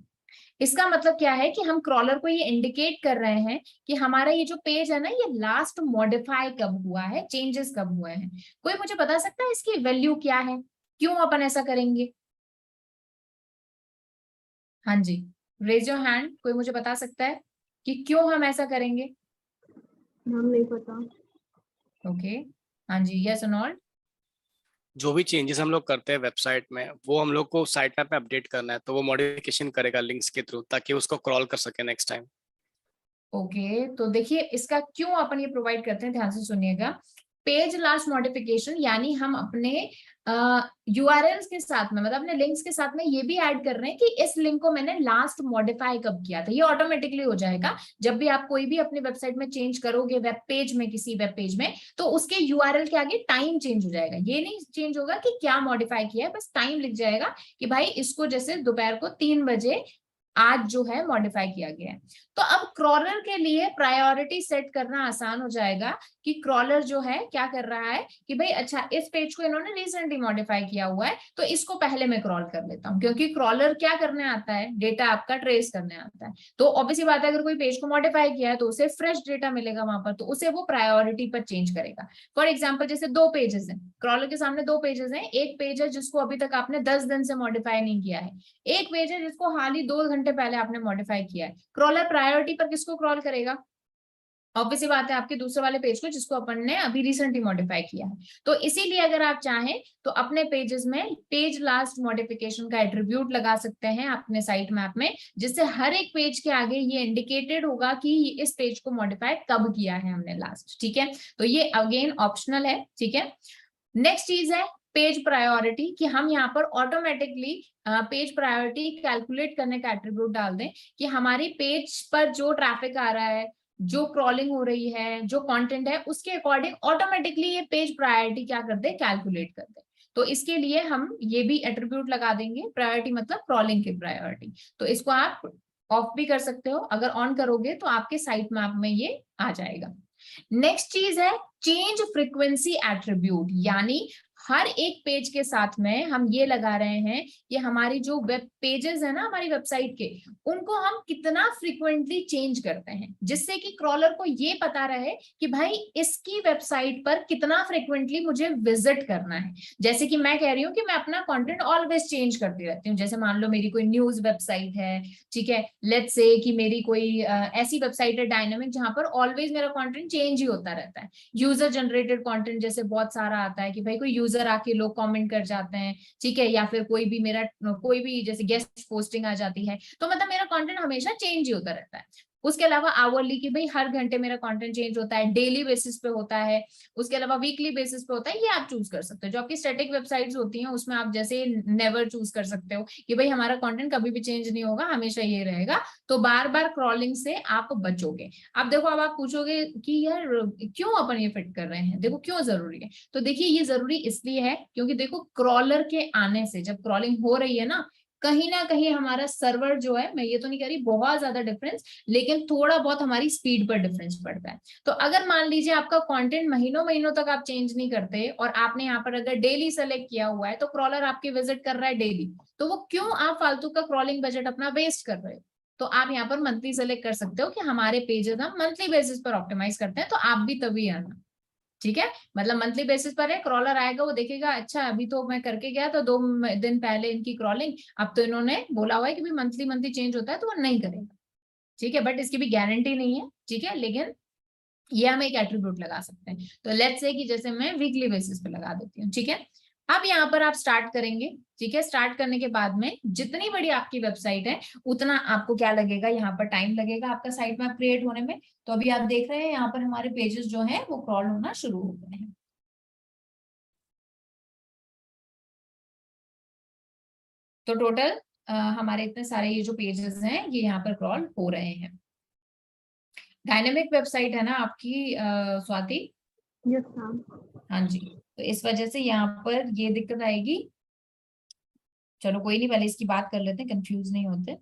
इसका मतलब क्या है कि हम क्रॉलर को ये इंडिकेट कर रहे हैं कि हमारा ये जो पेज है ना, ये लास्ट मॉडिफाई कब हुआ है, चेंजेस कब हुए हैं। कोई मुझे बता सकता है इसकी वैल्यू क्या है, क्यों अपन ऐसा करेंगे? हाँ जी, रेज योर हैंड, कोई मुझे बता सकता है कि क्यों हम ऐसा करेंगे? नाम नहीं पता। ओके, हाँ जी, यस और नॉट। जो भी चेंजेस हम लोग करते हैं वेबसाइट में, वो हम लोग को साइट मैप में अपडेट करना है, तो वो मॉडिफिकेशन करेगा लिंक्स के थ्रू, ताकि उसको क्रॉल कर सके नेक्स्ट टाइम। ओके, तो देखिए इसका क्यों अपन ये प्रोवाइड करते हैं, ध्यान से सुनिएगा। पेज लास्ट मॉडिफिकेशन यानी हम अपने यूआरएल्स के साथ में, मतलब अपने लिंक्स के साथ में ये भी ऐड कर रहे हैं कि इस लिंक को मैंने लास्ट मॉडिफाई कब किया था। ये ऑटोमेटिकली हो जाएगा जब भी आप कोई भी अपनी वेबसाइट में चेंज करोगे, वेब पेज में, किसी वेब पेज में, तो उसके यूआरएल के आगे टाइम चेंज हो जाएगा। ये नहीं चेंज होगा कि क्या मॉडिफाई किया है, बस टाइम लिख जाएगा कि भाई इसको जैसे दोपहर को 3 बजे आज जो है मॉडिफाई किया गया है। तो अब क्रॉलर के लिए प्रायोरिटी सेट करना आसान हो जाएगा कि क्रॉलर जो है क्या कर रहा है कि भाई अच्छा इस पेज को इन्होंने रिसेंटली मॉडिफाई किया हुआ है, तो इसको पहले मैं क्रॉल कर लेता हूँ। क्योंकि क्रॉलर क्या करने आता है, डेटा आपका ट्रेस करने आता है। तो ऑब्वियसली बात है, अगर कोई पेज को मॉडिफाई किया है तो उसे फ्रेश डेटा मिलेगा वहां पर, तो उसे वो प्रायोरिटी पर चेंज करेगा। फॉर एग्जाम्पल जैसे 2 पेजेस हैं, क्रॉलर के सामने 2 पेजेस हैं। एक पेज है जिसको अभी तक आपने 10 दिन से मॉडिफाई नहीं किया है, एक पेज है जिसको हाल ही 2 घंटे पहले आपने मॉडिफाई किया है। क्रॉलर प्रायोरिटी पर किसको क्रॉल करेगा? ऑब्वियसली बात है आपके दूसरे वाले पेज को जिसको अपन ने अभी रिसेंटली मॉडिफाई किया है। तो इसीलिए अगर आप चाहें तो अपने पेजेस में पेज लास्ट मॉडिफिकेशन का एट्रीब्यूट लगा सकते हैं अपने साइट मैप में, जिससे हर एक पेज के आगे ये इंडिकेटेड होगा कि इस पेज को मॉडिफाई कब किया है हमने लास्ट, ठीक है। तो ये अगेन ऑप्शनल है, ठीक है। नेक्स्ट चीज है पेज प्रायोरिटी, कि हम यहाँ पर ऑटोमेटिकली पेज प्रायोरिटी कैलकुलेट करने का एट्रीब्यूट डाल दें कि हमारी पेज पर जो ट्रैफिक आ रहा है, जो क्रॉलिंग हो रही है, जो कंटेंट है, उसके अकॉर्डिंग ऑटोमेटिकली ये पेज प्रायोरिटी क्या कर दे, कैलकुलेट कर दे। तो इसके लिए हम ये भी एट्रीब्यूट लगा देंगे, प्रायोरिटी मतलब क्रॉलिंग की प्रायोरिटी। तो इसको आप ऑफ भी कर सकते हो, अगर ऑन करोगे तो आपके साइट मैप में ये आ जाएगा। नेक्स्ट चीज है चेंज फ्रीक्वेंसी एट्रीब्यूट, यानी हर एक पेज के साथ में हम ये लगा रहे हैं कि हमारी जो वेब पेजेस है ना हमारी वेबसाइट के, उनको हम कितना फ्रीक्वेंटली चेंज करते हैं, जिससे कि क्रॉलर को ये पता रहे कि भाई इसकी वेबसाइट पर कितना फ्रीक्वेंटली मुझे विजिट करना है। जैसे कि मैं कह रही हूँ कि मैं अपना कंटेंट ऑलवेज चेंज करती रहती हूँ। जैसे मान लो मेरी कोई न्यूज वेबसाइट है, ठीक है, लेट्स से कि मेरी कोई ऐसी वेबसाइट है डायनामिक जहां पर ऑलवेज मेरा कंटेंट चेंज ही होता रहता है। यूजर जनरेटेड कंटेंट जैसे बहुत सारा आता है कि भाई कोई यूजर आके लोग कमेंट कर जाते हैं, ठीक है, या फिर कोई भी मेरा कोई भी जैसे गेस्ट पोस्टिंग आ जाती है, तो मतलब मेरा कंटेंट हमेशा चेंज ही होता रहता है। उसके अलावा आवरली की भाई हर घंटे मेरा कंटेंट चेंज होता है, डेली बेसिस पे होता है, उसके अलावा वीकली बेसिस पे होता है, ये आप चूज कर सकते हो। जो आपकी स्टैटिक वेबसाइट्स होती हैं उसमें आप जैसे नेवर चूज कर सकते हो कि भाई हमारा कंटेंट कभी भी चेंज नहीं होगा, हमेशा ये रहेगा, तो बार बार क्रॉलिंग से आप बचोगे। अब देखो, अब आप पूछोगे कि यार क्यों अपन ये फिट कर रहे हैं, देखो क्यों जरूरी है। तो देखिए ये जरूरी इसलिए है क्योंकि देखो क्रॉलर के आने से जब क्रॉलिंग हो रही है ना कहीं हमारा सर्वर जो है, मैं ये तो नहीं कह रही बहुत ज्यादा डिफरेंस, लेकिन थोड़ा बहुत हमारी स्पीड पर डिफरेंस पड़ता है। तो अगर मान लीजिए आपका कंटेंट महीनों महीनों तक आप चेंज नहीं करते और आपने यहाँ पर अगर डेली सेलेक्ट किया हुआ है तो क्रॉलर आपके विजिट कर रहा है डेली, तो वो क्यों आप फालतू का क्रॉलिंग बजट अपना वेस्ट कर रहे हो। तो आप यहाँ पर मंथली सेलेक्ट कर सकते हो कि हमारे पेजेस हम मंथली बेसिस पर ऑप्टिमाइज करते हैं, तो आप भी तभी आना, ठीक है। मतलब मंथली बेसिस पर है, क्रॉलर आएगा वो देखेगा अच्छा अभी तो मैं करके गया तो 2 दिन पहले इनकी क्रॉलिंग, अब तो इन्होंने बोला हुआ है कि भी मंथली मंथली चेंज होता है तो वो नहीं करेगा, ठीक है। बट इसकी भी गारंटी नहीं है, ठीक है, लेकिन ये हम एक एट्रीब्यूट लगा सकते हैं। तो लेट्स से कि जैसे मैं वीकली बेसिस पे लगा देती हूँ, ठीक है। अब यहाँ पर आप स्टार्ट करेंगे, ठीक है। स्टार्ट करने के बाद में जितनी बड़ी आपकी वेबसाइट है उतना आपको क्या लगेगा, यहाँ पर टाइम लगेगा आपका साइट मैप क्रिएट होने में। तो अभी आप देख रहे हैं यहाँ पर हमारे पेजेस जो हैं वो क्रॉल होना शुरू हो गए हैं। तो टोटल हमारे इतने सारे ये जो पेजेस हैं ये यहाँ पर क्रॉल हो रहे हैं। डायनेमिक वेबसाइट है ना आपकी स्वाति? Yes ma'am. हाँ जी, तो इस वजह से यहाँ पर ये दिक्कत आएगी। चलो कोई नहीं, पहले इसकी बात कर लेते हैं, कंफ्यूज नहीं होते।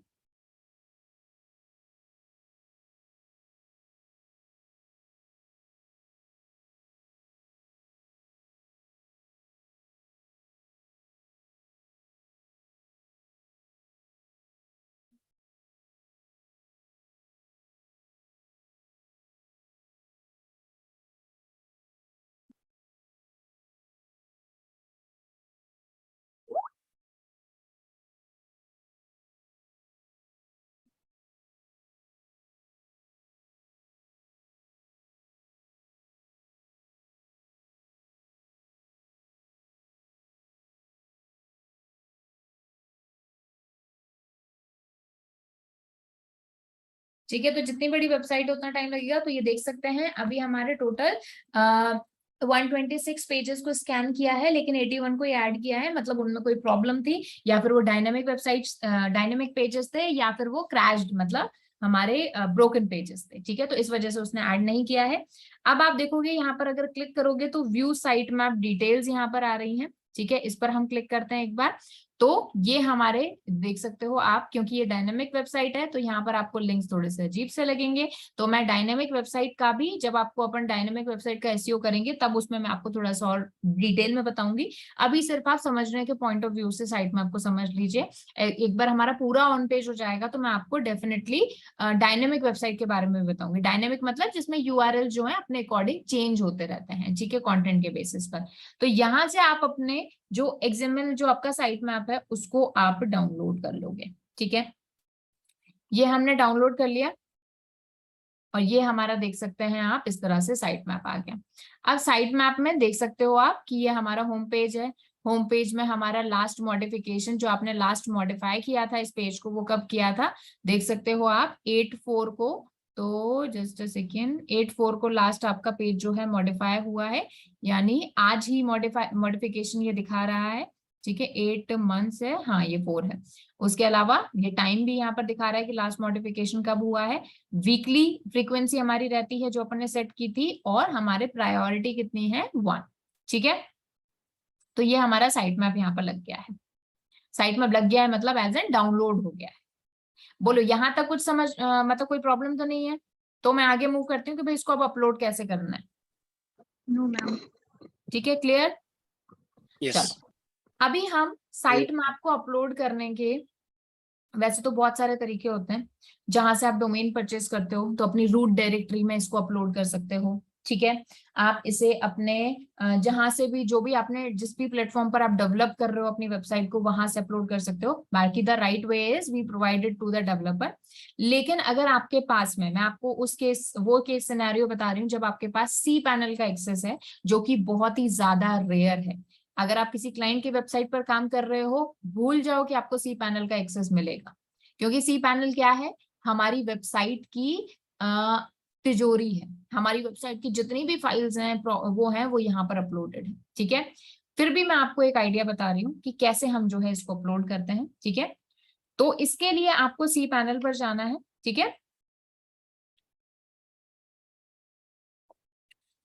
ठीक है, तो जितनी बड़ी वेबसाइट उतना टाइम लगेगा। तो ये देख सकते हैं अभी हमारे टोटल 126 पेजेस को स्कैन किया है, लेकिन 81 को ऐड किया है, मतलब उनमें कोई प्रॉब्लम थी, या फिर वो डायनेमिक वेबसाइट्स डायनेमिक पेजेस थे, या फिर वो क्रैश्ड मतलब हमारे ब्रोकन पेजेस थे, ठीक है। तो इस वजह से उसने ऐड नहीं किया है। अब आप देखोगे यहाँ पर अगर क्लिक करोगे तो व्यू साइट मैप डिटेल्स यहाँ पर आ रही हैं, ठीक है। इस पर हम क्लिक करते हैं एक बार, तो ये हमारे देख सकते हो आप, क्योंकि ये डायनेमिक वेबसाइट है तो यहाँ पर आपको लिंक्स थोड़े से अजीब से लगेंगे। तो मैं डायनेमिक वेबसाइट का भी, जब आपको अपन डायनेमिक वेबसाइट का एसईओ करेंगे तब उसमें मैं आपको थोड़ा सा और डिटेल में बताऊंगी। अभी सिर्फ आप समझने के पॉइंट ऑफ व्यू से साइट में आपको समझ लीजिए। एक बार हमारा पूरा ऑन पेज हो जाएगा तो मैं आपको डेफिनेटली डायनेमिक वेबसाइट के बारे में बताऊंगी। डायनेमिक मतलब जिसमें यूआरएल जो है अपने अकॉर्डिंग चेंज होते रहते हैं, ठीक है, कंटेंट के बेसिस पर। तो यहाँ से आप अपने जो XML जो आपका साइट मैप है उसको आप डाउनलोड कर लोगे, ठीक है। ये हमने डाउनलोड कर लिया और ये हमारा देख सकते हैं आप इस तरह से साइट मैप आ गया। अब साइट मैप में देख सकते हो आप कि ये हमारा होम पेज है। होम पेज में हमारा लास्ट मॉडिफिकेशन जो आपने लास्ट मॉडिफाई किया था इस पेज को, वो कब किया था देख सकते हो आप 8/4 को। तो जस्ट अ सेकेंड, 8/4 को लास्ट आपका पेज जो है मॉडिफाई हुआ है, यानी आज ही मॉडिफिकेशन ये दिखा रहा है, ठीक है। 8 मंथ्स है, हाँ ये 4 है। उसके अलावा ये टाइम भी यहाँ पर दिखा रहा है कि लास्ट मॉडिफिकेशन कब हुआ है। वीकली फ्रीक्वेंसी हमारी रहती है जो अपन ने सेट की थी, और हमारे प्रायोरिटी कितनी है 1, ठीक है। तो ये हमारा साइट मैप यहाँ पर लग गया है। साइट मैप लग गया है मतलब एज एन डाउनलोड हो गया है। बोलो यहाँ तक कुछ समझ मतलब कोई प्रॉब्लम तो नहीं है? तो मैं आगे मूव करती हूँ कि भाई इसको अब अपलोड कैसे करना है। No ma'am. ठीक है, क्लियर? यस चलो अभी हम साइट मैप को अपलोड करने के वैसे तो बहुत सारे तरीके होते हैं। जहां से आप डोमेन परचेज करते हो तो अपनी रूट डायरेक्टरी में इसको अपलोड कर सकते हो। ठीक है, आप इसे अपने जहां से भी, जो भी आपने जिस भी प्लेटफॉर्म पर आप डेवलप कर रहे हो अपनी वेबसाइट को, वहां से अपलोड कर सकते हो। बाकी the right way is we provided to the developer. लेकिन अगर आपके पास में, मैं आपको उस केस, वो केस सिनेरियो बता रही हूँ जब आपके पास सी पैनल का एक्सेस है, जो कि बहुत ही ज्यादा रेयर है। अगर आप किसी क्लाइंट की वेबसाइट पर काम कर रहे हो, भूल जाओ कि आपको सी पैनल का एक्सेस मिलेगा, क्योंकि सी पैनल क्या है, हमारी वेबसाइट की तिजोरी है। हमारी वेबसाइट की जितनी भी फाइल्स हैं वो यहाँ पर अपलोडेड है। ठीक है, फिर भी मैं आपको एक आइडिया बता रही हूँ कि कैसे हम जो है इसको अपलोड करते हैं। ठीक है, तो इसके लिए आपको सी पैनल पर जाना है। ठीक है,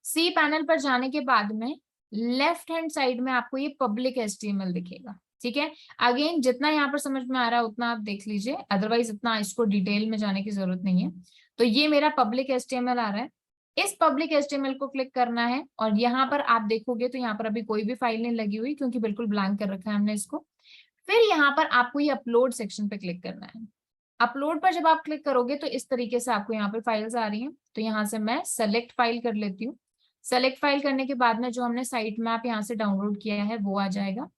सी पैनल पर जाने के बाद में लेफ्ट हैंड साइड में आपको ये पब्लिक HTML दिखेगा। ठीक है, अगेन जितना यहाँ पर समझ में आ रहा है उतना आप देख लीजिए, अदरवाइज इतना इसको डिटेल में जाने की जरूरत नहीं है। तो ये मेरा पब्लिक HTML आ रहा है, इस पब्लिक HTML को क्लिक करना है और यहाँ पर आप देखोगे तो यहाँ पर अभी कोई भी फाइल नहीं लगी हुई, क्योंकि बिल्कुल ब्लैंक कर रखा है हमने इसको। फिर यहाँ पर आपको ये अपलोड सेक्शन पे क्लिक करना है। अपलोड पर जब आप क्लिक करोगे तो इस तरीके से आपको यहाँ पर फाइल्स आ रही हैं। तो यहाँ से मैं सेलेक्ट फाइल कर लेती हूँ। सेलेक्ट फाइल करने के बाद में जो हमने साइट मैप यहाँ से डाउनलोड किया है वो आ जाएगा।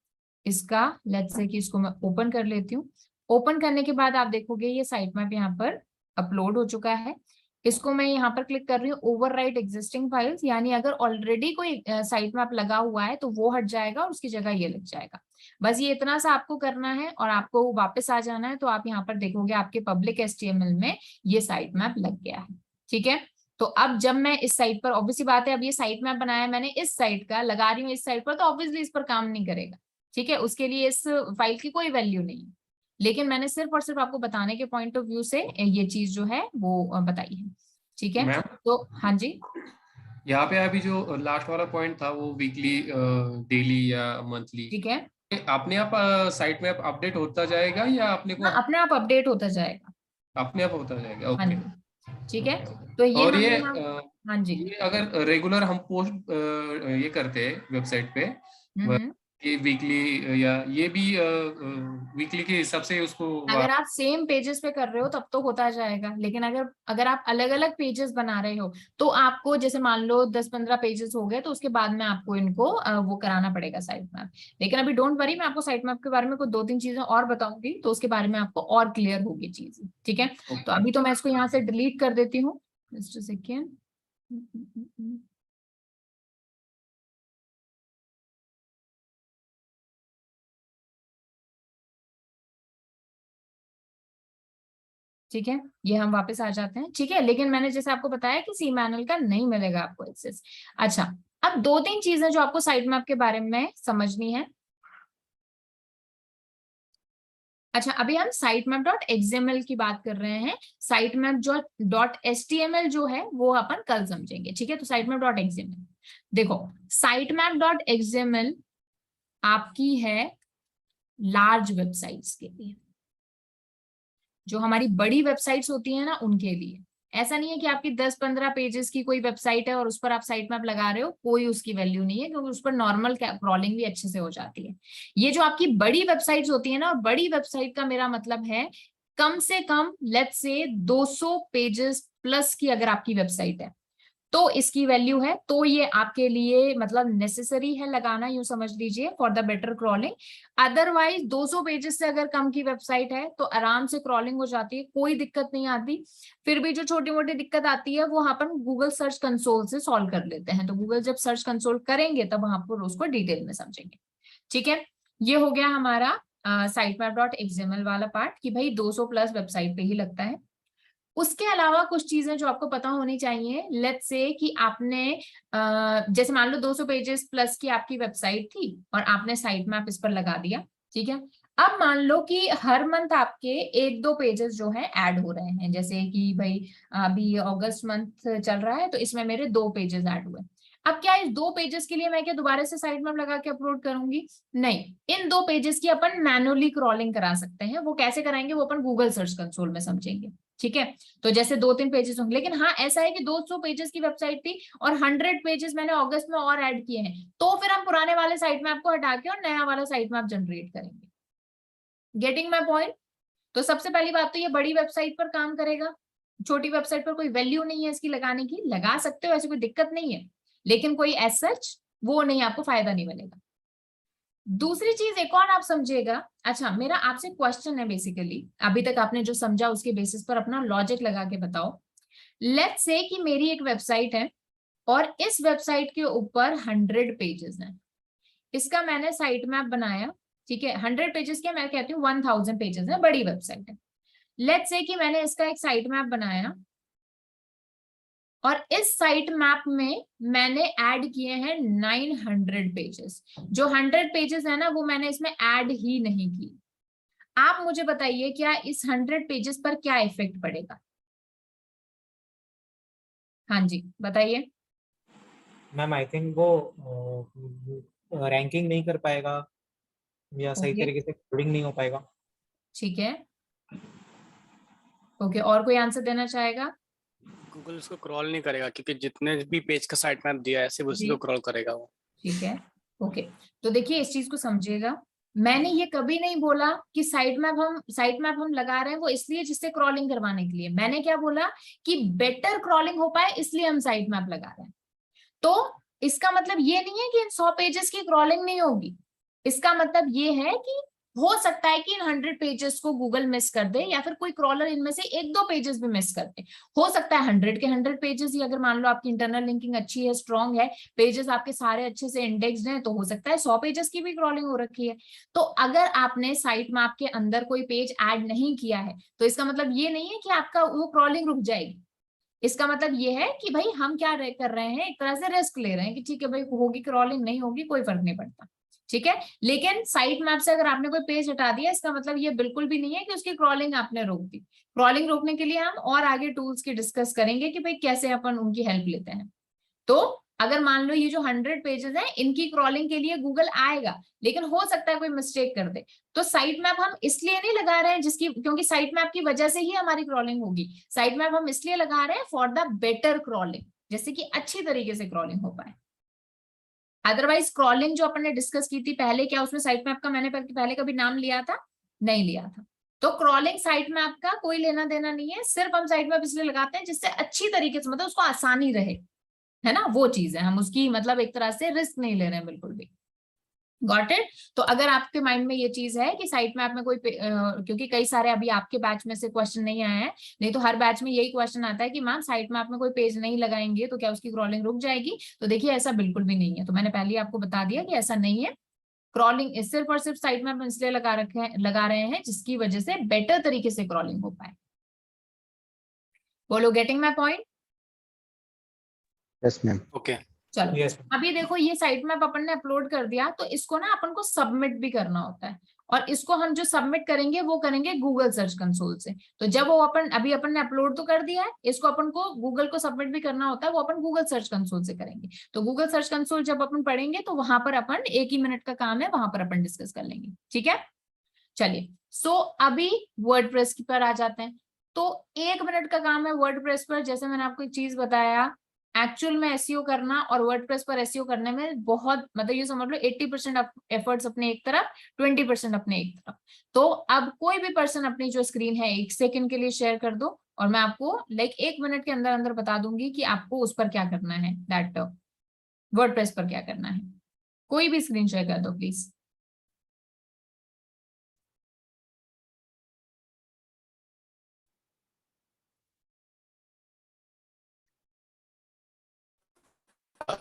इसका लेट्स से कि इसको मैं ओपन कर लेती हूँ। ओपन करने के बाद आप देखोगे ये साइट मैप यहाँ पर अपलोड हो चुका है। इसको मैं यहाँ पर क्लिक कर रही हूँ ओवरराइट एग्जिस्टिंग फाइल्स, यानी अगर ऑलरेडी कोई साइट मैप लगा हुआ है तो वो हट जाएगा और उसकी जगह ये लग जाएगा। बस ये इतना सा आपको करना है और आपको वापस आ जाना है। तो आप यहाँ पर देखोगे आपके पब्लिक HTML में ये साइट मैप लग गया है। ठीक है, तो अब जब मैं इस साइट पर, ऑब्वियसली बात है, अब ये साइट मैप बनाया मैंने इस साइट का, लगा रही हूँ इस साइट पर, तो ऑब्वियसली इस पर काम नहीं करेगा। ठीक है, उसके लिए इस फाइल की कोई वैल्यू नहीं है। लेकिन मैंने सिर्फ और सिर्फ आपको बताने के पॉइंट ऑफ व्यू से ये चीज जो है वो बताई है। ठीक है, तो हाँ जी, यहाँ पे अभी जो लास्ट वाला पॉइंट था वो वीकली, डेली या मंथली, ठीक है, अपने आप साइट में अपडेट होता जाएगा या अपने को अपने आप अपडेट होता जाएगा? अपने आप होता जाएगा। हाँ ओके, जी, ठीक है, तो ये और ये हाँ जी, ये अगर रेगुलर हम पोस्ट ये करते हैं वेबसाइट पे, ये वीकली या ये भी वीकली के हिसाब से उसको, अगर आप सेम पेजेस पे कर रहे हो तब तो होता जाएगा। लेकिन अगर आप अलग अलग पेजेस बना रहे हो तो आपको, जैसे मान लो 10-15 पेजेस हो गए, तो उसके बाद में आपको इनको वो कराना पड़ेगा साइट मैप। लेकिन अभी डोंट वरी, मैं आपको साइट मैप के बारे में कुछ 2-3 चीजें और बताऊंगी, तो उसके बारे में आपको और क्लियर होगी चीज। ठीक है, तो अभी तो मैं इसको यहाँ से डिलीट कर देती हूँ। Just a second. ठीक है, ये हम वापस आ जाते हैं। ठीक है, लेकिन मैंने जैसे आपको बताया कि सी पैनल का नहीं मिलेगा आपको एक्सेस। अच्छा, अब 2-3 चीजें जो आपको साइट मैप के बारे में समझनी है। अच्छा, अभी हम साइट मैप .xml की बात कर रहे हैं। साइट मैप जो .html जो है वो अपन कल समझेंगे। ठीक है, तो साइट मैप .xml देखो, साइट मैप .xml आपकी है लार्ज वेबसाइट्स के लिए, जो हमारी बड़ी वेबसाइट्स होती है ना उनके लिए। ऐसा नहीं है कि आपकी 10-15 पेजेस की कोई वेबसाइट है और उस पर आप साइट मैप लगा रहे हो, कोई उसकी वैल्यू नहीं है, क्योंकि उस पर नॉर्मल क्रॉलिंग भी अच्छे से हो जाती है। ये जो आपकी बड़ी वेबसाइट्स होती है ना, बड़ी वेबसाइट का मेरा मतलब है कम से come let's say 200 pages plus की अगर आपकी वेबसाइट है तो इसकी वैल्यू है। तो ये आपके लिए मतलब नेसेसरी है लगाना, यूं समझ लीजिए, for the better crawling. Otherwise 200 pages से अगर कम की वेबसाइट है तो आराम से क्रॉलिंग हो जाती है, कोई दिक्कत नहीं आती। फिर भी जो छोटी मोटी दिक्कत आती है वो अपन गूगल सर्च कंसोल से सॉल्व कर लेते हैं। तो गूगल जब सर्च कंसोल करेंगे तब वहां पर उसको डिटेल में समझेंगे। ठीक है, ये हो गया हमारा साइट मैप .xml वाला पार्ट कि भाई 200 प्लस वेबसाइट पे ही लगता है। उसके अलावा कुछ चीजें जो आपको पता होनी चाहिए, लेट्स से कि आपने जैसे मान लो 200 पेजेस प्लस की आपकी वेबसाइट थी और आपने साइट मैप इस पर लगा दिया। ठीक है, अब मान लो कि हर मंथ आपके 1-2 पेजेस जो है ऐड हो रहे हैं, जैसे कि भाई अभी अगस्त मंथ चल रहा है तो इसमें मेरे 2 पेजेस ऐड हुए। अब क्या इस 2 पेजेस के लिए मैं क्या दोबारा से साइट मैप लगा के अपलोड करूंगी? नहीं, इन 2 पेजेस की अपन मैनुअली क्रॉलिंग करा सकते हैं। वो कैसे कराएंगे वो अपन गूगल सर्च कंसोल में समझेंगे। ठीक है, तो जैसे 2-3 पेजेस होंगे, लेकिन हाँ ऐसा है कि 200 पेजेस की वेबसाइट थी और 100 पेजेस मैंने अगस्त में और ऐड किए हैं, तो फिर हम पुराने वाले साइट मैप को हटा के और नया वाला साइट मैप जनरेट करेंगे। Getting my point? तो सबसे पहली बात तो ये बड़ी वेबसाइट पर काम करेगा, छोटी वेबसाइट पर कोई वैल्यू नहीं है इसकी लगाने की, लगा सकते हो ऐसी कोई दिक्कत नहीं है, लेकिन कोई एज सच वो नहीं, आपको फायदा नहीं मिलेगा। दूसरी चीज एक और आप समझिएगा, अच्छा मेरा आपसे क्वेश्चन है बेसिकली, अभी तक आपने जो समझा उसके बेसिस पर अपना लॉजिक लगा के बताओ। लेट्स से कि मेरी एक वेबसाइट है और इस वेबसाइट के ऊपर 100 पेजेस हैं, इसका मैंने साइट मैप बनाया, ठीक है, 100 पेजेस क्या, मैं कहती हूँ 1000 पेजेस है, बड़ी वेबसाइट है। लेट्स से कि मैंने इसका एक साइट मैप बनाया और इस साइट मैप में मैंने ऐड किए हैं 900 पेजेस, जो 100 पेजेस है ना वो मैंने इसमें ऐड ही नहीं की। आप मुझे बताइए क्या इस 100 पेजेस पर क्या इफेक्ट पड़ेगा? हाँ जी बताइए। मैम आई थिंक वो रैंकिंग नहीं कर पाएगा या सही ओके तरीके से कोडिंग नहीं हो पाएगा। ठीक है, ओके और कोई आंसर देना चाहेगा? गूगल उसको क्रॉल नहीं करेगा क्योंकि जितने भी पेज का साइट मैप दिया है सिर्फ उसी जी को क्रॉल करेगा वो। ठीक है, ओके तो देखिए इस चीज को समझिएगा, मैंने ये कभी नहीं बोला कि साइट मैप हम लगा रहे हैं वो इसलिए जिससे क्रॉलिंग करवाने के लिए, मैंने क्या बोला कि बेटर क्रॉलिंग हो पाए इसलिए हम साइट मैप लगा रहे हैं। तो इसका मतलब ये नहीं है कि इन 100 पेजेस की क्रॉलिंग नहीं होगी, इसका मतलब ये है कि हो सकता है कि इन 100 पेजेस को गूगल मिस कर दे या फिर कोई क्रॉलर इनमें से 1-2 पेजेस भी मिस कर दे। हो सकता है 100 के 100 पेजेस ही, अगर मान लो आपकी इंटरनल लिंकिंग अच्छी है, स्ट्रांग है, पेजेस आपके सारे अच्छे से इंडेक्स्ड हैं, तो हो सकता है 100 पेजेस की भी क्रॉलिंग हो रखी है। तो अगर आपने साइट मैप के अंदर कोई पेज ऐड नहीं किया है तो इसका मतलब ये नहीं है कि आपका वो क्रॉलिंग रुक जाएगी, इसका मतलब ये है कि भाई हम क्या कर रहे हैं, एक तरह से रिस्क ले रहे हैं कि ठीक है भाई होगी क्रॉलिंग नहीं होगी कोई फर्क नहीं पड़ता, ठीक है। लेकिन साइट मैप से अगर आपने कोई पेज हटा दिया इसका मतलब ये बिल्कुल भी नहीं है कि उसकी क्रॉलिंग आपने रोक दी। क्रॉलिंग रोकने के लिए हम और आगे टूल्स की डिस्कस करेंगे कि भाई कैसे अपन उनकी हेल्प लेते हैं। तो अगर मान लो ये जो 100 पेजेस हैं इनकी क्रॉलिंग के लिए गूगल आएगा, लेकिन हो सकता है कोई मिस्टेक कर दे, तो साइट मैप हम इसलिए नहीं लगा रहे हैं जिसकी, क्योंकि साइट मैप की वजह से ही हमारी क्रॉलिंग होगी, साइट मैप हम इसलिए लगा रहे हैं फॉर द बेटर क्रॉलिंग, जैसे कि अच्छी तरीके से क्रॉलिंग हो पाए। अदरवाइज क्रॉलिंग जो अपन ने डिस्कस की थी पहले, क्या उसमें साइट मैप का मैंने पहले कभी नाम लिया था? नहीं लिया था। तो क्रॉलिंग साइट मैप का कोई लेना देना नहीं है, सिर्फ हम साइट मैप इसलिए लगाते हैं जिससे अच्छी तरीके से, मतलब उसको आसानी रहे, है ना, वो चीज है, हम उसकी मतलब एक तरह से रिस्क नहीं ले रहे हैं बिल्कुल भी। Got it? तो अगर आपके माइंड में ये चीज है कि साइट मैप में कोई क्योंकि कई सारे अभी आपके बैच में से क्वेश्चन नहीं आए हैं, नहीं तो हर बैच में यही क्वेश्चन आता है कि मैम साइट मैप में कोई पेज नहीं लगाएंगे तो क्या उसकी क्रॉलिंग रुक जाएगी? तो देखिए ऐसा बिल्कुल भी नहीं है, तो मैंने पहले आपको बता दिया कि ऐसा नहीं है। क्रॉलिंग सिर्फ और सिर्फ साइट मैप इसलिए लगा रहे हैं जिसकी वजह से बेटर तरीके से क्रॉलिंग हो पाए। बोलो getting my point? Yes ma'am. Okay चलो Yes. अभी देखो ये साइट मैप अपन ने अपलोड कर दिया, तो इसको ना अपन को सबमिट भी करना होता है, और इसको हम जो सबमिट करेंगे वो करेंगे गूगल सर्च कंसोल से। तो जब वो अपन ने अपलोड तो कर दिया है, इसको अपन को गूगल को सबमिट भी करना होता है, वो अपन गूगल सर्च कंसोल से करेंगे। तो गूगल सर्च कंसोल जब अपन पढ़ेंगे तो वहां पर अपन 1 ही मिनट का काम है, वहां पर अपन डिस्कस कर लेंगे, ठीक है। चलिए सो अभी वर्डप्रेस पर आ जाते हैं। तो 1 मिनट का काम है वर्डप्रेस पर, जैसे मैंने आपको एक चीज बताया, एक्चुअल में एसईओ करना और वर्डप्रेस पर एसईओ करने में बहुत, मतलब ये समझ लो 80% एफर्ट्स अपने एक तरफ, 20% अपने एक तरफ। तो अब कोई भी पर्सन अपनी जो स्क्रीन है 1 सेकंड के लिए शेयर कर दो, और मैं आपको 1 मिनट के अंदर अंदर बता दूंगी कि आपको उस पर क्या करना है, दैट वर्डप्रेस पर क्या करना है। कोई भी स्क्रीन शेयर कर दो प्लीज।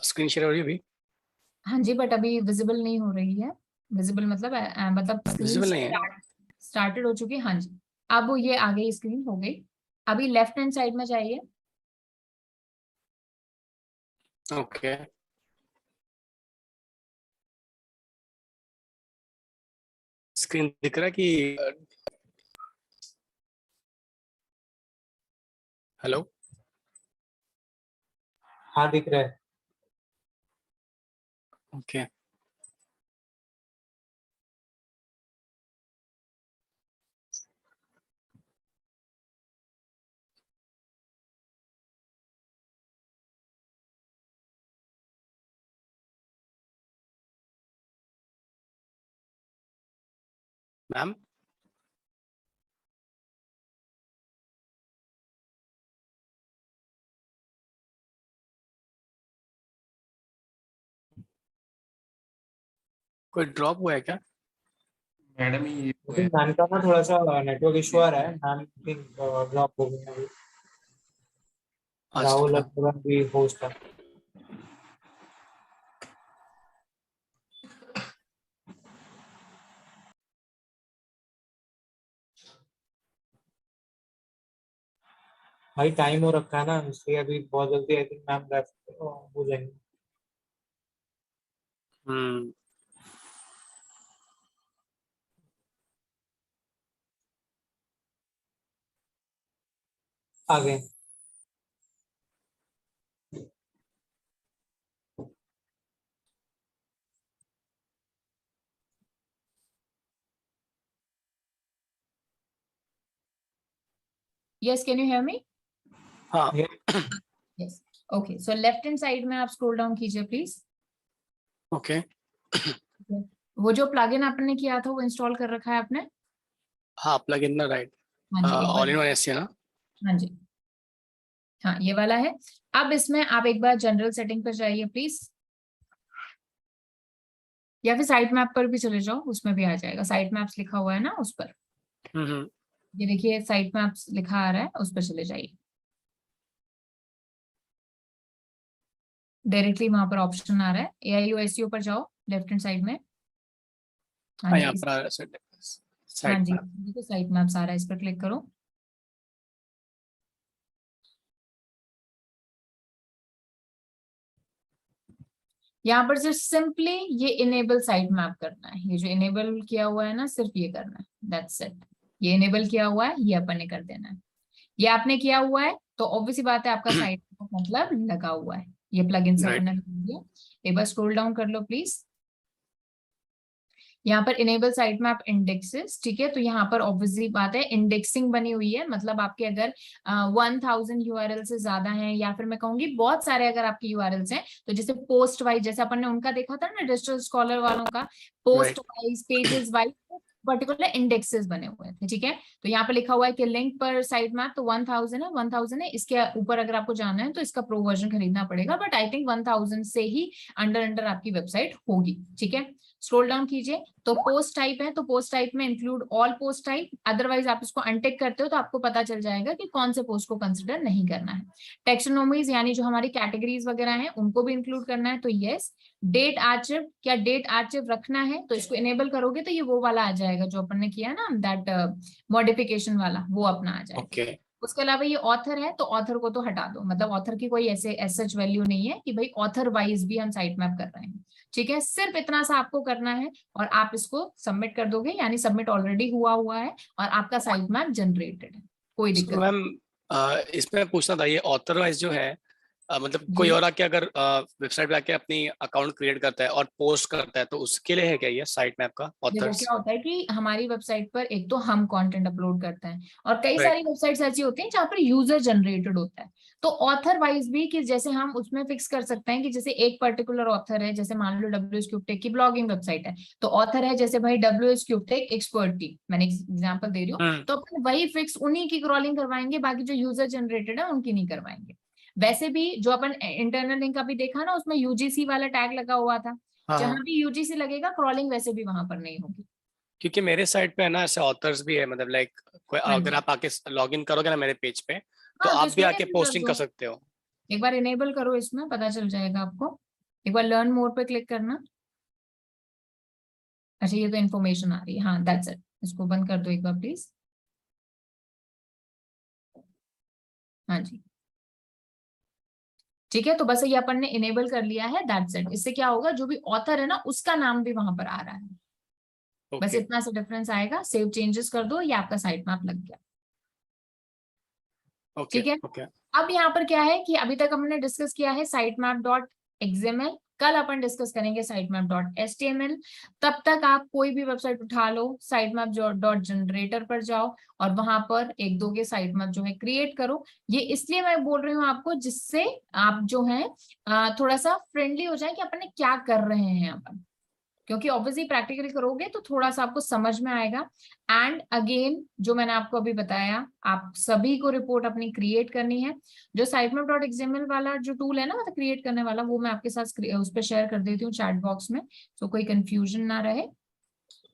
स्क्रीन शेयर हो रही है अभी? हाँ जी बट अभी विजिबल नहीं हो रही है, विजिबल मतलब मतलब स्क्रीन विजिबल नहीं है। स्टार्टेड हो चुकी है, हाँ जी। अब वो ये आ गई, स्क्रीन हो गई। अभी लेफ्ट हैंड साइड में चाहिए। ओके स्क्रीन दिख रहा है कि हेलो? हाँ दिख रहा है। ओके मैम कोई ड्रॉप हुआ है क्या? मैडम ही ये हुआ है। मैम का ना थोड़ा सा नेटवर्क इशू आ रहा है, मैम ड्रॉप हो गई है। राहुल अच्छा अग्रवाल भी होस्ट है। भाई टाइम हो रखा है ना, इसलिए अभी बहुत जल्दी आई थिंक मैम लेफ्ट हो जाएंगे। हम्म आगे Yes, can you hear me? हाँ Yes. Okay. So left hand side में आप scroll down कीजिए please. ओके वो जो प्लगइन आपने किया था वो इंस्टॉल कर रखा है आपने? हाँ प्लग इन ना राइट हाँ जी, एक बार। ऑल इन वन एससी ना? हाँ जी, हाँ ये वाला है। अब इसमें आप एक बार जनरल सेटिंग पर जाइए प्लीज, या फिर साइट मैप पर भी चले जाओ, उसमें भी आ जाएगा। साइट मैप्स लिखा हुआ है ना उस पर, ये देखिए साइट मैप्स लिखा आ रहा है, उस पर चले जाइए। डायरेक्टली वहां पर ऑप्शन आ रहा है AIO SEO पर जाओ लेफ्ट हैंड साइड में। हाँ हाँ जी, यहाँ पर हाँ साइट जी, मैप। देखो साइट मैप्स आ रहा है, इस पर क्लिक करो। यहाँ पर सिर्फ सिंपली ये इनेबल साइट मैप करना है। ये जो इनेबल किया हुआ है ना, सिर्फ ये करना है, दैट्स इट। ये इनेबल किया हुआ है, ये अपन ने कर देना है। ये आपने किया हुआ है तो ऑब्वियसली बात है आपका साइट मतलब लगा हुआ है। ये प्लगइन से अपन ने कर दिया। एक बार स्क्रॉल डाउन कर लो प्लीज। यहाँ पर इनेबल साइट मैप इंडेक्सेस, ठीक है। तो यहाँ पर ऑब्वियसली बात है इंडेक्सिंग बनी हुई है, मतलब आपके अगर 1000 URL से ज्यादा हैं, या फिर मैं कहूंगी बहुत सारे अगर आपके URLs हैं, तो जैसे पोस्ट वाइज, जैसे अपन ने उनका देखा था ना डिजिटल स्कॉलर वालों का, post wise, pages wise particular indexes बने हुए थे, ठीक है। तो यहाँ पे लिखा हुआ है कि लिंक पर साइट मैप तो 1000 है इसके ऊपर अगर आपको जाना है तो इसका प्रो वर्जन खरीदना पड़ेगा, बट आई थिंक 1000 से ही अंडर आपकी वेबसाइट होगी, ठीक है। स्क्रॉल डाउन कीजिए तो पोस्ट टाइप है, तो पोस्ट टाइप में include all post type, otherwise आप इसको अनटिक करते हो तो आपको पता चल जाएगा कि कौन से पोस्ट को कंसिडर नहीं करना है। टेक्सोनोमीज यानी जो हमारी कैटेगरीज वगैरह हैं उनको भी इंक्लूड करना है, तो यस। डेट आर्चिव, क्या डेट आर्चिव रखना है तो इसको इनेबल करोगे तो ये वो वाला आ जाएगा जो अपन ने किया ना, दैट मॉडिफिकेशन वाला, वो अपना आ जाएगा। ओके उसके अलावा ये ऑथर है तो ऑथर को तो हटा दो, मतलब ऑथर की कोई ऐसे सच वैल्यू नहीं है कि भाई ऑथर वाइज भी हम साइट मैप कर रहे हैं, ठीक है। सिर्फ इतना सा आपको करना है और आप इसको सबमिट कर दोगे, यानी सबमिट ऑलरेडी हुआ है और आपका साइट मैप जनरेटेड है, कोई दिक्कत नहीं। मैम इसमें पूछना था, ये ऑथर वाइज जो है मतलब जी। कोई और आके अगर वेबसाइट पे आके अपनी अकाउंट क्रिएट करता है और पोस्ट करता है तो उसके लिए है क्या ये साइट मैप का देखो ऑथर्स? क्या होता है कि हमारी वेबसाइट पर एक तो हम कंटेंट अपलोड करते हैं और कई Right. सारी वेबसाइट्स ऐसी होती हैं जहाँ पर यूजर जनरेटेड होता है, तो ऑथर वाइज भी कि जैसे हम उसमें फिक्स कर सकते हैं कि जैसे एक पर्टिकुलर ऑथर है, जैसे मान लो WSCubeTech की ब्लॉगिंग वेबसाइट है तो ऑथर है जैसे भाई WSCubeTech एक्सपर्ट टीम, मैंने एग्जांपल दे रही हूँ, तो अपन वही फिक्स उन्हीं की क्रॉलिंग करवाएंगे, बाकी जो यूजर जनरेटेड है उनकी नहीं करवाएंगे। वैसे भी जो अपन इंटरनल लिंक अभी देखा ना, उसमें UGC वाला टैग लगा हुआ था, जहां भी UGC लगेगा क्रॉलिंग वैसे भी वहां पर नहीं होगी। क्योंकि मेरे साइट पे है ना ऐसे ऑथर्स भी है, मतलब लाइक अगर आप आके लॉग इन करोगे ना मेरे पेज पे तो हाँ, तो आप भी इसमें आके enable पोस्टिंग कर दो। सकते हो। एक बार इनेबल करो, इसमें पता चल जाएगा आपको। एक बार लर्न मोर पे क्लिक करना। अच्छा ये तो इन्फॉर्मेशन आ रही है, हाँ दैट्स इट, इसको बंद कर दो एक बार प्लीज। हाँ जी ठीक है, तो बस ये अपन ने इनेबल कर लिया है, दैट्स इट। इससे क्या होगा, जो भी ऑथर है ना उसका नाम भी वहां पर आ रहा है, बस इतना सा डिफरेंस आएगा। सेव चेंजेस कर दो, ये आपका साइट मैप लग गया, ठीक है। अब यहाँ पर क्या है कि अभी तक हमने डिस्कस किया है sitemap.xml, कल अपन डिस्कस करेंगे sitemap.html। तब तक आप कोई भी वेबसाइट उठा लो, sitemap.generator पर जाओ और वहां पर एक दो के साइट मैप जो है क्रिएट करो। ये इसलिए मैं बोल रही हूँ आपको जिससे आप जो है थोड़ा सा फ्रेंडली हो जाए कि अपन ने क्या कर रहे हैं अपन, क्योंकि ऑब्वियसली प्रैक्टिकली करोगे तो थोड़ा सा आपको समझ में आएगा। एंड अगेन जो मैंने आपको अभी बताया, आप सभी को रिपोर्ट अपनी क्रिएट करनी है। जो sitemap.xml वाला जो टूल है ना, मतलब क्रिएट करने वाला, वो मैं आपके साथ उस पर शेयर कर देती हूँ चैट बॉक्स में, तो कोई कंफ्यूजन ना रहे।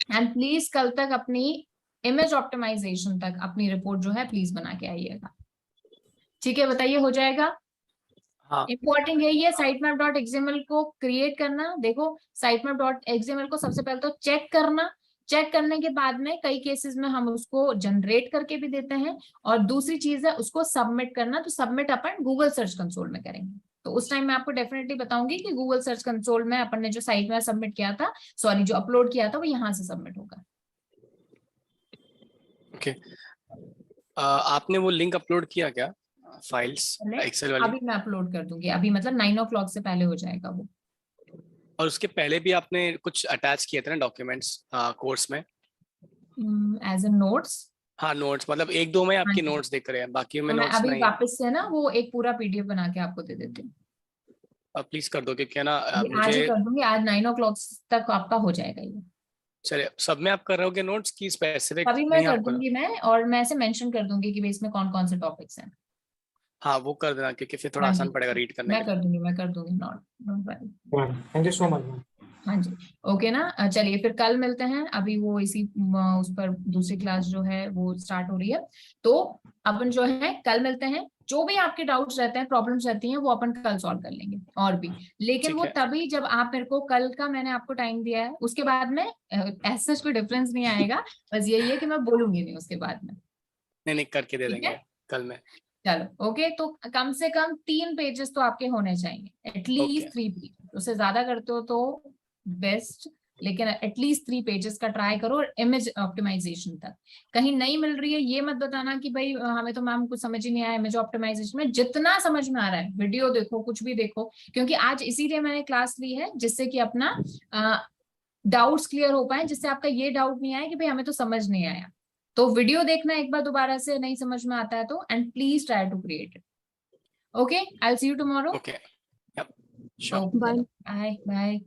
एंड प्लीज कल तक अपनी इमेज ऑप्टिमाइजेशन तक अपनी रिपोर्ट जो है प्लीज बना के आइएगा। ठीक है, बताइए हो जाएगा? हाँ इंपॉर्टेंट है ये sitemap.xml को क्रिएट करना। देखो sitemap.xml को सबसे पहले तो चेक करना, चेक करने के बाद में कई केसेस में हम उसको जनरेट करके भी देते हैं, और दूसरी चीज है उसको सबमिट करना। तो सबमिट अपन गूगल सर्च कंसोल में करेंगे, तो उस टाइम मैं आपको डेफिनेटली बताऊंगी कि गूगल सर्च कंसोल में अपन ने जो साइट में सबमिट किया था, सॉरी जो अपलोड किया था, वो यहाँ से सबमिट होगा। ओके आपने वो लिंक अपलोड किया क्या फाइल्स एक्सेल वाली? अभी मैं अपलोड कर दूंगी, अभी मतलब 9 o'clock से पहले हो जाएगा वो। और उसके पहले भी आपने कुछ अटैच किए थे ना डॉक्यूमेंट्स कोर्स में? As a notes? हाँ नोट्स, मतलब 1-2 में आपकी हाँ। नोट्स दिख रहे हैं, बाकी में तो मैं नोट्स अभी नहीं है। वापस से ना वो एक पूरा PDF बना के आपको दे देती हूँ। प्लीज कर दो, क्योंकि है ना आज ही मुझे कर दूंगी, आज 9 o'clock तक आपका हो जाएगा ये। चलिए, सब में आप कर रहे होगे नोट्स की स्पेसिफिक अभी मैं नहीं कर आपको? दूंगी मैं, और मैं ऐसे मेंशन कर दूंगी कि इसमें कौन कौन से टॉपिक्स हैं। हाँ वो कर देना, क्योंकि फिर थोड़ा हाँ आसान जी, पड़ेगा रीड करने मैं के कर लिए। दूंगी, मैं कर दूंगी, not worry. Thank you so much. हाँ जी, ओके ना। चलिए फिर कल मिलते हैं। अभी वो इसी उस पर दूसरी क्लास जो है वो स्टार्ट हो रही है, तो अपन जो है कल मिलते हैं। जो भी आपके डाउट्स रहते हैं, प्रॉब्लम्स रहती हैं, वो अपन कल सॉल्व कर लेंगे और भी। लेकिन ठीक वो है। तभी जब आप मेरे को कल का मैंने आपको टाइम दिया है, उसके बाद में ऐसा कोई डिफरेंस नहीं आएगा, बस यही है कि मैं बोलूंगी नहीं उसके बाद में। नहीं करके दे ठीक देंगे है, कल में। चलो ओके। तो कम से कम 3 पेजेस तो आपके होने चाहिए, एटलीस्ट 3 पेजेस। उससे ज्यादा करते हो तो बेस्ट, लेकिन एटलीस्ट 3 पेजेस का ट्राई करो। और इमेज ऑप्टिमाइजेशन तक कहीं नहीं मिल रही है ये मत बताना कि भाई हमें तो मैम कुछ समझ ही नहीं आया। इमेज ऑप्टिमाइजेशन में जितना समझ में आ रहा है, वीडियो देखो, कुछ भी देखो, क्योंकि आज इसीलिए मैंने क्लास ली है, जिससे कि अपना डाउट्स क्लियर हो पाए, जिससे आपका ये डाउट नहीं आया कि भाई हमें तो समझ नहीं आया। तो वीडियो देखना एक बार दोबारा से, नहीं समझ में आता है तो, and please try to create it. Okay, I will see you tomorrow. Okay, sure. Bye. Bye bye.